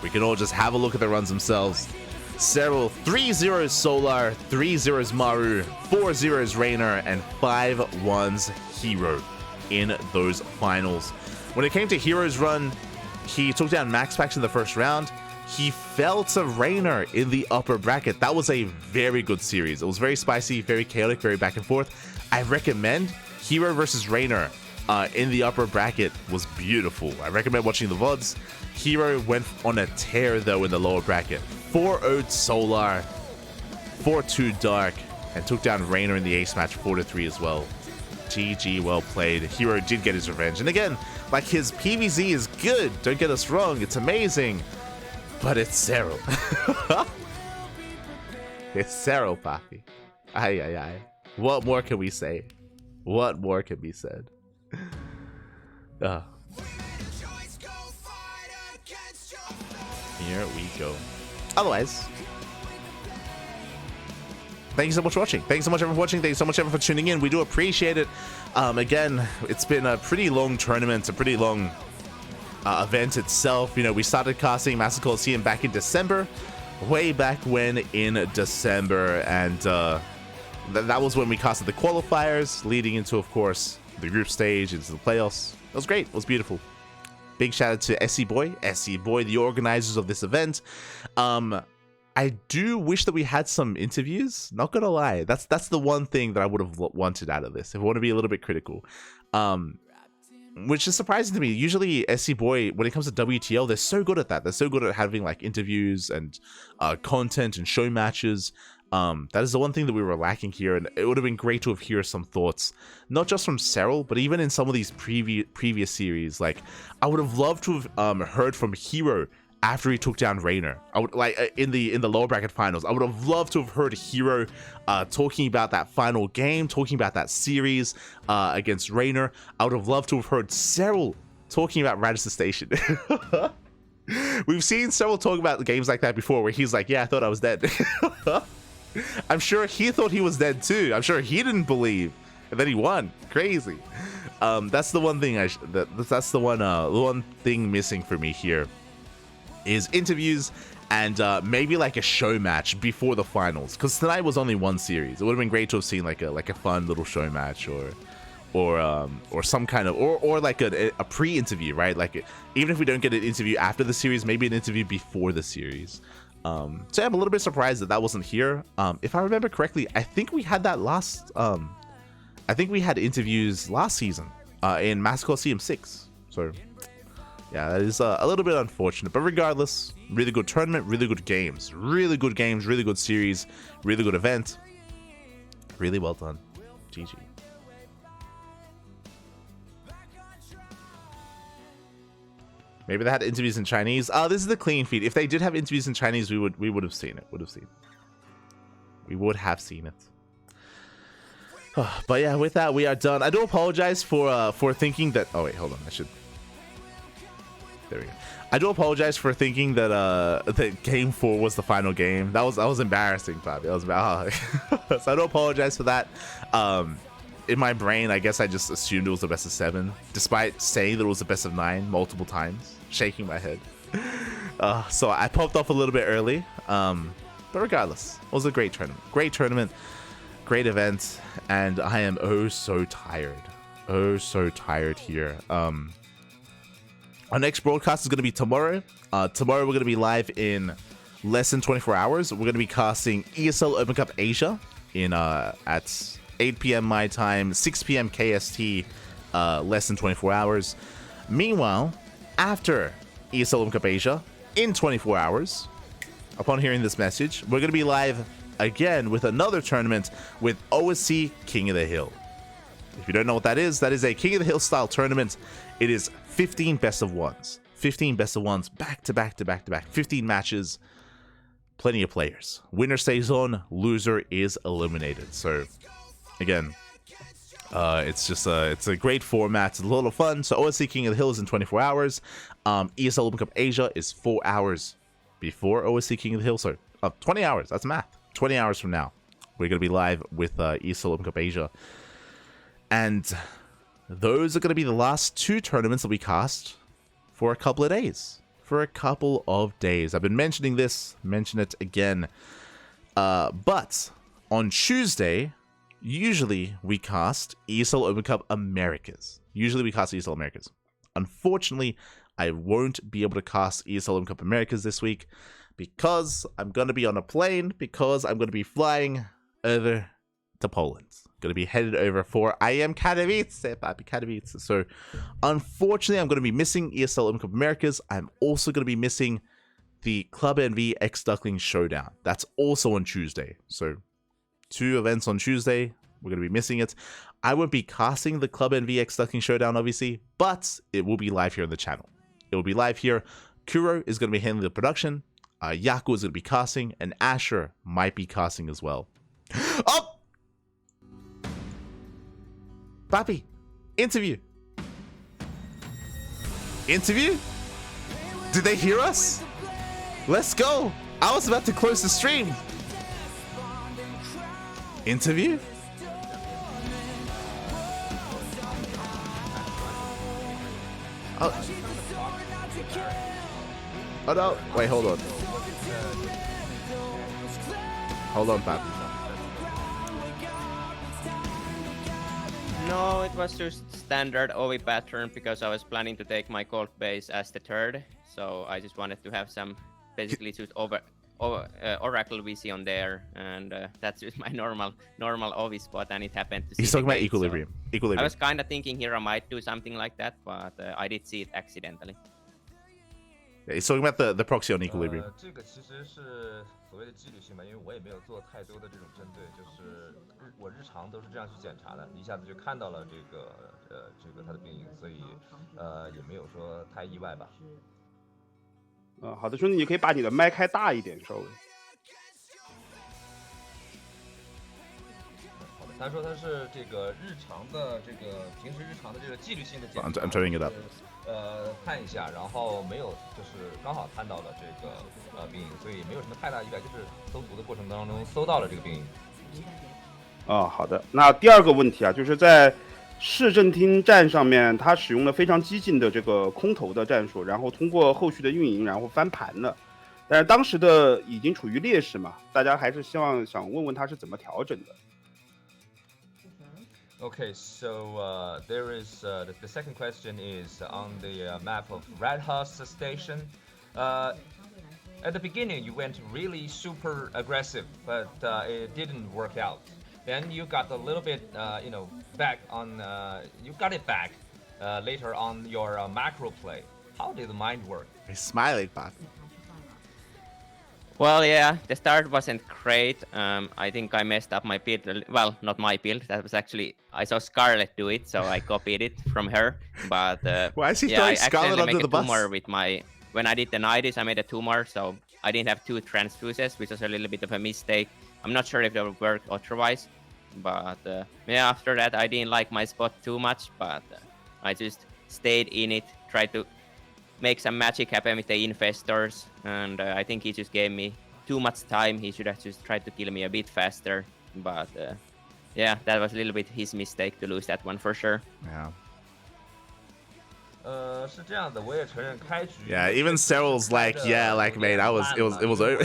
We can all just have a look at the runs themselves. Serral, 3-0 Solar, 3-0 Maru, 4-0 Raynor, and 5-1 herO in those finals. When it came to herO's run, he took down Max Pax in the first round. he fell to Raynor in the upper bracket. That was a very good series. It was very spicy, very chaotic, very back and forth. I recommend herO versus Raynor in the upper bracket was beautiful. I recommend watching the VODs. herO went on a tear though in the lower bracket. 4-0'd Solar, 4-2 Dark, and took down Raynor in the ace match 4-3 as well. GG, well played. herO did get his revenge. And again, like, his PvZ is good. Don't get us wrong. It's amazing. But it's Serral. It's Serral, papi. Ay, ay, ay. What more can we say? What more can be said? Here we go. Otherwise, thank you so much for watching. Thanks so much everyone for watching. Thank you so much everyone for tuning in. We do appreciate it. Again, it's been a pretty long tournament, a pretty long event itself. You know, we started casting Master Coliseum back in December, way back when in December, and that was when we casted the qualifiers, leading into, of course, the group stage, into the playoffs. It was great. It was beautiful. Big shout out to SE Boy, the organizers of this event. I do wish that we had some interviews. Not gonna lie, that's the one thing that I would have wanted out of this. If I want to be a little bit critical, which is surprising to me. Usually, SE Boy, when it comes to WTL, they're so good at that. They're so good at having like interviews and content and show matches. That is the one thing that we were lacking here, and it would have been great to have heard some thoughts, not just from Serral, but even in some of these previous series. Like, I would have loved to have heard from herO after he took down Raynor. I would like in the lower bracket finals. I would have loved to have heard herO talking about that final game, talking about that series against Raynor. I would have loved to have heard Serral talking about Radisson Station. We've seen Serral talk about games like that before, where he's like, "Yeah, I thought I was dead." I'm sure he thought he was dead too. I'm sure he didn't believe, and then he won. Crazy. That's the one thing that's the one thing missing for me here is interviews and maybe like a show match before the finals, because tonight was only one series. It would have been great to have seen like a fun little show match or some kind of or like a pre-interview, right? Like, even if we don't get an interview after the series, maybe an interview before the series. So I'm a little bit surprised that wasn't here. If I remember correctly, I think we had that last I think we had interviews last season in Master Coliseum 6. So yeah, that is a little bit unfortunate, but regardless, really good tournament, really good games, really good series, really good event. Really well done. GG. Maybe they had interviews in Chinese. This is the clean feed. If they did have interviews in Chinese, we would have seen it. We would have seen it. But yeah, with that, we are done. I do apologize for thinking that. Oh wait, hold on. There we go. I do apologize for thinking that that game 4 was the final game. That was embarrassing, Bobby. That was bad. So I do apologize for that. In my brain, I guess I just assumed it was the best of 7, despite saying that it was the best of 9 multiple times, shaking my head. So I popped off a little bit early, but regardless, it was a great tournament, great event, and I am oh so tired here. Our next broadcast is going to be tomorrow. Tomorrow we're going to be live in less than 24 hours. We're going to be casting ESL Open Cup Asia in at 8 p.m. my time, 6 p.m. KST, less than 24 hours. Meanwhile, after ESL Open Cup Asia, in 24 hours, upon hearing this message, we're going to be live again with another tournament with OSC King of the Hill. If you don't know what that is a King of the Hill style tournament. It is 15 best of ones. 15 best of ones, back to back to back to back. 15 matches, plenty of players. Winner stays on, loser is eliminated. So again, it's just it's a great format. It's a lot of fun. So OSC King of the Hill is in 24 hours. ESL Open Cup Asia is 4 hours before OSC King of the Hill. So 20 hours. That's math. 20 hours from now, we're going to be live with ESL Open Cup Asia. And those are going to be the last 2 tournaments that we cast for a couple of days. I've been mentioning this, mention it again. But on Tuesday, usually we cast ESL Open Cup Americas. Unfortunately, I won't be able to cast ESL Cup Americas this week because I'm going to be on a plane, because I'm going to be flying over to Poland. Going to be headed over for I am Katowice, Papi Katowice. So unfortunately, I'm going to be missing ESL Cup Americas. I'm also going to be missing the Club NV X Ducklings Showdown. That's also on Tuesday. So 2 events on Tuesday. We're going to be missing it. I won't be casting the Club NV X Ducklings Showdown, obviously, but it will be live here on the channel. It will be live here. Kuro is going to be handling the production. Yaku is going to be casting, and Asher might be casting as well. Oh! Papi, interview. Interview? Did they hear us? Let's go. I was about to close the stream. Interview? Oh. Oh no. Wait, hold on. Hold on, Papi. No, it was just standard OV pattern because I was planning to take my gold base as the third. So I just wanted to have some, basically just Oracle VC on there, and that's just my normal OV spot, and it happened to see. He's talking about gate, Equilibrium. So Equilibrium. I was kind of thinking here I might do something like that, but I did see it accidentally. Yeah, he's talking about the proxy on Equilibrium. 这个其实是所谓的纪律性吧，因为我也没有做太多的这种针对，就是我日常都是这样去检查的，一下子就看到了这个他的病因，所以也没有说太意外吧。好的，兄弟，你可以把你的麦开大一点，稍微。好的，他说他是这个日常的这个平时日常的这个纪律性的检查。I'm turning it up. 看一下，然后没有，就是刚好看到了这个病因，所以没有什么太大意外，就是搜图的过程当中搜到了这个病因。好的。那第二个问题啊，就是在市政厅站上面，他使用了非常激进的这个空投的战术，然后通过后续的运营，然后翻盘了。但是当时的已经处于劣势嘛，大家还是想问问他是怎么调整的。Okay, so there is the second question is on the map of Red House Station. At the beginning, you went really super aggressive, but it didn't work out. Then you got a little bit, back on. You got it back later on your macro play. How did the mind work? He's smiling, Papi. Well, yeah, the start wasn't great. I think I messed up my build. Well, not my build. That was actually, I saw Scarlet do it, so I copied it from her. But why is he yeah, throwing I Scarlet accidentally under made the a bus? tumor with my. When I did the 90s, I made a tumor, so I didn't have 2 transfuses, which was a little bit of a mistake. I'm not sure if it would work otherwise, but yeah, after that I didn't like my spot too much, but I just stayed in it, tried to make some magic happen with the infestors, and I think he just gave me too much time. He should have just tried to kill me a bit faster, but yeah, that was a little bit his mistake to lose that one for sure. Yeah. 是这样的，我也承认开局。Yeah, even Serral's like, yeah, like mate, it was over.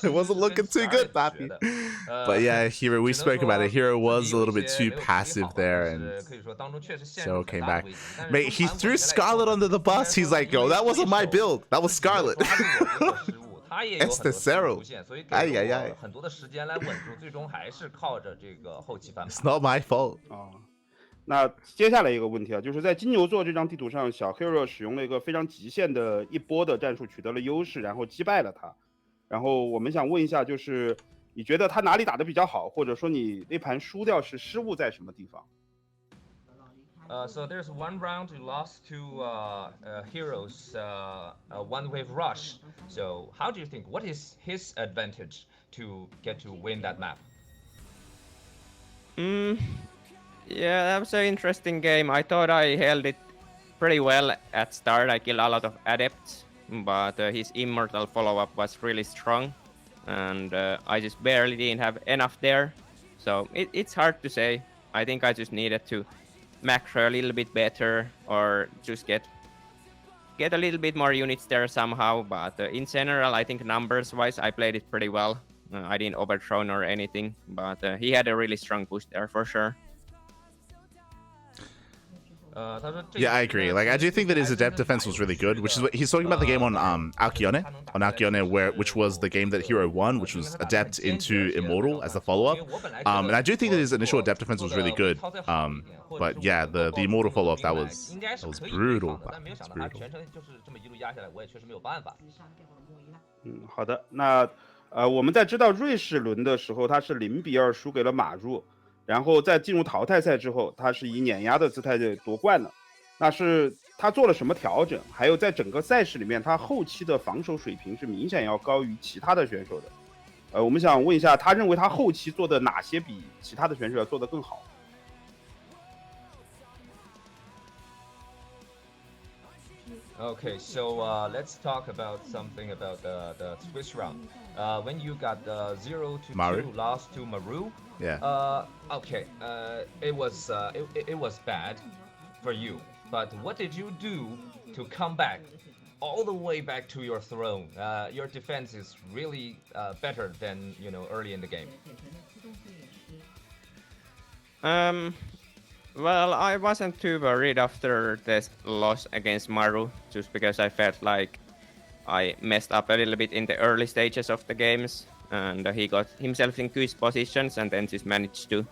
It wasn't looking too good, Papi. But yeah, herO, we spoke about it. herO was a little bit too passive there, and Serral came back. Mate, he threw Scarlet under the bus. He's like, yo, that wasn't my build. That was Scarlet. 他也有很多 Serral 出现，所以给了我很多的时间来稳住，最终还是靠着这个后期翻盘。It's not my fault. 那接下来一个问题啊，就是在金牛座这张地图上，小 herO 使用了一个非常极限的一波的战术，取得了优势，然后击败了他。然后我们想问一下，就是你觉得他哪里打得比较好，或者说你那盘输掉是失误在什么地方？ So there's one round you lost to herO's one wave rush. So how do you think? What is his advantage to get to win that map? Yeah, that was an interesting game. I thought I held it pretty well at start. I killed a lot of adepts, but his immortal follow-up was really strong, and I just barely didn't have enough there. So it's hard to say. I think I just needed to macro a little bit better, or just get a little bit more units there somehow. But in general, I think numbers-wise, I played it pretty well. I didn't overthrow or anything, but he had a really strong push there for sure. Yeah, I agree. Like, I do think that his adept defense was really good, which is what he's talking about the game on Alkione, which was the game that herO won, which was adept into immortal as the follow-up. And I do think that his initial adept defense was really good. But yeah, the immortal follow-up that was brutal. That was brutal. 好的，那我们在知道瑞士轮的时候，他是0-2输给了马若，然后在进入淘汰赛之后，他是以碾压的姿态夺冠了。那是他做了什么调整？还有在整个赛事里面，他后期的防守水平是明显要高于其他的选手的。我们想问一下，他认为他后期做的哪些比其他的选手要做得更好？ Okay, so let's talk about something about the Swiss round. When you got 0-2 Maru. lost to Maru. Yeah. Okay. It was bad for you. But what did you do to come back, all the way back to your throne? Your defense is really better than early in the game. Well, I wasn't too worried after this loss against Maru, just because I felt like I messed up a little bit in the early stages of the games, and he got himself in good positions and then just managed to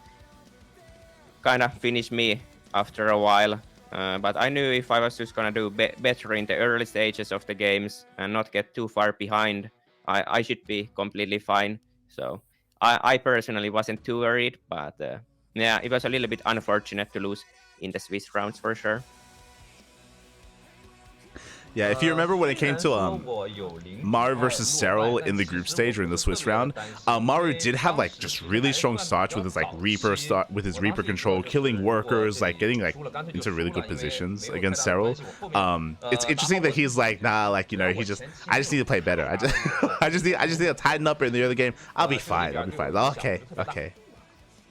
kind of finish me after a while. But I knew if I was just gonna do better in the early stages of the games and not get too far behind, I should be completely fine. So I personally wasn't too worried, but yeah, it was a little bit unfortunate to lose in the Swiss rounds for sure. Yeah, if you remember when it came to Maru versus Serral in the group stage or in the Swiss round, Maru did have like just really strong starts with his like Reaper control, killing workers, like getting like into really good positions against Serral. It's interesting that he's like, nah, like I just need to play better. I just need to tighten up in the other game. I'll be fine. Okay.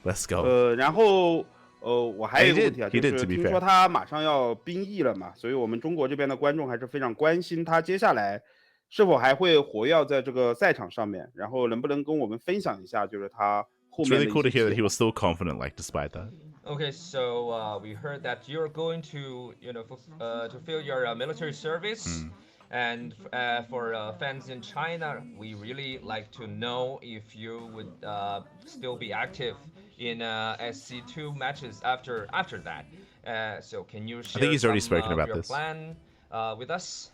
Let's go. 然后我还有一个问题啊， He did, 就是 to be 听说他马上要兵役了嘛，所以我们中国这边的观众还是非常关心他接下来是否还会活跃在这个赛场上面，然后能不能跟我们分享一下，就是他后 It's 面的 really cool to hear that he was still confident, like despite that. Okay, so we heard that you're going to fulfill your military service. And for fans in China, we really like to know if you would still be active in SC2 matches after that. So can you share he's already some spoken about your this. plan with us?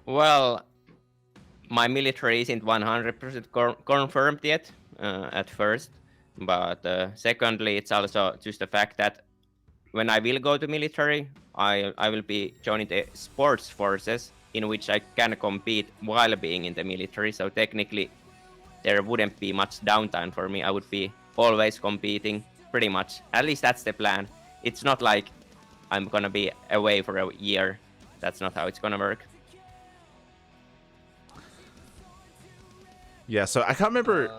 Well, my military isn't 100% confirmed yet at first, but secondly, it's also just the fact that when I will go to military, I will be joining the sports forces in which I can compete while being in the military. So technically, there wouldn't be much downtime for me. I would be always competing, pretty much. At least that's the plan. It's not like I'm gonna be away for a year. That's not how it's gonna work. Yeah, so I can't remember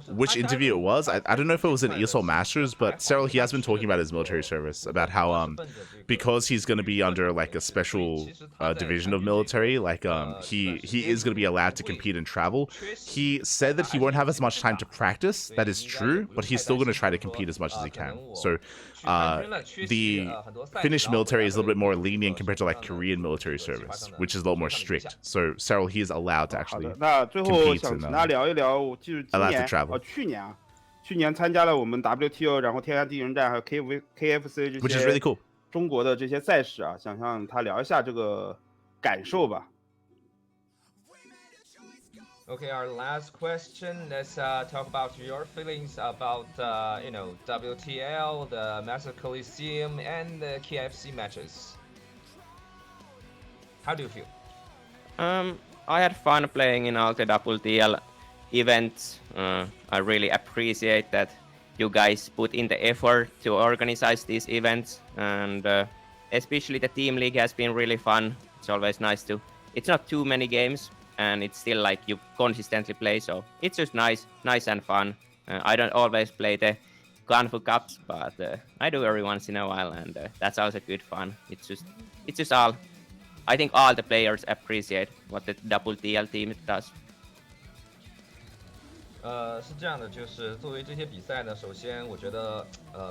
which interview it was. I don't know if it was in ESL Masters, but Serral, he has been talking about his military service, about how because he's going to be under like a special division of military, like he is going to be allowed to compete and travel. He said that he won't have as much time to practice. That is true, but he's still going to try to compete as much as he can. So the Finnish military is a little bit more lenient compared to like Korean military service, which is a lot more strict. So Serral, he is allowed to actually 那最后 compete 想 and 请他聊一聊，就是今 allowed 年 to travel. 去年参加了我们 WTO， 然后天下第一人战还有 KFC 这 which is really 些 cool. 中国的这些赛事啊，想让他聊一下这个感受吧。 Okay, our last question. Let's talk about your feelings about WTL, the Massive Coliseum, and the KFC matches. How do you feel? I had fun playing in all the WTL events. I really appreciate that you guys put in the effort to organize these events, and especially the team league has been really fun. It's always nice to. It's not too many games, and it's still like you consistently play, so it's just nice and fun. I don't always play the Ganfu Cups, but I do every once in a while, and that's also good fun. It's just all. I think all the players appreciate what the WTL team does. 是这样的，就是作为这些比赛呢，首先我觉得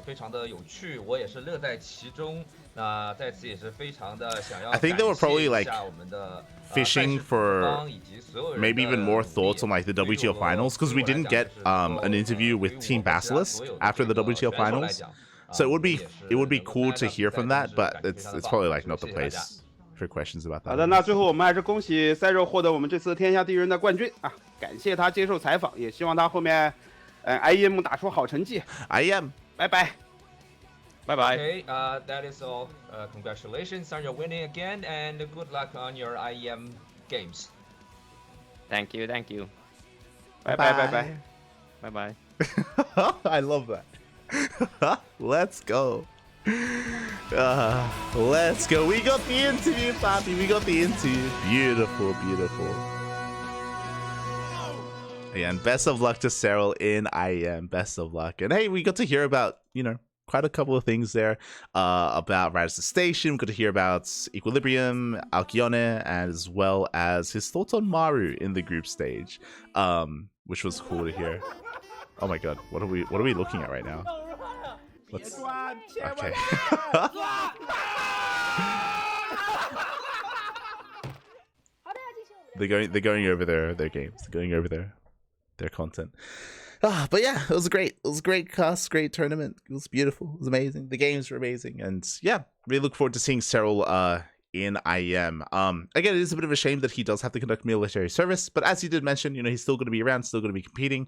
非常的有趣，我也是乐在其中。那在此也是非常的想要 I think 感 they were 谢 probably 一 like 下我们的 fishing 赛事主 for 办方以及所有人 maybe 的 even more 努力 thoughts on like the 所以 WTO 我 finals, because we 对于我来 didn't 讲 get 就是能够 an interview 对 with 于 Team 我和其他 Basilisk 所有的 after 这 the 个 WTO 选手来 finals. 讲 So 我们也 it would 是 be 能够 cool 参 to 加到比 hear 赛 from 真 that, 是 but 感觉非常的 it's 棒 probably 也 like 是 not the 谢谢大家 place for questions about 好 that. 的，那最后我们还是恭喜赛肉获得我们这次天下第一人的冠军啊！感谢他接受采访，也希望他后面IEM 打出好成绩。I am. 拜拜。Bye bye. Okay, that is all. Congratulations on your winning again, and good luck on your IEM games. Thank you, thank you. 拜拜拜拜。 Bye bye. I love that. Let's go. Let's go. We got the interview, Papi. We got the interview. Beautiful, beautiful. And best of luck to Serral in IEM. Best of luck. And hey, we got to hear about, quite a couple of things there about Radisson Station. We got to hear about Equilibrium, Alcyone, as well as his thoughts on Maru in the group stage, which was cool to hear. Oh my god, what are we looking at right now? Let's okay. They're going over their games. They're going over their content. But yeah, it was great. It was a great cast, great tournament. It was beautiful. It was amazing. The games were amazing, and yeah, really look forward to seeing Serral in IEM. Again, it is a bit of a shame that he does have to conduct military service, but as he did mention, he's still going to be around, still going to be competing.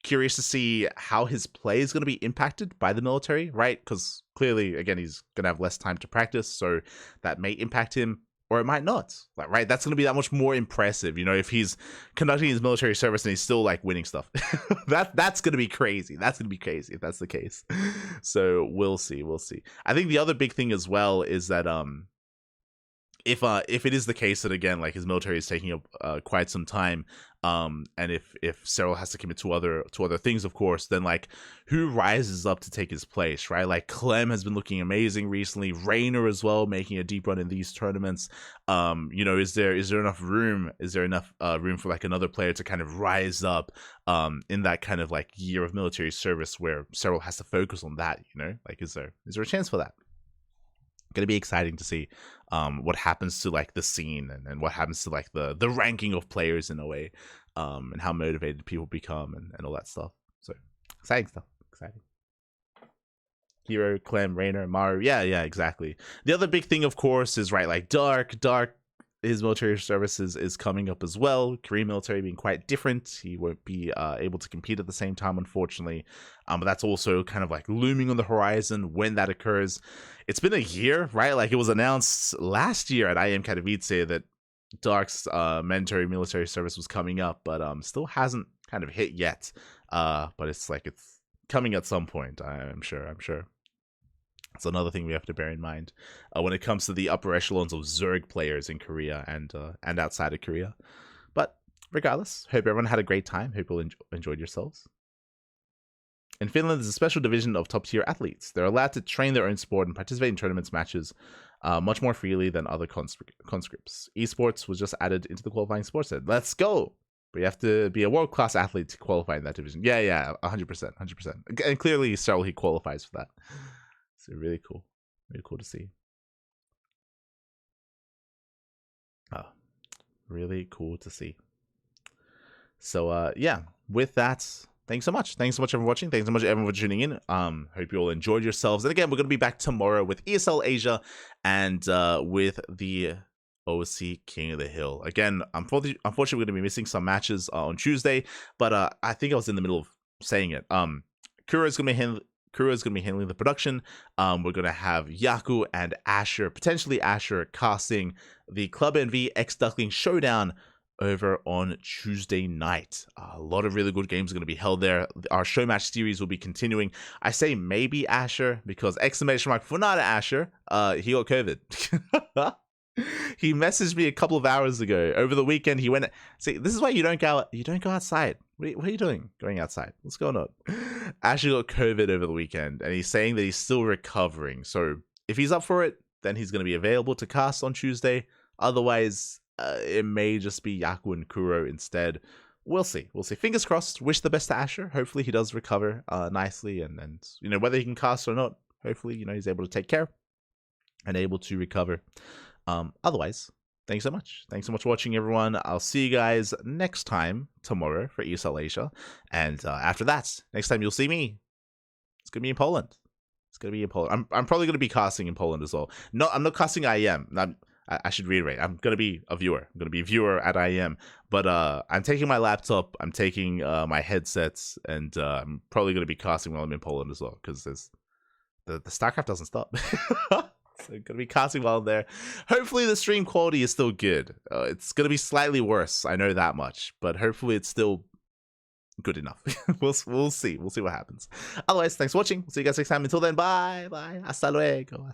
Curious to see how his play is going to be impacted by the military, right? Because clearly, again, he's going to have less time to practice, so that may impact him, or it might not. Like, right? That's going to be that much more impressive, if he's conducting his military service and he's still like winning stuff. That's going to be crazy. That's going to be crazy if that's the case. So we'll see. I think the other big thing as well is that if it is the case that again like his military is taking up quite some time, and if Serral has to commit to other things, of course, then like who rises up to take his place, right? Like Clem has been looking amazing recently, Rainer as well, making a deep run in these tournaments. Is there enough room? Is there enough room for like another player to kind of rise up in that kind of like year of military service where Serral has to focus on that? Like is there a chance for that? Gonna be exciting to see what happens to like the scene and what happens to like the ranking of players in a way, and how motivated people become and all that stuff. So exciting stuff. Exciting. herO, Clem, Rainer, Maru. Yeah, exactly. The other big thing, of course, is right like Dark. His military service is coming up as well. Korean military being quite different. He won't be able to compete at the same time, unfortunately. But that's also kind of like looming on the horizon when that occurs. It's been a year, right? Like it was announced last year at IEM Katowice that Dark's mandatory military service was coming up, but still hasn't kind of hit yet. But it's coming at some point, I'm sure. It's another thing we have to bear in mind when it comes to the upper echelons of Zerg players in Korea and outside of Korea. But regardless, hope everyone had a great time. Hope you all enjoyed yourselves. In Finland, there's a special division of top-tier athletes. They're allowed to train their own sport and participate in tournaments matches much more freely than other conscripts. Esports was just added into the qualifying sports set. Let's go! But you have to be a world-class athlete to qualify in that division. Yeah, 100%. And clearly, Serral, he qualifies for that. So really cool to see. Really cool to see. So yeah, with that, thanks so much everyone for watching. Thanks so much everyone for tuning in. Hope you all enjoyed yourselves. And again, we're going to be back tomorrow with ESL Asia and with the OC King of the Hill. Again, unfortunately we're going to be missing some matches on Tuesday, but I think I was in the middle of saying it. Kuro is going to be handling the production. We're going to have Yaku and Asher, potentially Asher, casting the Club NV X Ducklings Showdown over on Tuesday night. A lot of really good games are going to be held there. Our show match series will be continuing. I say maybe Asher because exclamation mark Funada Asher, he got COVID. He messaged me a couple of hours ago over the weekend. He went, see, this is why you don't go outside. What are you doing going outside? What's going on? Asher got COVID over the weekend, and he's saying that he's still recovering. So if he's up for it, then he's going to be available to cast on Tuesday. Otherwise, it may just be Yaku and Kuro instead we'll see. We'll see. Fingers crossed. Wish the best to Asher. Hopefully he does recover nicely, and you know, whether he can cast or not, hopefully, you know, he's able to take care and able to recover. Otherwise, thanks so much. Thanks so much for watching, everyone. I'll see you guys next time tomorrow for ESL Asia, and after that, next time you'll see me, it's gonna be in Poland. It's gonna be in Poland. I'm probably gonna be casting in Poland as well. No, I'm not casting IEM. I should reiterate. I'm gonna be a viewer. I'm gonna be a viewer at IEM. But I'm taking my laptop. I'm taking my headsets, and I'm probably gonna be casting while I'm in Poland as well, because there's the StarCraft doesn't stop. So I'm gonna be casting while I'm there. Hopefully the stream quality is still good. It's gonna be slightly worse. I know that much, but hopefully it's still good enough. We'll see. We'll see what happens. Otherwise, thanks for watching. See you guys next time. Until then, bye. Hasta luego.